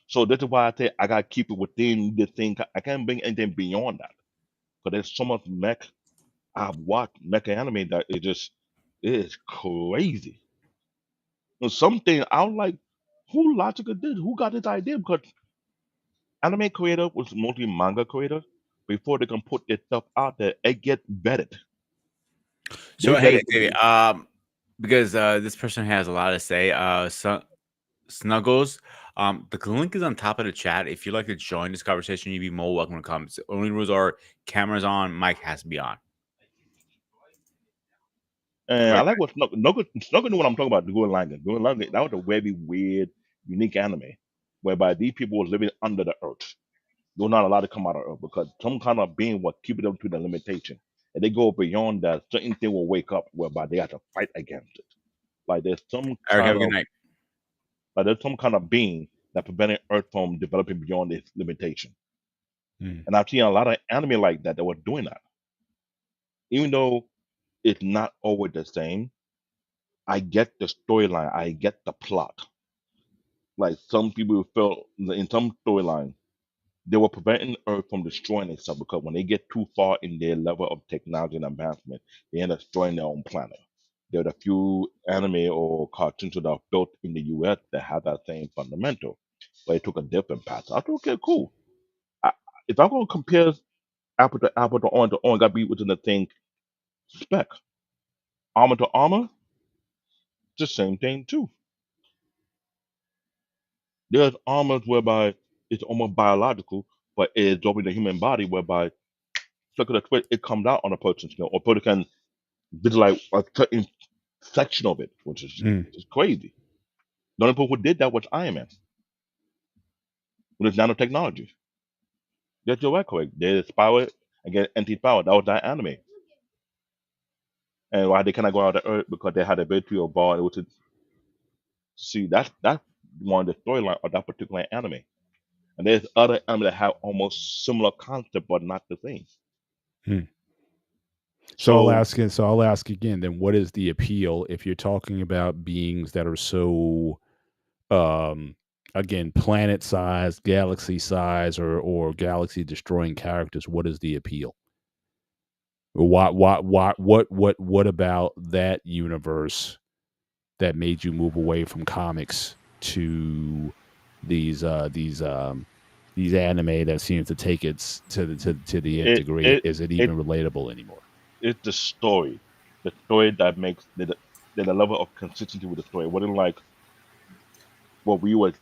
So this is why I say I gotta keep it within the thing. I can't bring anything beyond that because there's so much mech I've watched mecha anime that it is crazy. And something I was like, who logical did? Who got this idea? Because anime creator was mostly manga creator. Before they can put their stuff out there, it get vetted. They So hey, vet it to Xavier, be because this person has a lot to say. Snuggles, the link is on top of the chat. If you'd like to join this conversation, you'd be more welcome to come. The only rules are cameras on, mic has to be on. and I Right. like what Snuggle knew what I'm talking about. The Gurren Lagann. Gurren Lagann, that was a very weird, unique anime, whereby these people were living under the earth. They're not allowed to come out of earth because some kind of being will keep them to the limitation. And they go beyond that, certain thing will wake up whereby they have to fight against it. Like there's some Eric, have kind a good of night. being that prevented Earth from developing beyond its limitation. Mm. And I've seen a lot of anime like that were doing that. Even though it's not always the same, I get the storyline, I get the plot. Like some people felt in some storyline, they were preventing Earth from destroying itself because when they get too far in their level of technology and advancement, they end up destroying their own planet. There are a few anime or cartoons that are built in the US that have that same fundamental, but it took a different path. So I thought, okay, cool. I, if I'm going to compare apple to orange, got to be within the same spec. Armor to armor, it's the same thing too. There's armors whereby it's almost biological, but it's over the human body whereby look at the twist, it comes out on a person's skin, or person can visualize a certain section of it, which is Mm. just crazy. The only people who did that was Iron Man with his nanotechnology. That's your correct. They inspire and get anti-power. That was that anime. And why they cannot go out of Earth because they had the ability to evolve, which is see that's one of the storyline of that particular anime. And there's other anime that have almost similar concept but not the same. Mm. So So I'll ask again. Then, what is the appeal if you're talking about beings that are so, again, planet size, galaxy size, or galaxy destroying characters? What is the appeal? What about that universe that made you move away from comics to these anime that seem to take it to the nth It degree? it Is it it even relatable anymore? it's the story that makes the level of consistency with the story. It wasn't like what we were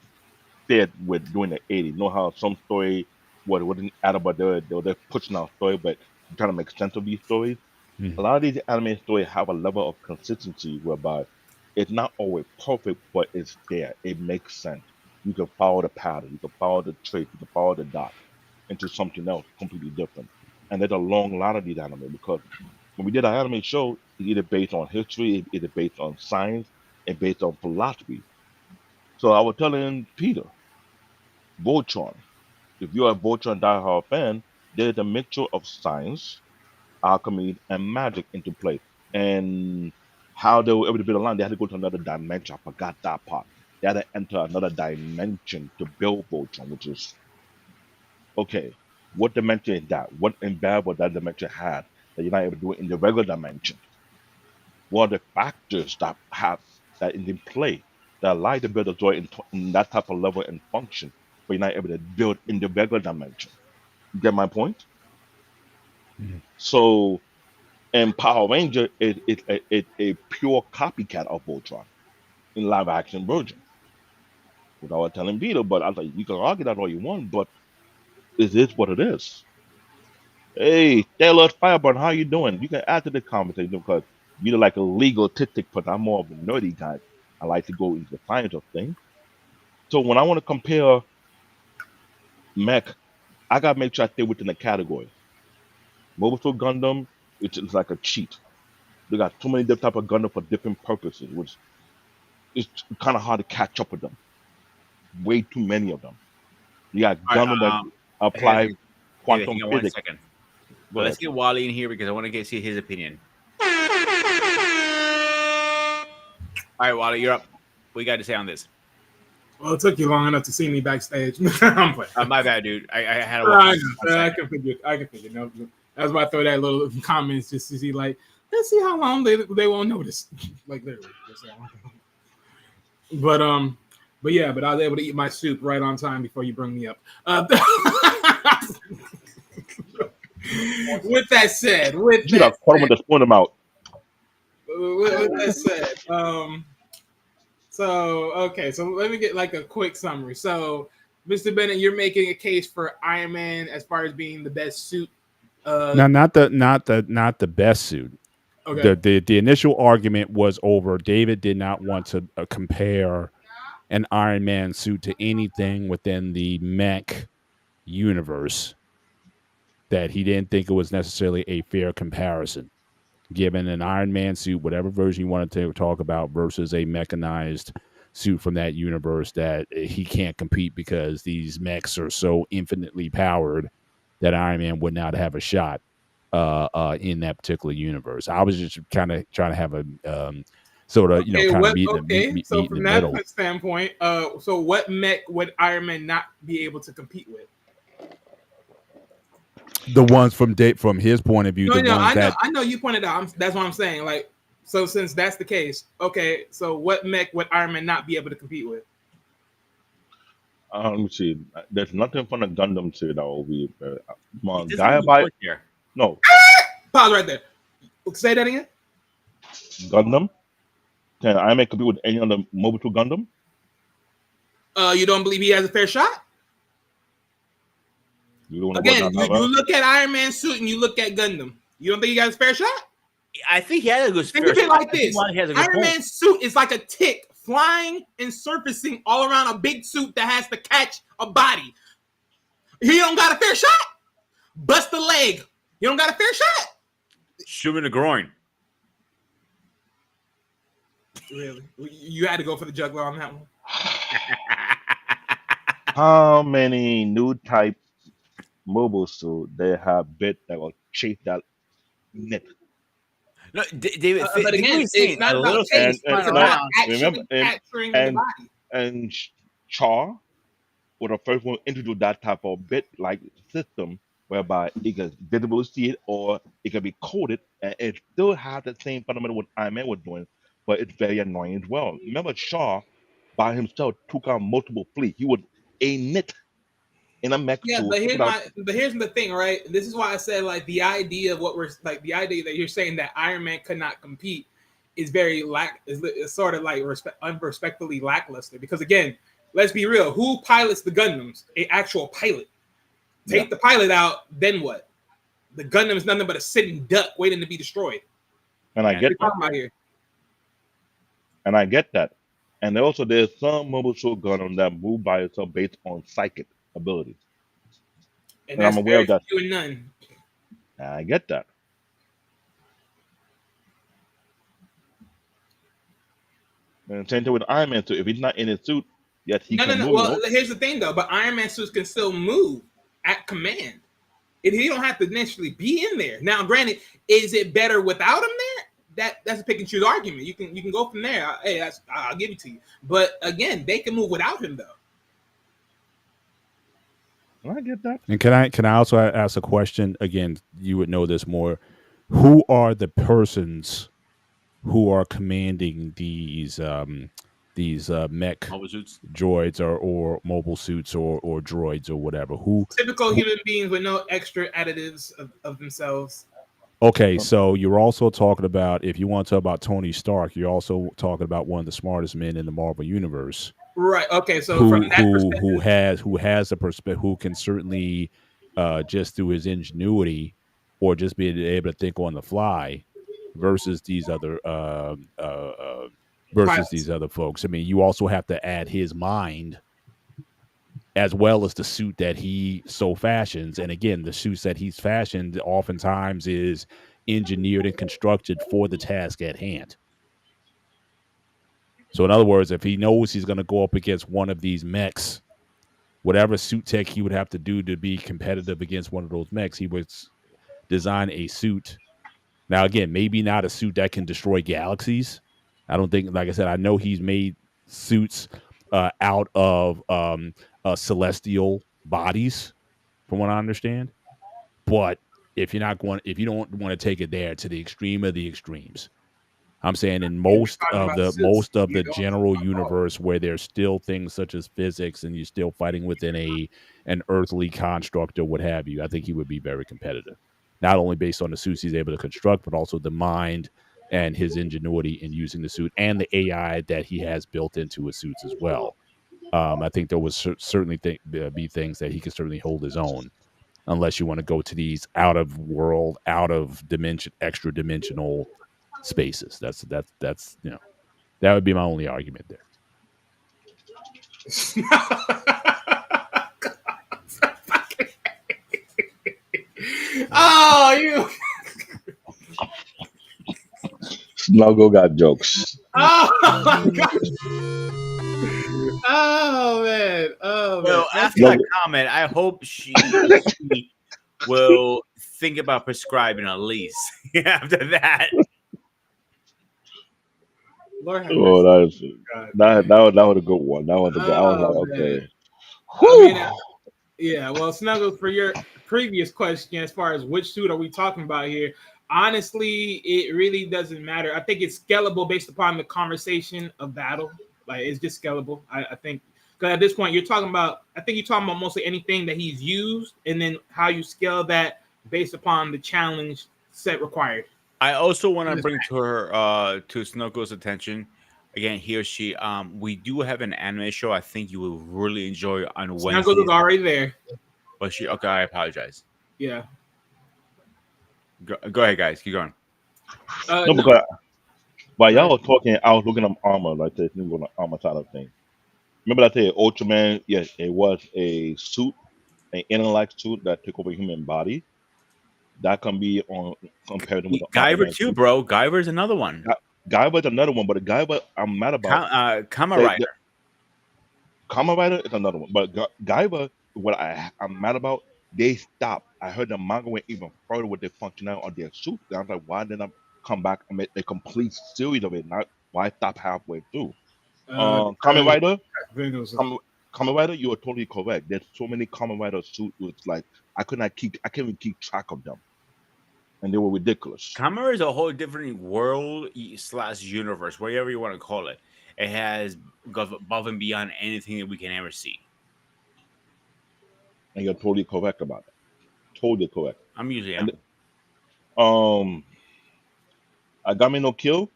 said with doing the '80s. You know how some story what it wasn't out but they were pushing out story, but trying to make sense of these stories. A Mhm. lot of these anime stories have a level of consistency whereby it's not always perfect, but it's there. It makes sense. You can follow the pattern, you can follow the trace, you can follow the dot into something else completely different. And there's a long lot of these anime because when we did our anime show, it's either based on history, it's either based on science, and based on philosophy. So I was telling Peter, Voltron, if you're a Voltron diehard fan, there's a mixture of science, alchemy, and magic into play. And how they were able to build a line, they had to go to another dimension. I forgot that part. They had to enter another dimension to build Voltron, which is okay. What dimension is that? What invaluable that dimension had that you're not able to do it in the regular dimension? What are the factors that have that is in play that allow you to build a droid in that type of level and function, but you're not able to build in the regular dimension? You get my point? Mhm. So, and Power Ranger is a pure copycat of Voltron in live action version. What I was telling Vito, but I was like, you can argue that all you want, but it is what it is. Hey, Taylor Fireburn, how you doing? You can add to the conversation because you're like a legal tick, but I'm more of a nerdy guy. I like to go into the science of things. So when I want to compare mech, I gotta make sure I stay within the category. Mobile Suit Gundam, it's like a cheat. They got too many different type of Gundam for different purposes, which is kind of hard to catch up with them. Way too many of them. You got All right. Gundam that apply Hang quantum on one physics. second. Go Let's ahead. get Wally in here because I want to see his opinion. All right, Wally, you're up. What you got to say on this? Well, it took you long enough to see me backstage. I'm playing. My bad, dude. I had to walk. I know. I can figure. No, I was about to throw that little comments just to see, like, let's see how long they won't notice. Like literally. That's how long. But yeah, but I was able to eat my soup right on time before you bring me up. With that said, You should have caught him with the spoon out. with that said, so okay, so let me get like a quick summary. So, Mr. Bennett, you're making a case for Iron Man as far as being the best suit. Now, not the best suit. Okay. The initial argument was over. David did not want to compare an Iron Man suit to anything within the mech universe. That he didn't think it was necessarily a fair comparison, given an Iron Man suit, whatever version you wanted to talk about, versus a mechanized suit from that universe, that he can't compete because these mechs are so infinitely powered that Iron Man would not have a shot in that particular universe. I was just kind of trying to have a sort of, Okay, kind of what? meet Okay, so in the from that middle. standpoint, so what mech would Iron Man not be able to compete with? The ones from his point of view, No, the no, ones that I know you pointed out. That's what I'm saying. Like, so since that's the case, okay, so what mech would Iron Man not be able to compete with? Let me see. There's nothing from the Gundam series that will be. He doesn't Gaia have a by voice here. no Pause right there. Say that again. Gundam. Can I make compete with any other Mobile Suit Gundam? You don't believe he has a fair shot? You don't want to Again, go down that you route? look at Iron Man's suit and you look at Gundam. You don't think he got a fair shot? I think he had a good Think of fair it like shot. I think this: Wally has a good Iron point. Man's suit is like a tick flying and surfacing all around a big suit that has to catch a body. He don't got a fair shot. Bust the leg. You don't got a fair shot. Shoot him in the groin. Really? You had to go for the juggler on that one. How many new type mobile suit they have bit that will chase that net? No, David. But Think again, what he's it's saying. not A about little chase. space flying It's about around. remember actually capturing the and body. Char was the first one to introduce that type of bit like system whereby you can visibly see it or it can be coded and it still has the same fundamental what Iron Man was doing, but it's very annoying as well. Remember Shaw by himself took out multiple fleets. He was a nit in a mech Yeah, suit, but taking out here's the thing, right? This is why I said like the idea of what we're like the idea that you're saying that Iron Man could not compete is very is sort of like unrespectfully lackluster because again, let's be real, who pilots the Gundams? A actual pilot. yeah. Take the pilot out, then what? The Gundam is nothing but a sitting duck waiting to be destroyed. And I Yeah. get What that. are talking about here? And I get that. And also there's some mobile suit Gundam that move by itself based on psychic abilities. And And I'm that's aware of very that. few and none. And I get that. And same thing with Iron Man too. If he's not in his suit, yes, he can No. move. Well, here's the thing though, but Iron Man suits can still move at command. He don't have to necessarily be in there. Now, granted, is it better without him there? That's a pick and choose argument. You can go from there. Hey, I'll give it to you. But again, they can move without him though. I get that. And can I also ask a question? Again, you would know this more. Who are the persons who are commanding these mech Mobile suits. droids or mobile suits or droids or whatever? Who? Typical human beings with no extra additives of themselves. Okay, so you're also talking about, if you want to talk about Tony Stark, you're also talking about one of the smartest men in the Marvel universe. Right. Okay. So from that perspective, who has a perspective, who can certainly just through his ingenuity or just being able to think on the fly versus these other pilots. folks. I mean, you also have to add his mind as well as the suit that he so fashions. And again, the suits that he's fashioned oftentimes is engineered and constructed for the task at hand. So in other words, if he knows he's going to go up against one of these mechs, whatever suit tech he would have to do to be competitive against one of those mechs, he would design a suit. Now, again, maybe not a suit that can destroy galaxies. I don't think, like I said, I know he's made suits out of celestial bodies, from what I understand. But if you don't want to take it there to the extreme of the extremes, I'm saying in most of the general universe where there's still things such as physics and you're still fighting within an earthly construct or what have you, I think he would be very competitive. Not only based on the suits he's able to construct, but also the mind and his ingenuity in using the suit and the AI that he has built into his suits as well. I think there would certainly be things that he could certainly hold his own, unless you want to go to these out of world, out of dimension, extra dimensional spaces. That's that would be my only argument there. Oh, you. Snuggle got jokes. Oh my god. Oh man. Oh Well, man. after that comment, I hope she will think about prescribing a lease after that. Lord have Oh, mercy. that was a good one. That was a good. I was like, Oh, okay. man. Whew. I mean, yeah. Well, Snuggles, for your previous question, as far as which suit are we talking about here? Honestly, it really doesn't matter. I think it's scalable based upon the conversation of battle. Like it's just scalable. I think because at this point you're talking about. I think you're talking about mostly anything that he's used, and then how you scale that based upon the challenge set required. I also want to bring to her to Snuggles' attention. Again, he or she. We do have an anime show. I think you will really enjoy on Wednesday. Snuggles is already there. But she. Okay, I apologize. Yeah. Go ahead, guys. Keep going. No, because while y'all was talking, I was looking up armor, like this new on the armor side of things. Remember I said Ultraman? Yes, it was a suit, an inner-like suit that took over human body. That can be on compared with the Guyver Aquaman too, suit. bro. Guyver's another one. Guyver's another one, but the Guyver I'm mad about. Kamen Rider. Kamen Rider is another one, but Guyver, what I'm mad about, they stopped. I heard the manga went even further with their functionality on their suit. I was like, why didn't I come back and make a complete series of it? Not why stop halfway through? Kamen Rider, Kamen Rider, you are totally correct. There's so many Kamen Rider suits. It's like I couldn't keep track of them, and they were ridiculous. Kamera is a whole different world slash universe, whatever you want to call it. It has goes above and beyond anything that we can ever see. And you're totally correct about that. Totally correct. I'm usually And Agami no Kill,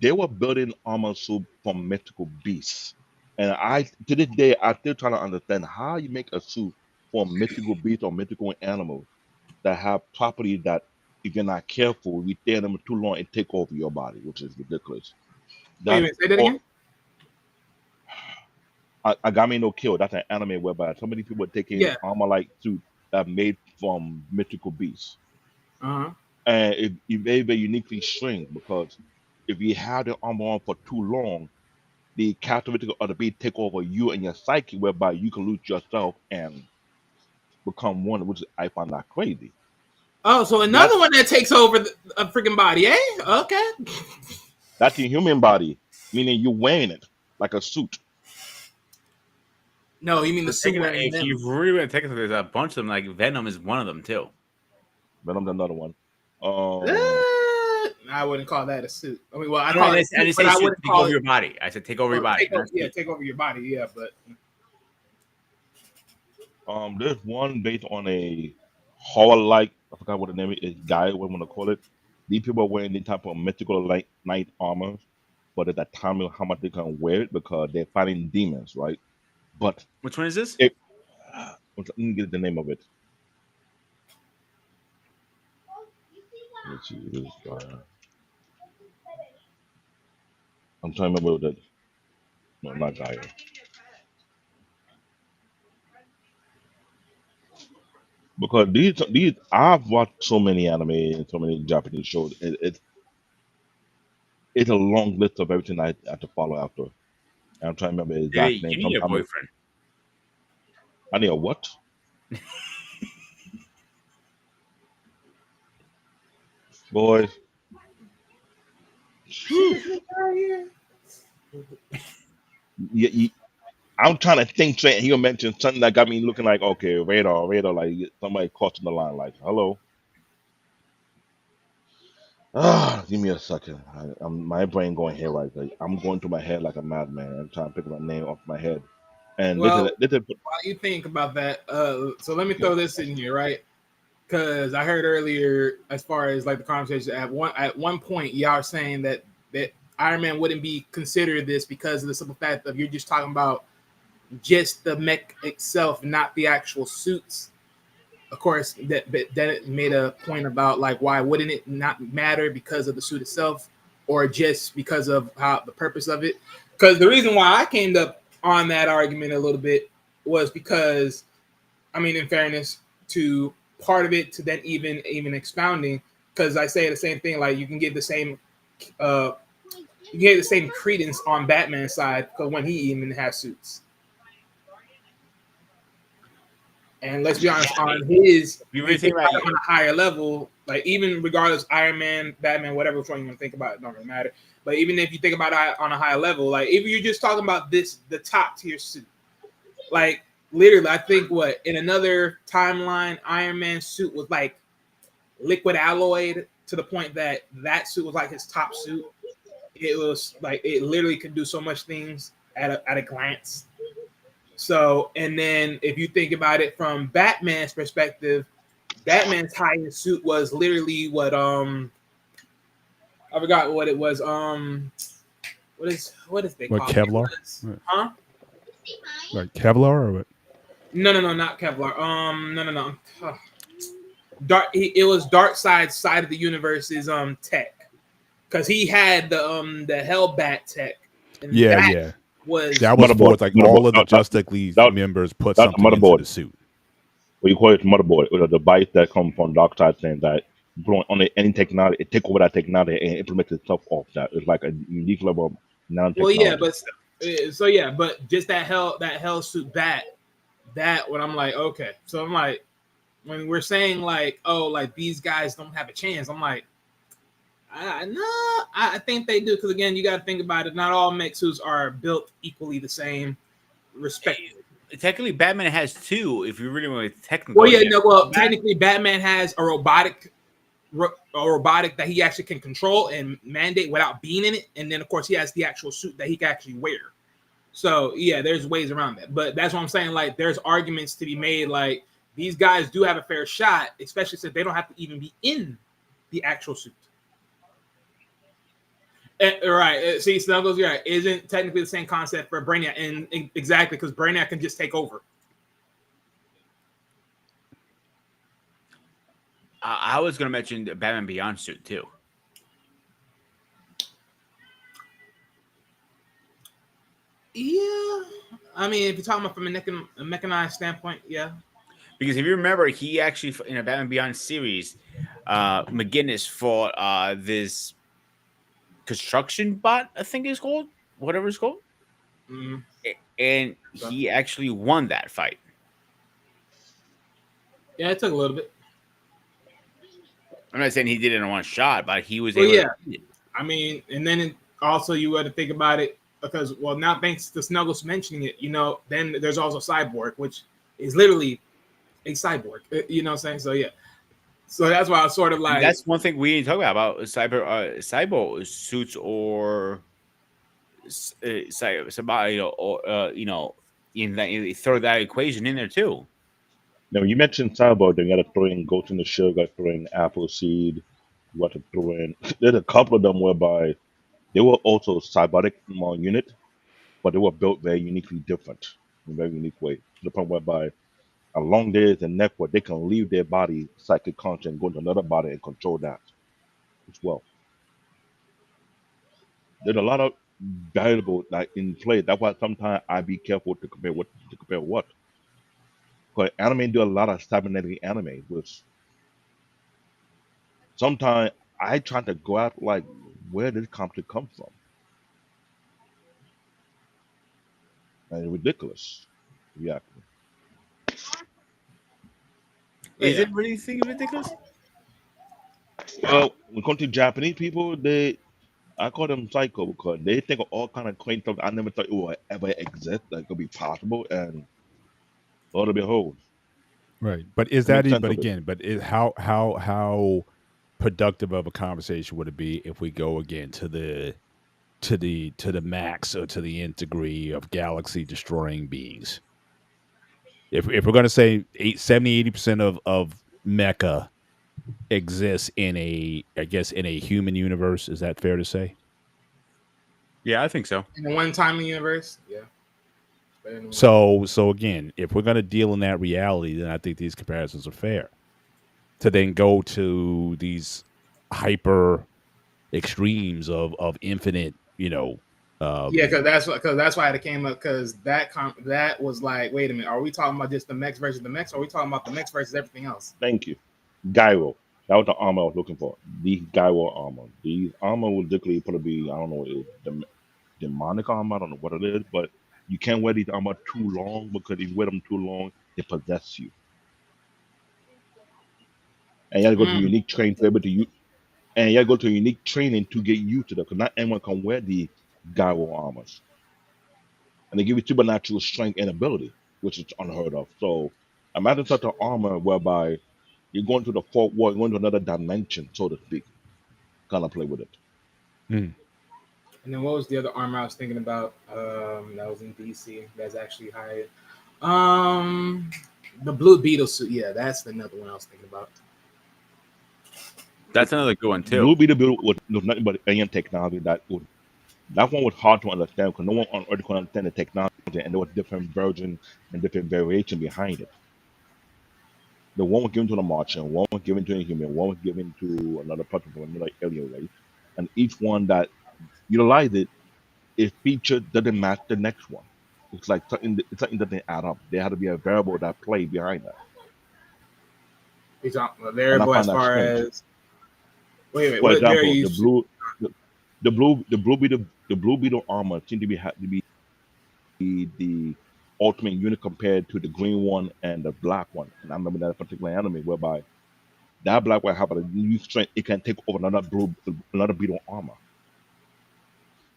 they were building armor suit from mythical beasts. And I to this day I still trying to understand how you make a suit from mythical beasts or mythical animals that have properties that if you're not careful, you stay in them too long and take over your body, which is ridiculous. Wait a That minute, say that or again. Agami no Kill, that's an anime whereby so many people are taking Yeah. armor like suits that are made from mythical beasts. Uh-huh. And it very, very uniquely strange because if you have the armor on for too long, the characteristic of the beast take over you and your psyche, whereby you can lose yourself and become one, which I find that crazy. Oh, so That's another one that takes over a freaking body, eh? Okay. that's your human body, meaning you're wearing it like a suit. No, you mean the suit wearing If them? you really want to take it, there's a bunch of them. Like Venom is one of them too. Venom's another one. I wouldn't call that a suit. I mean, well, I No, call I it a didn't suit, say but I suit, wouldn't take call over it. your body. I said take over your body. Take over your body. Yeah, but There's one based on a horror like I forgot what the name is. Guy, what I'm gonna call it. These people are wearing the type of mythical light night armor, but at that time of how much they can wear it because they're fighting demons, right? But Which one is this? it, let me get the name of it. Let's see. It is, I'm trying to remember that. No, not Gaia. Because these I've watched so many anime and so many Japanese shows. It's a long list of everything I have to follow after. And I'm trying to remember the Hey, exact name. you need a Sometimes boyfriend. I need a what? Boy. I'm trying to think straight, and he'll mention something that got me looking like, okay, radar, like somebody crossing the line, like, hello. Give me a second. My brain going here right. Like, I'm going through my head like a madman. I'm trying to pick my name off my head. And well, this is while you think about that, so let me yeah. throw this in here, right? Because I heard earlier, as far as like the conversation, at one point, y'all are saying that Iron Man wouldn't be considered this because of the simple fact of you're just talking about just the mech itself, not the actual suits. Of course, that made a point about like why wouldn't it not matter because of the suit itself, or just because of how the purpose of it? Because the reason why I came up on that argument a little bit was because, I mean, in fairness to part of it, to then even expounding, because I say the same thing. Like you can get the same, you get the same credence on Batman's side because when he even has suits. And let's be honest, on his, You you really think think about about it on a higher level, like even regardless, Iron Man, Batman, whatever one you want to think about, it don't really matter. But even if you think about it on a higher level, like if you're just talking about this, the top tier suit, like literally, I think what in another timeline, Iron Man's suit was like liquid alloyed to the point that that suit was like his top suit. It was like it literally could do so much things at a glance. So, and then if you think about it from Batman's perspective, Batman's highest suit was literally what I forgot what it was. What is they What, call it? It Kevlar? was, huh? Like Kevlar or what? No, not Kevlar. No. It was Dark side of the universe's tech, because he had the Hellbat tech, and Yeah, that yeah. was That was for like all of the Motherboard. Justice League That- members put that's something into motherboard. the suit. What you call it motherboard, or the device that comes from Darkseid saying that you put on any technology, it take over that technology and implement itself off that. It's like a unique level of well, yeah, nanotechnology. but just that hell suit that when I'm like, okay, so I'm like, when we're saying like, oh, like these guys don't have a chance, I'm like, I think they do, because again, you got to think about it. Not all mech suits are built equally the same, respectively. technically Batman has two. If you really want to technical, Well, yeah, yeah. no, well, technically, Batman has a robotic that he actually can control and mandate without being in it, and then of course he has the actual suit that he can actually wear. So yeah, there's ways around that, but that's what I'm saying. Like, there's arguments to be made. Like, these guys do have a fair shot, especially since they don't have to even be in the actual suit. Right. See, Snuggles, yeah, isn't technically the same concept for Brainiac, and exactly because Brainiac can just take over. I was going to mention the Batman Beyond suit too. Yeah, I mean, if you're talking about from a mechanized standpoint, yeah. Because if you remember, he actually in a Batman Beyond series, McGinnis fought this construction bot, I think it's called, whatever it's called, Mm, and he actually won that fight. yeah, it took a little bit. I'm not saying he did it in one shot, but he was Well, able. yeah. To I mean, and then also you got to think about it because, well, now thanks to Snuggles mentioning it, then there's also Cyborg, which is literally a cyborg. You know what I'm saying? So yeah. So that's why I was sort of And like, that's one thing we didn't talk about cyber suits or somebody or you throw that equation in there too. Now, when you mentioned Cyborg, then you got to throw in Ghost in the Shell, got to throw in Appleseed, you got to throw in. There's a couple of them whereby they were also cybernetic unit, but they were built very uniquely different in a very unique way. To the point whereby along there is a network, they can leave their body psychic conscious and go to another body and control that as well. There's a lot of variable like in play. That's why sometimes I be careful to compare what. Because anime do a lot of cybernetic anime, which sometimes I try to go out like where did this conflict come from? And it's ridiculous. Yeah. Is yeah. it really think ridiculous? Well, when it comes to Japanese people, I call them psycho because they think of all kind of quaint stuff I never thought it would ever exist, that could be possible, and lo and behold, Right. But is it that makes even, sense but of it. again, but how productive of a conversation would it be if we go again to the max or to the nth degree of galaxy destroying beings? If we're going to say 70-80% of mecha exists in a human universe, is that fair to say? Yeah, I think so. In the one time universe, yeah. So again, if we're going to deal in that reality, then I think these comparisons are fair. To then go to these hyper extremes of infinite, Yeah, because that's why it came up, because that was like, wait a minute, are we talking about just the mechs versus the mechs, or are we talking about the mechs versus everything else? Thank you. Gyro. That was the armor I was looking for. The gyro armor. These armor was literally supposed to be, I don't know, demonic armor. I don't know what it is, but you can't wear these armor too long because if you wear them too long, they possess you. And you have to go to Mm. unique training to be able to use, and you have to go to unique training to get used to them because not anyone can wear the gyro armors. And they give you supernatural strength and ability, which is unheard of. So imagine such an armor whereby you're going to the fourth wall, you're going to another dimension, so to speak. Kind of play with it. Mm. And then what was the other armor I was thinking about? That was in DC. That's actually higher. Um, the Blue Beetle suit. Yeah, that's another one I was thinking about. That's another good one too. Blue Beetle was nothing but alien technology that one was hard to understand because no one on Earth could understand the technology, and there was different versions and different variation behind it. The one was given to the Martian, one was given to a human, one was given to another person from another alien race, and each one that utilized it, its feature doesn't match the next one. It's something that doesn't add up. There had to be a variable that played behind that, He's talking a and I variable as find that far strange. as wait, For what example, variable? the blue beetle armor seemed to be the ultimate unit compared to the green one and the black one. And I remember that particular anime whereby that black one have a new strength, it can take over another beetle armor.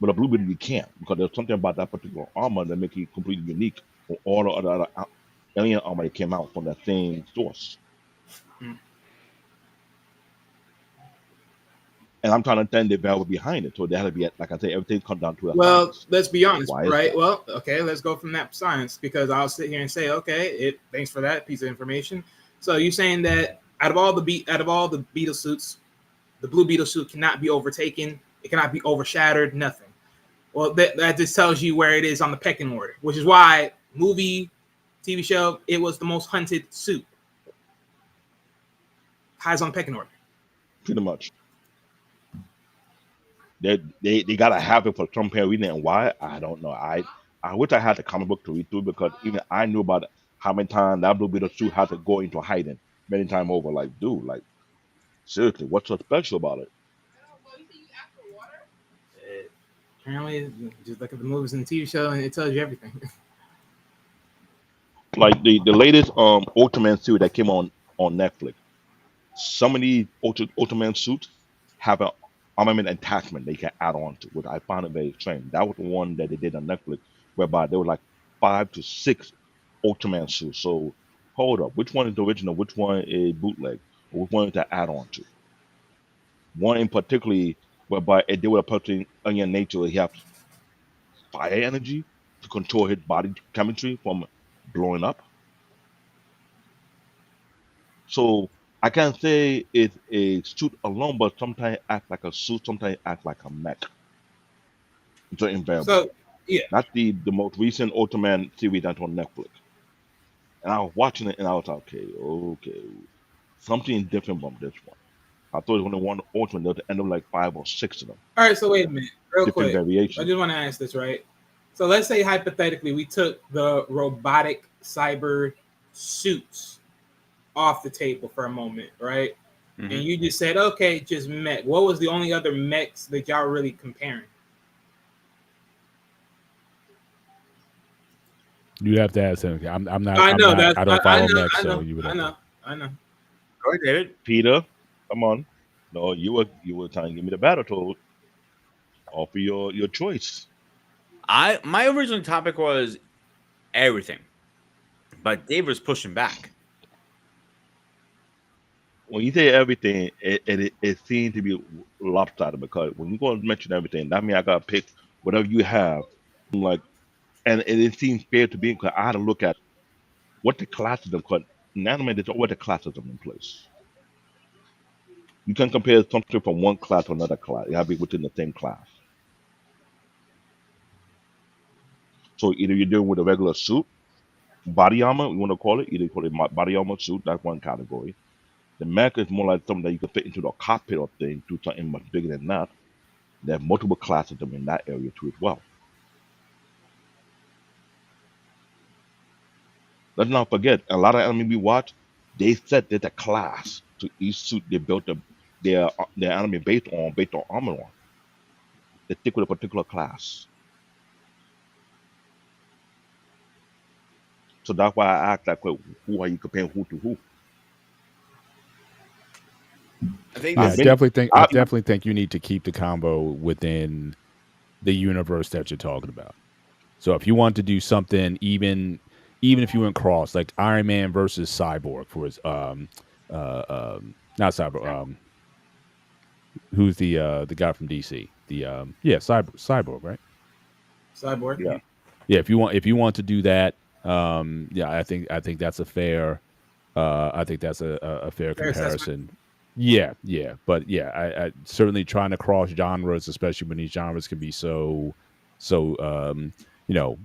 But a blue beetle you can't because there's something about that particular armor that make it completely unique. all the other alien armor that came out from that same source. Hmm. And I'm trying to understand the value behind it. So there had to be, like I say, everything comes down to the Well, science. let's be honest, Why is right? that? Well, okay, let's go from that science because I'll sit here and say, okay, thanks for that piece of information. So you're saying that out of all the beetle suits, the blue beetle suit cannot be overtaken, it cannot be overshadowed, nothing. Well, that just tells you where it is on the pecking order, which is why movie, TV show, it was the most hunted suit. Highs on the pecking order. Pretty much. They gotta have it for some apparent reason, and why I don't know. I wish I had the comic book to read through because even I knew about how many times that blue beetle suit had to go into hiding many times over. Like, dude, like seriously, what's so special about it? Apparently, just look at the movies and the TV show, and it tells you everything. Like the latest Ultraman suit that came on Netflix. Some of these Ultraman suits have an armament attachment they can add on to, which I found it very strange. That was the one that they did on Netflix, whereby there were like 5 to 6 Ultraman suits. So hold up, which one is the original? Which one is bootleg? Or which one is to add on to? One in particularly, whereby it did with a person in your nature, he has fire energy to control his body chemistry from blowing up. So I can't say it's a suit alone, but sometimes it act like a suit, sometimes it act like a mech. It's invariably. So, yeah. Not the most recent Ultraman series that's on Netflix. And I was watching it and I was like, okay, something different from this one. I thought it was only one Ultraman. There was end up like 5 or 6 of them, All right, so wait a minute, real different quick. I variations. just want to ask this, right? So let's say hypothetically we took the robotic cyber suits off the table for a moment, right? Mhm. And you just said, okay, just mech. What was the only other mechs that y'all were really comparing? You have to ask him. I'm not. I know I'm not, that's I don't I follow know, mech, I so know, you would I have know, to. I know. Go ahead, David. Peter, come on. No, you were trying to give me the battle toad. Offer your choice. My original topic was everything, but Dave was pushing back. When you say everything, it seems to be lopsided because when you go and mention everything, that means I gotta pick whatever you have. I'm like, and it seems fair to be because I had to look at what the classes of because in anime there's always the classes in place. You can compare something from one class to another class. It have to be within the same class. So either you're dealing with a regular suit, body armor, you want to call it, either you call it body armor suit, that's one category. The mech is more like something that you can fit into the cockpit or thing, do something much bigger than that. There are multiple classes of them in that area too as well. Let's not forget, a lot of anime we watch, they said there's a class to each suit they built their anime based on armor on. They stick with a particular class. So that's why I asked that question, who are you comparing who to who? I think Yeah, I've this. been I I, definitely think you need to keep the combo within the universe that you're talking about. So if you want to do something, even if you went cross, like Iron Man versus Cyborg for his not Cyborg, who's the guy from DC? The Cyborg, right? Cyborg. yeah. Yeah, if you want to do that, yeah, I think that's a fair I think that's a fair Fair assessment. comparison. Yeah, but yeah, I certainly trying to cross genres, especially when these genres can be so you know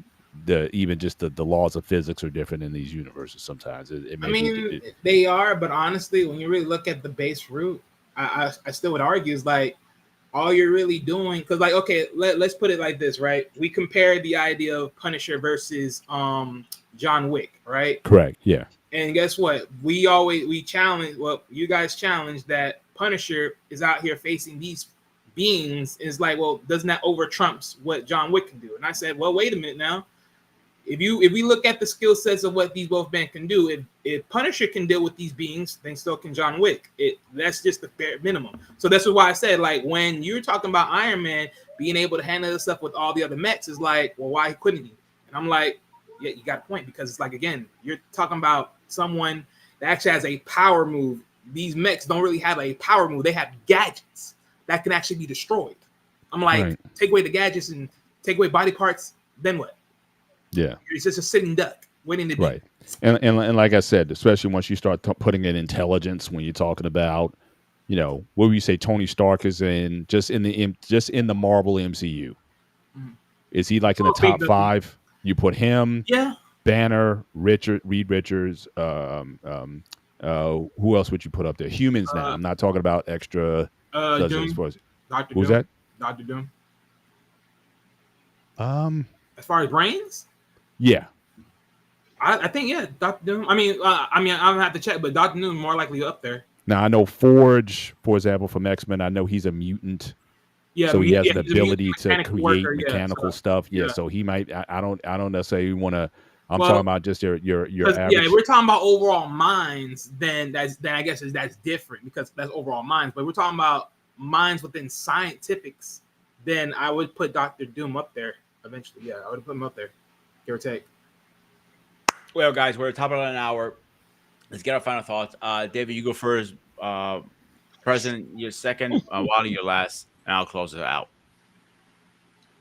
even just the laws of physics are different in these universes. Sometimes it I may be mean, they are, but honestly, when you really look at the base root, I still would argue is like all you're really doing because like okay, let's put it like this, right? We compare the idea of Punisher versus John Wick, right? correct. Yeah, And guess what? We challenge you guys challenge that Punisher is out here facing these beings. Is like, well, doesn't that over trumps what John Wick can do? And I said, well, wait a minute now. If we look at the skill sets of what these both men can do, if Punisher can deal with these beings, then so can John Wick. That's just the bare minimum. So that's why I said, like, when you're talking about Iron Man being able to handle this stuff with all the other mechs, is like, well, why couldn't he? And I'm like, yeah, you got a point, because it's like, again, you're talking about someone that actually has a power move. These mechs don't really have a power move. They have gadgets that can actually be destroyed. I'm like, Right. take away the gadgets and take away body parts, then what? Yeah. It's just a sitting duck waiting to be. Right. And like I said, especially once you start putting in intelligence, when you're talking about, what would you say Tony Stark is in just in the Marvel MCU? Mhm. Is he like in the Oh, big top duck. 5? You put him, Yeah. Banner, Reed Richards, who else would you put up there? Humans now. I'm not talking about extra. Doom. Dr. Who's Doom. that? Dr. Doom. Um, As far as brains, yeah. I think, yeah, Dr. Doom. I mean, I'm gonna have to check, but Dr. Doom is more likely up there. Now I know Forge, for example, from X-Men. I know he's a mutant. Yeah, So he has an he's a ability to mechanical create worker, yeah, mechanical so, stuff. Yeah, yeah. so he might. I don't necessarily want to. I'm Well, talking about just your average. yeah, if we're talking about overall minds, then I guess that's different, because that's overall minds. But we're talking about minds within scientifics, then I would put Dr. Doom up there eventually. Yeah, I would put him up there, give or take. Well, guys, we're at the top of an hour. Let's get our final thoughts. David, you go first. President, you're second. Wally, you're last, and I'll close it out.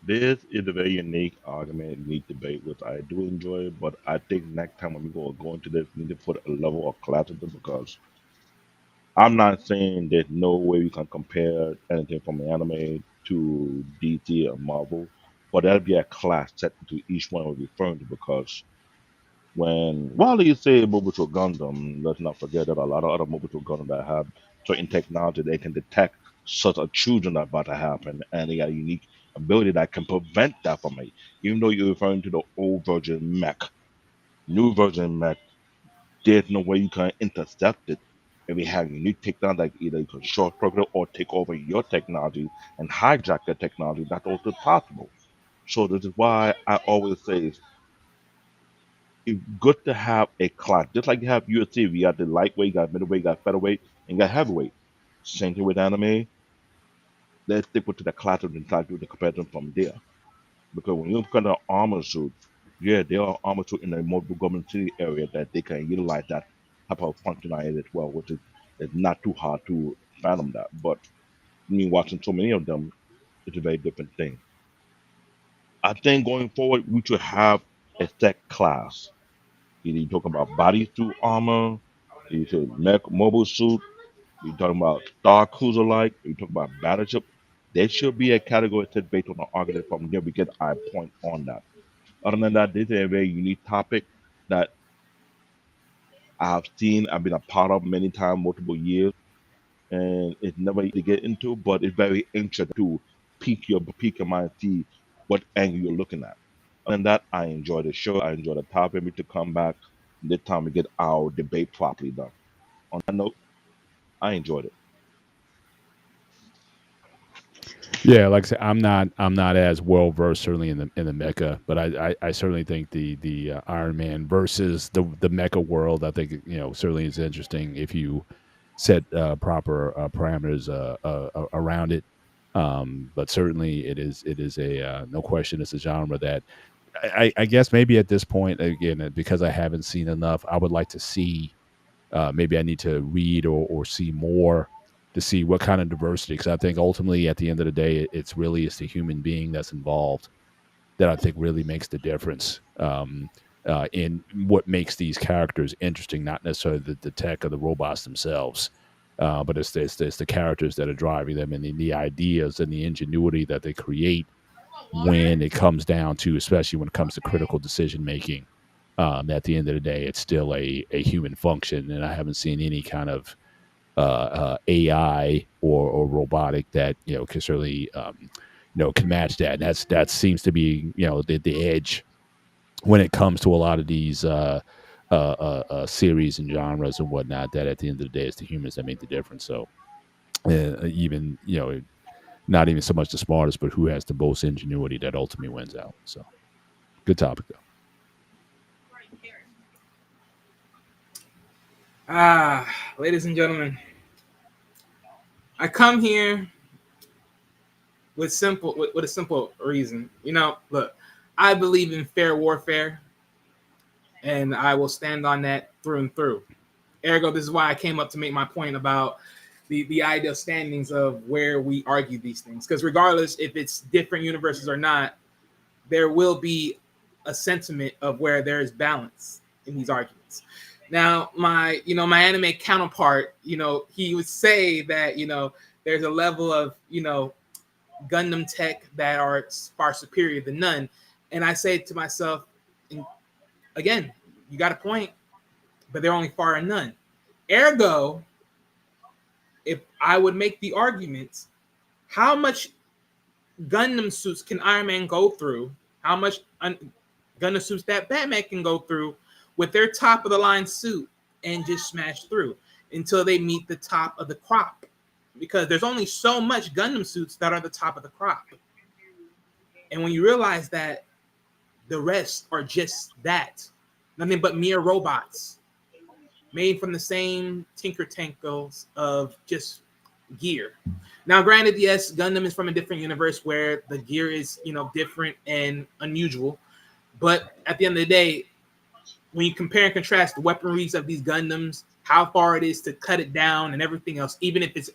This is a very unique argument, unique debate, which I do enjoy. But I think next time when we go into this, we need to put a level of class into it, because I'm not saying there's no way we can compare anything from anime to DC or Marvel, but that'd be a class set to each one we're referring to, because while you say mobile Gundam, let's not forget that a lot of other mobile Gundam that have certain technology, they can detect such a children about to happen, and they got a unique ability that can prevent that from it. Even though you're referring to the old version mech, new version mech, there's no way you can intercept it. And we have unique technology, like either you can short circuit or take over your technology and hijack your technology. That's also possible. So this is why I always say it's good to have a class. Just like you have UFC, we got the lightweight, you got middleweight, you got featherweight, and you got heavyweight. Same thing with anime. Let's stick with the class and try to do the comparison from there. Because when you look at the armor suit, yeah, there are armor suit in the mobile government city area that they can utilize that type of functionality as well, which is not too hard to fathom that. But me watching so many of them, it's a very different thing. I think going forward, we should have a set class. Either you talking about bodysuit armor, you say mobile suit, you talking about Star Cruiser like, you talking about battleship. There should be a category set based on the argument from there. We get our point on that. Other than that, this is a very unique topic that I've seen, I've been a part of many times, multiple years, and it's never easy to get into, but it's very interesting to peak your mind, see what angle you're looking at. Other than that, I enjoy the show. I enjoy the topic. We to come back this time we get our debate properly done. On that note, I enjoyed it. Yeah, like I said, I'm not as well versed certainly in the mecha, but I certainly think the Iron Man versus the mecha world, I think certainly is interesting if you set proper parameters around it. But certainly it is a no question it's a genre that I guess maybe at this point, again, because I haven't seen enough, I would like to see. Maybe I need to read or see more to see what kind of diversity. Because I think ultimately, at the end of the day, it's the human being that's involved that I think really makes the difference in what makes these characters interesting. Not necessarily the tech or the robots themselves, but it's the characters that are driving them, and the ideas and the ingenuity that they create when it comes down to, especially when it comes to critical decision making. At the end of the day, it's still a human function, and I haven't seen any kind of AI or robotic that can certainly can match that. And that seems to be the edge when it comes to a lot of these series and genres and whatnot. That at the end of the day, it's the humans that make the difference. So even not even so much the smartest, but who has the most ingenuity that ultimately wins out. So good topic though. Ladies and gentlemen, I come here with a simple reason. Look, I believe in fair warfare. and I will stand on that through and through. Ergo, this is why I came up to make my point about the ideal standings of where we argue these things. Because regardless if it's different universes or not, there will be a sentiment of where there is balance in these arguments. Now, my anime counterpart, he would say that there's a level of Gundam tech that are far superior than none, and I say to myself, and again, you got a point, but they're only far and none. Ergo, if I would make the argument, how much Gundam suits can Iron Man go through? How much Gundam suits that Batman can go through with their top of the line suit and just smash through until they meet the top of the crop? Because there's only so much Gundam suits that are the top of the crop. And when you realize that the rest are just that, nothing but mere robots made from the same tinker tankles of just gear. Now, granted, yes, Gundam is from a different universe where the gear is, different and unusual. But at the end of the day, when you compare and contrast the weaponries of these Gundams, how far it is to cut it down and everything else, even if it's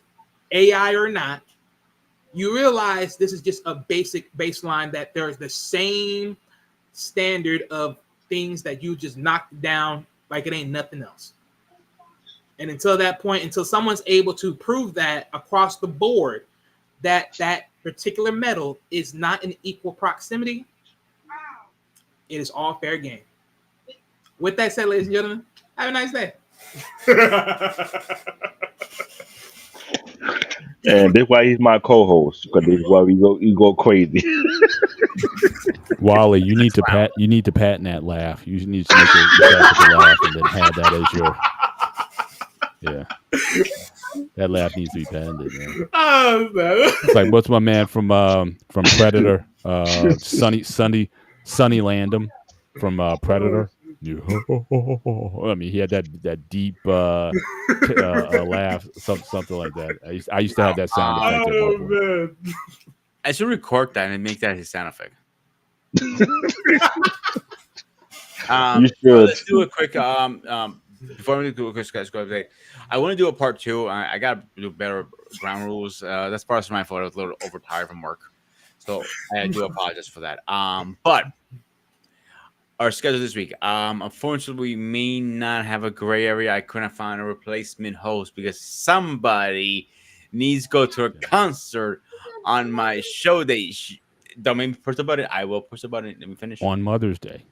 AI or not, you realize this is just a basic baseline that there's the same standard of things that you just knock down like it ain't nothing else. And until that point, until someone's able to prove that across the board that that particular metal is not in equal proximity, it is all fair game. With that said, ladies and gentlemen, have a nice day. And that's why he's my co-host, because this is why we go crazy. Wally, you need to patent that laugh. You need to make a laugh and then have that as your. Yeah, that laugh needs to be patented. Man. Oh, man. It's like what's my man from Predator, Sonny Landham from Predator. I mean, he had that deep laugh, something like that. I used to have that sound effect. Oh, man. I should record that and make that his sound effect. You should. Let's do a quick before we do a quick sketch update. I want to do a part 2. I got to do better ground rules. That's partially my fault. I was a little overtired from work, so I do apologize for that. But our schedule this week. Unfortunately, we may not have a gray area. I couldn't find a replacement host because somebody needs to go to a concert on my show day. Don't make me push the button. I will push the button. Let me finish. On Mother's Day.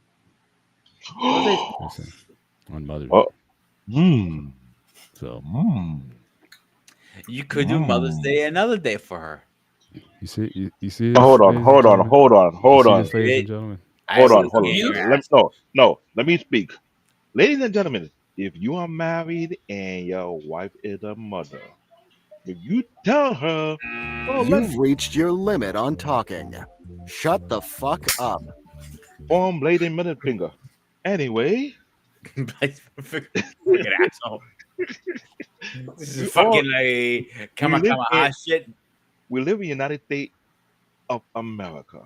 On Mother's Day. So you could do Mother's Day another day for her. You see. Hold on. This, ladies and gentlemen. Hold on. Let me speak. Ladies and gentlemen, if you are married and your wife is a mother, if you tell her, You've reached your limit on talking. Shut the fuck up. arm, blade, and middle finger. Anyway, Fucking asshole. This is fucking like come shit. we live in the United States of America.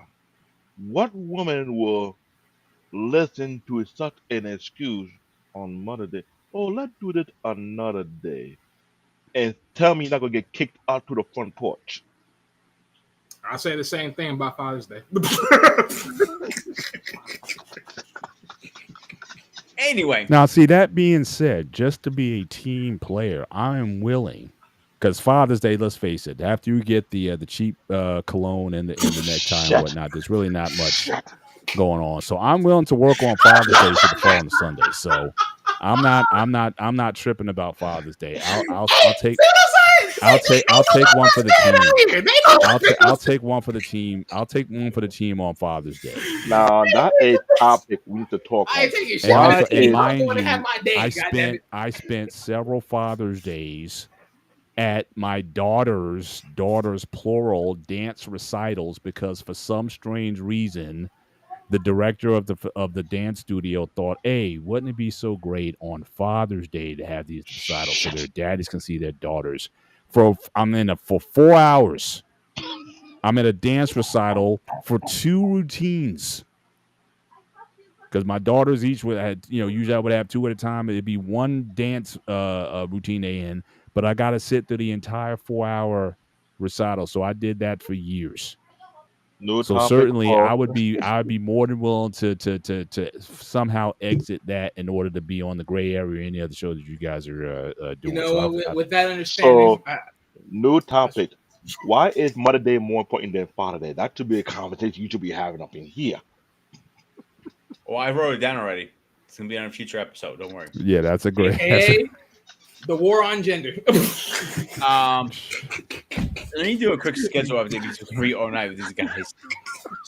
What woman will listen to such an excuse on Mother's Day? Oh, let's do this another day. And tell me you're not going to get kicked out to the front porch. I say the same thing about Father's Day. Anyway. Now, see, that being said, just to be a team player, I am willing. Because Father's Day, let's face it, after you get the cheap cologne and the necktie and whatnot, there's really not much going on. So I'm willing to work on Father's Day to the fall on the Sunday. So I'm not tripping about Father's Day. I'll take one for the team. I'll take one for the team. I'll take one for the team on Father's Day. Now that's a topic we need to talk about. And mind you, I spent several Father's Days at my daughter's plural dance recitals because for some strange reason the director of the dance studio thought, hey, wouldn't it be so great on Father's Day to have these recitals so their daddies can see their daughters. For 4 hours I'm at a dance recital for 2 routines. because my daughters each would had, usually I would have 2 at a time. It'd be one dance routine they in, but I got to sit through the entire 4-hour recital. So I did that for years. New So topic certainly for I'd be more than willing to somehow exit that in order to be on the gray area or any other show that you guys are doing. You know, So with that understanding, so new topic. Why is Mother Day more important than Father Day? That should be a conversation you should be having up in here. Well, I wrote it down already. It's gonna be on a future episode. Don't worry. yeah, that's a great. The war on gender. Let me do a quick schedule update because we're free all night with these guys.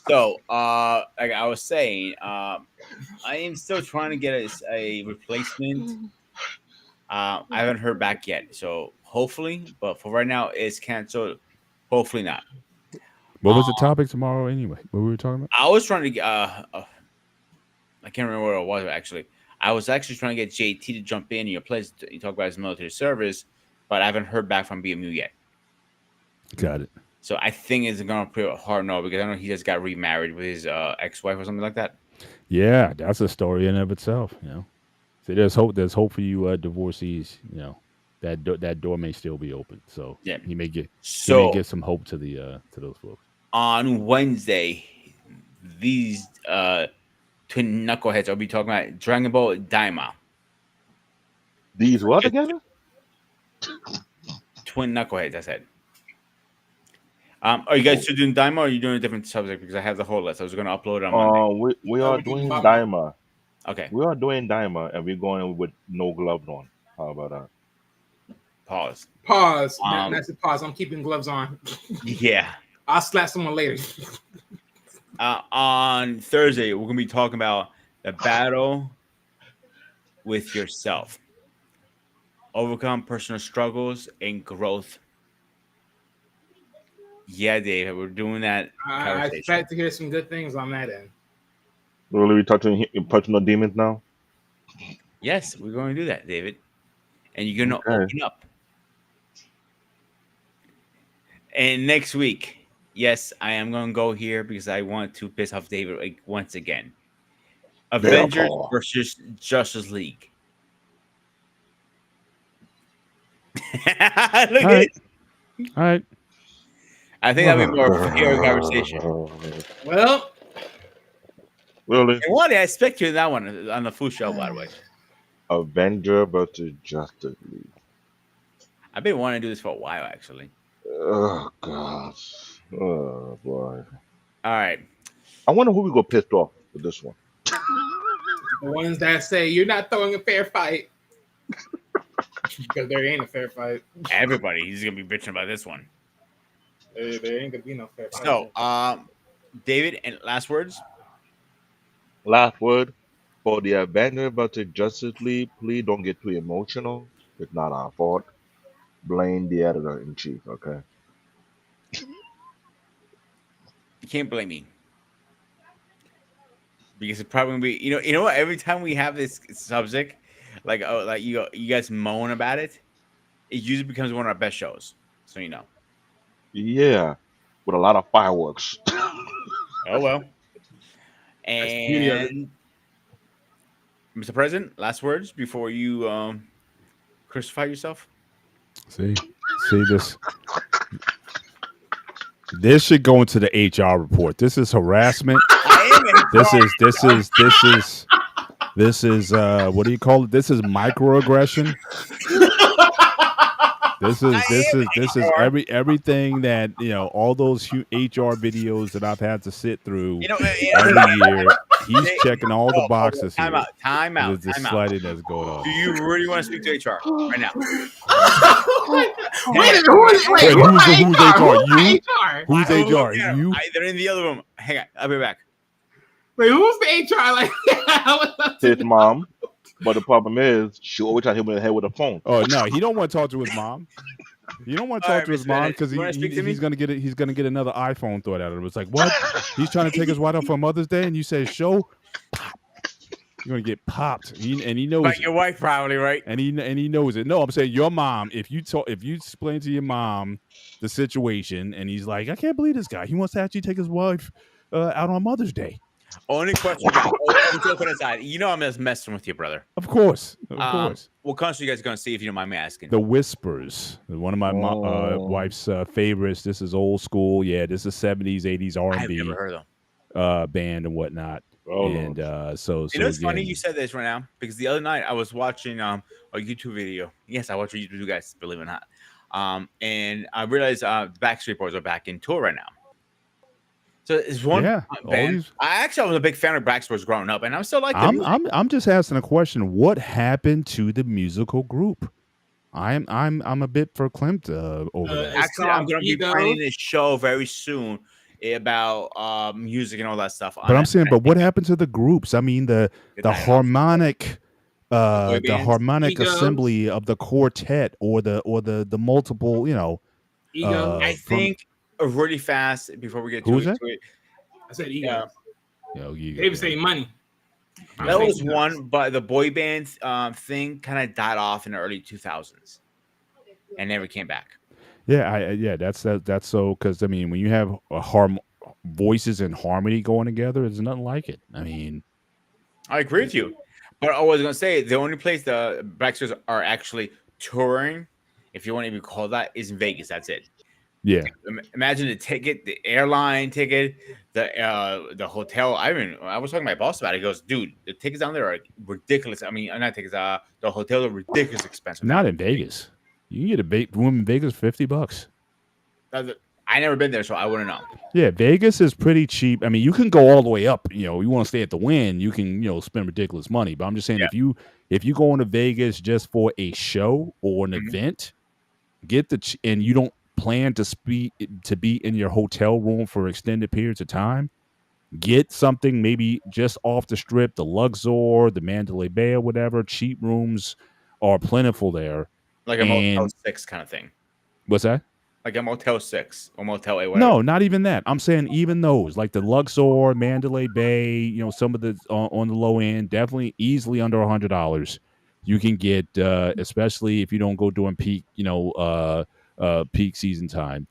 So, like I was saying, I am still trying to get a replacement. I haven't heard back yet, so hopefully, but for right now, it's canceled. Hopefully not. What was the topic tomorrow anyway? What were we talking about? I was trying to get. I can't remember where it was actually. I was actually trying to get JT to jump in your place. You talk about his military service, but I haven't heard back from BMU yet. Got it. So I think it's gonna be a hard no because I know he just got remarried with his ex-wife or something like that. Yeah, that's a story in and of itself. So there's hope. There's hope for you divorcees. That door may still be open. So yeah, he may get some hope to those folks. On Wednesday, these twin knuckleheads will be talking about Dragon Ball Daima. These what together? Twin knuckleheads, I said. Are you guys still doing Daima or are you doing a different subject? Because I have the whole list. I was going to upload it on Monday. We are doing Daima. Okay. We are doing Daima, and we're going with no gloves on. How about that? Pause. That's a pause. I'm keeping gloves on. Yeah. I'll slap someone later. On Thursday, we're going to be talking about the battle with yourself. Overcome personal struggles and growth. Yeah, Dave, we're doing that. I expect to hear some good things on that end. Will we touching personal demons now? Yes, we're going to do that, David. And you're going to open up. And next week, yes, I am going to go here because I want to piss off David once again. Avengers versus Justice League. Look at it. All right. I think that'll be more of a fair conversation. Well, really? And one day I expect you in that one on the food show, by the way. Avenger versus Justice League. I've been wanting to do this for a while, actually. Oh gosh. Oh boy. All right. I wonder who we got pissed off with this one. the ones that say you're not throwing a fair fight. Because there ain't a fair fight. Everybody, he's gonna be bitching about this one. There ain't gonna be no fair fight. So, David, and last words. Last word for the Avenger versus Justice League. Please don't get too emotional. It's not our fault. Blame the editor in chief. Okay. You can't blame me because it's probably gonna be. You know what? Every time we have this subject, like you guys moan about it, it usually becomes one of our best shows. So you know. Yeah, with a lot of fireworks. Oh well. And Mr. President, last words before you crucify yourself. See this. This should go into the HR report. This is harassment. This is what do you call it? This is microaggression. This is everything that all those HR videos that I've had to sit through every year. He's checking all the boxes. Time out. There's this sliding that's going on. Do you really want to speak to HR right now? Who's HR? You? They're in the other room. Hang on, I'll be back. Wait, who's the HR? Like His mom. But the problem is, she always trying to hit him in the head with a phone. Oh no, he don't want to talk to his mom. You don't want to talk to his mom because he's gonna get it. He's gonna get another iPhone thrown at him. It's like, what? He's trying to take his wife out for Mother's Day, and you say show. Pop. You're gonna get popped, and he knows. But your wife probably, right? And he knows it. No, I'm saying your mom. If you explain to your mom the situation, and he's like, I can't believe this guy. He wants to actually take his wife out on Mother's Day. Only question I got. Joking aside, you know I'm just messing with you, brother. Of course, of course. What country you guys gonna see if you don't mind me asking? The Whispers, one of my wife's favorites. This is old school. Yeah, this is 70s, 80s I've R&B never heard of them. band and whatnot. Oh, And so You know, it's funny again, you said this right now because the other night I was watching a YouTube video. Yes, I watch YouTube, you guys, believe it or not. And I realized the Backstreet Boys are back in tour right now. So it's one yeah, all band. these. I was a big fan of Backstreet Boys growing up, and I'm still like. I'm just asking a question. What happened to the musical group? I'm a bit verklempt over that. Actually, I'm going to be Ego. planning a show very soon about music and all that stuff. But I'm saying, but what happened to the groups? I mean, the harmonic, the bands? harmonic Egos. assembly of the quartet or the multiple, you know. Ego. I think really fast before we get Who to was that? it. I said ego. You They were saying money. That was one, but the boy band thing kind of died off in the early 2000s and never came back. Yeah, that's so because I mean when you have voices and harmony going together, there's nothing like it. I mean, I agree with you, but I was gonna say the only place the Backstreets are actually touring, if you want to even call that, is in Vegas. That's it. yeah, Imagine the ticket, the airline ticket, the hotel. I was talking to my boss about it. He goes, dude, the tickets down there are ridiculous. I mean, not tickets. The hotels are ridiculous expensive. not in Vegas. You can get a room in Vegas for $50. I never been there, so I wouldn't know. Yeah, Vegas is pretty cheap. I mean, you can go all the way up. You know, you want to stay at the Wynn, you can spend ridiculous money. But I'm just saying, if you go into Vegas just for a show or an event, get and you don't plan to be in your hotel room for extended periods of time, get something maybe just off the strip, the Luxor, the Mandalay Bay, or whatever. Cheap rooms are plentiful there, like a Motel 6 kind of thing. What's that? Like a Motel 6 or Motel 8. Whatever. No, not even that. I'm saying even those, like the Luxor, Mandalay Bay. Some of the on the low end, definitely easily under $100. You can get, especially if you don't go during peak, peak season time.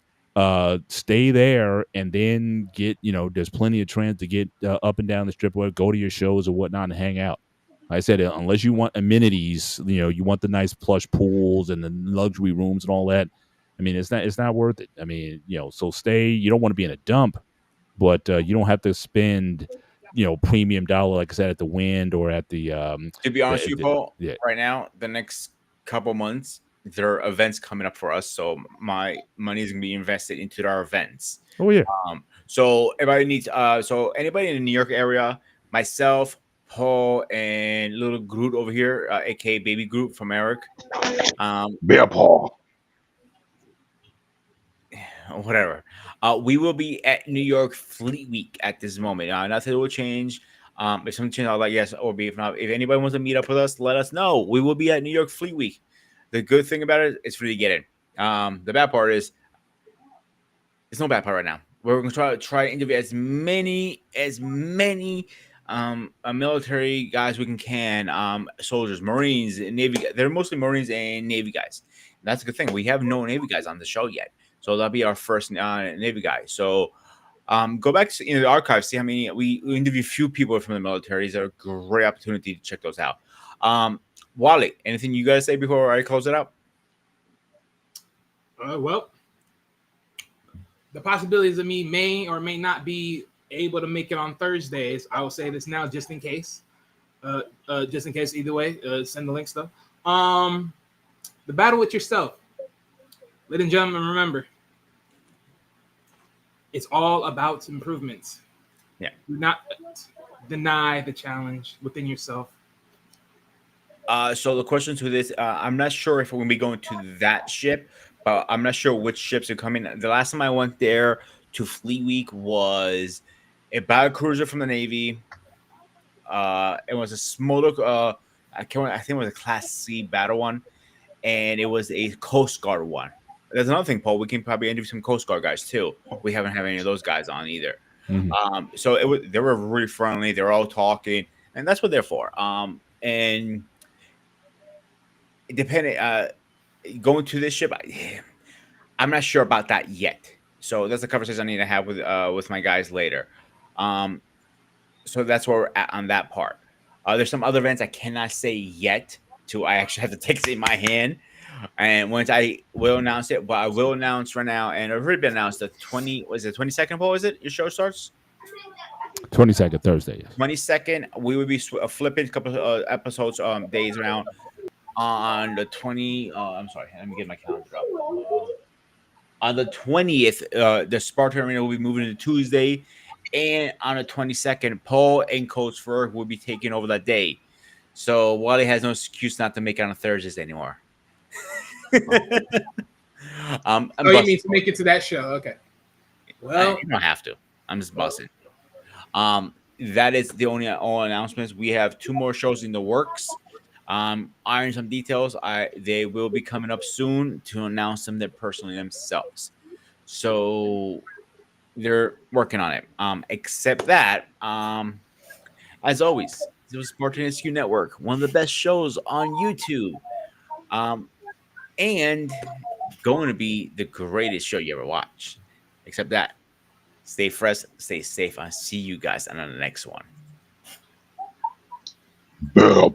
Stay there and then get, there's plenty of trends to get up and down the strip, or go to your shows or whatnot and hang out. Like I said, unless you want amenities, you want the nice plush pools and the luxury rooms and all that. I mean, it's not worth it. I mean, so stay. You don't want to be in a dump, but you don't have to spend, premium dollar, like I said, at the Wind or at the. To be honest with you, Paul, yeah. right now, the next couple months, there are events coming up for us. So my money is going to be invested into our events. Oh, yeah. So everybody needs, so anybody in the New York area, myself, Paul, and little Groot over here, aka Baby Groot from Eric. Bear Paul. Whatever. We will be at New York Fleet Week at this moment. Nothing will change. If something changes, I'll like yes or be. If not, if anybody wants to meet up with us, let us know. We will be at New York Fleet Week. The good thing about it is free to get in. The bad part is it's no bad part right now. We're going to try to interview as many military guys we can. Soldiers, Marines, Navy. They're mostly Marines and Navy guys. And that's a good thing. We have no Navy guys on the show yet. So that'll be our first Navy guy. So go back to the archives, see how many we interview a few people from the military. It's a great opportunity to check those out. Wally, anything you guys say before I close it out? Well, the possibilities of me may or may not be able to make it on Thursdays. I will say this now just in case. Just in case, either way, send the links though. The battle with yourself. Ladies and gentlemen, remember, it's all about improvements. Yeah. Do not deny the challenge within yourself. So the question to this, I'm not sure if we're going to be going to that ship, but I'm not sure which ships are coming. The last time I went there to Fleet Week was a battle cruiser from the Navy. It was a smaller, I think it was a Class C battle one, and it was a Coast Guard one. There's another thing, Paul. We can probably interview some Coast Guard guys too. We haven't had any of those guys on either. Mm-hmm. So they were really friendly. They were all talking, and that's what they're for. And depending, going to this ship, I'm not sure about that yet. So that's a conversation I need to have with my guys later. So that's where we're at on that part. There's some other events I cannot say yet. I actually have the tickets in my hand, and once I will announce it, but I will announce right now, and it's already been announced. The 20 was it 22nd? Paul, is it your show starts? 22nd Thursday. Yes. 22nd. We will be flipping a couple of episodes days around on the 20. I'm sorry, let me get my calendar up. On the 20th, the Spartan Arena will be moving to Tuesday, and on the 22nd, Paul and Coach Ferg will be taking over that day. So Wally has no excuse not to make it on Thursdays anymore. I'm Oh, you mean busting. to make it to that show? Okay. Well, You don't have to. I'm just busting. That is the only all announcements. We have 2 more shows in the works. Iron some details. They will be coming up soon to announce them personally themselves. So they're working on it. Except that, as always, it was Spartan SQ Network, one of the best shows on YouTube. And going to be the greatest show you ever watch. Except that, stay fresh, stay safe. I'll see you guys on the next one. Bell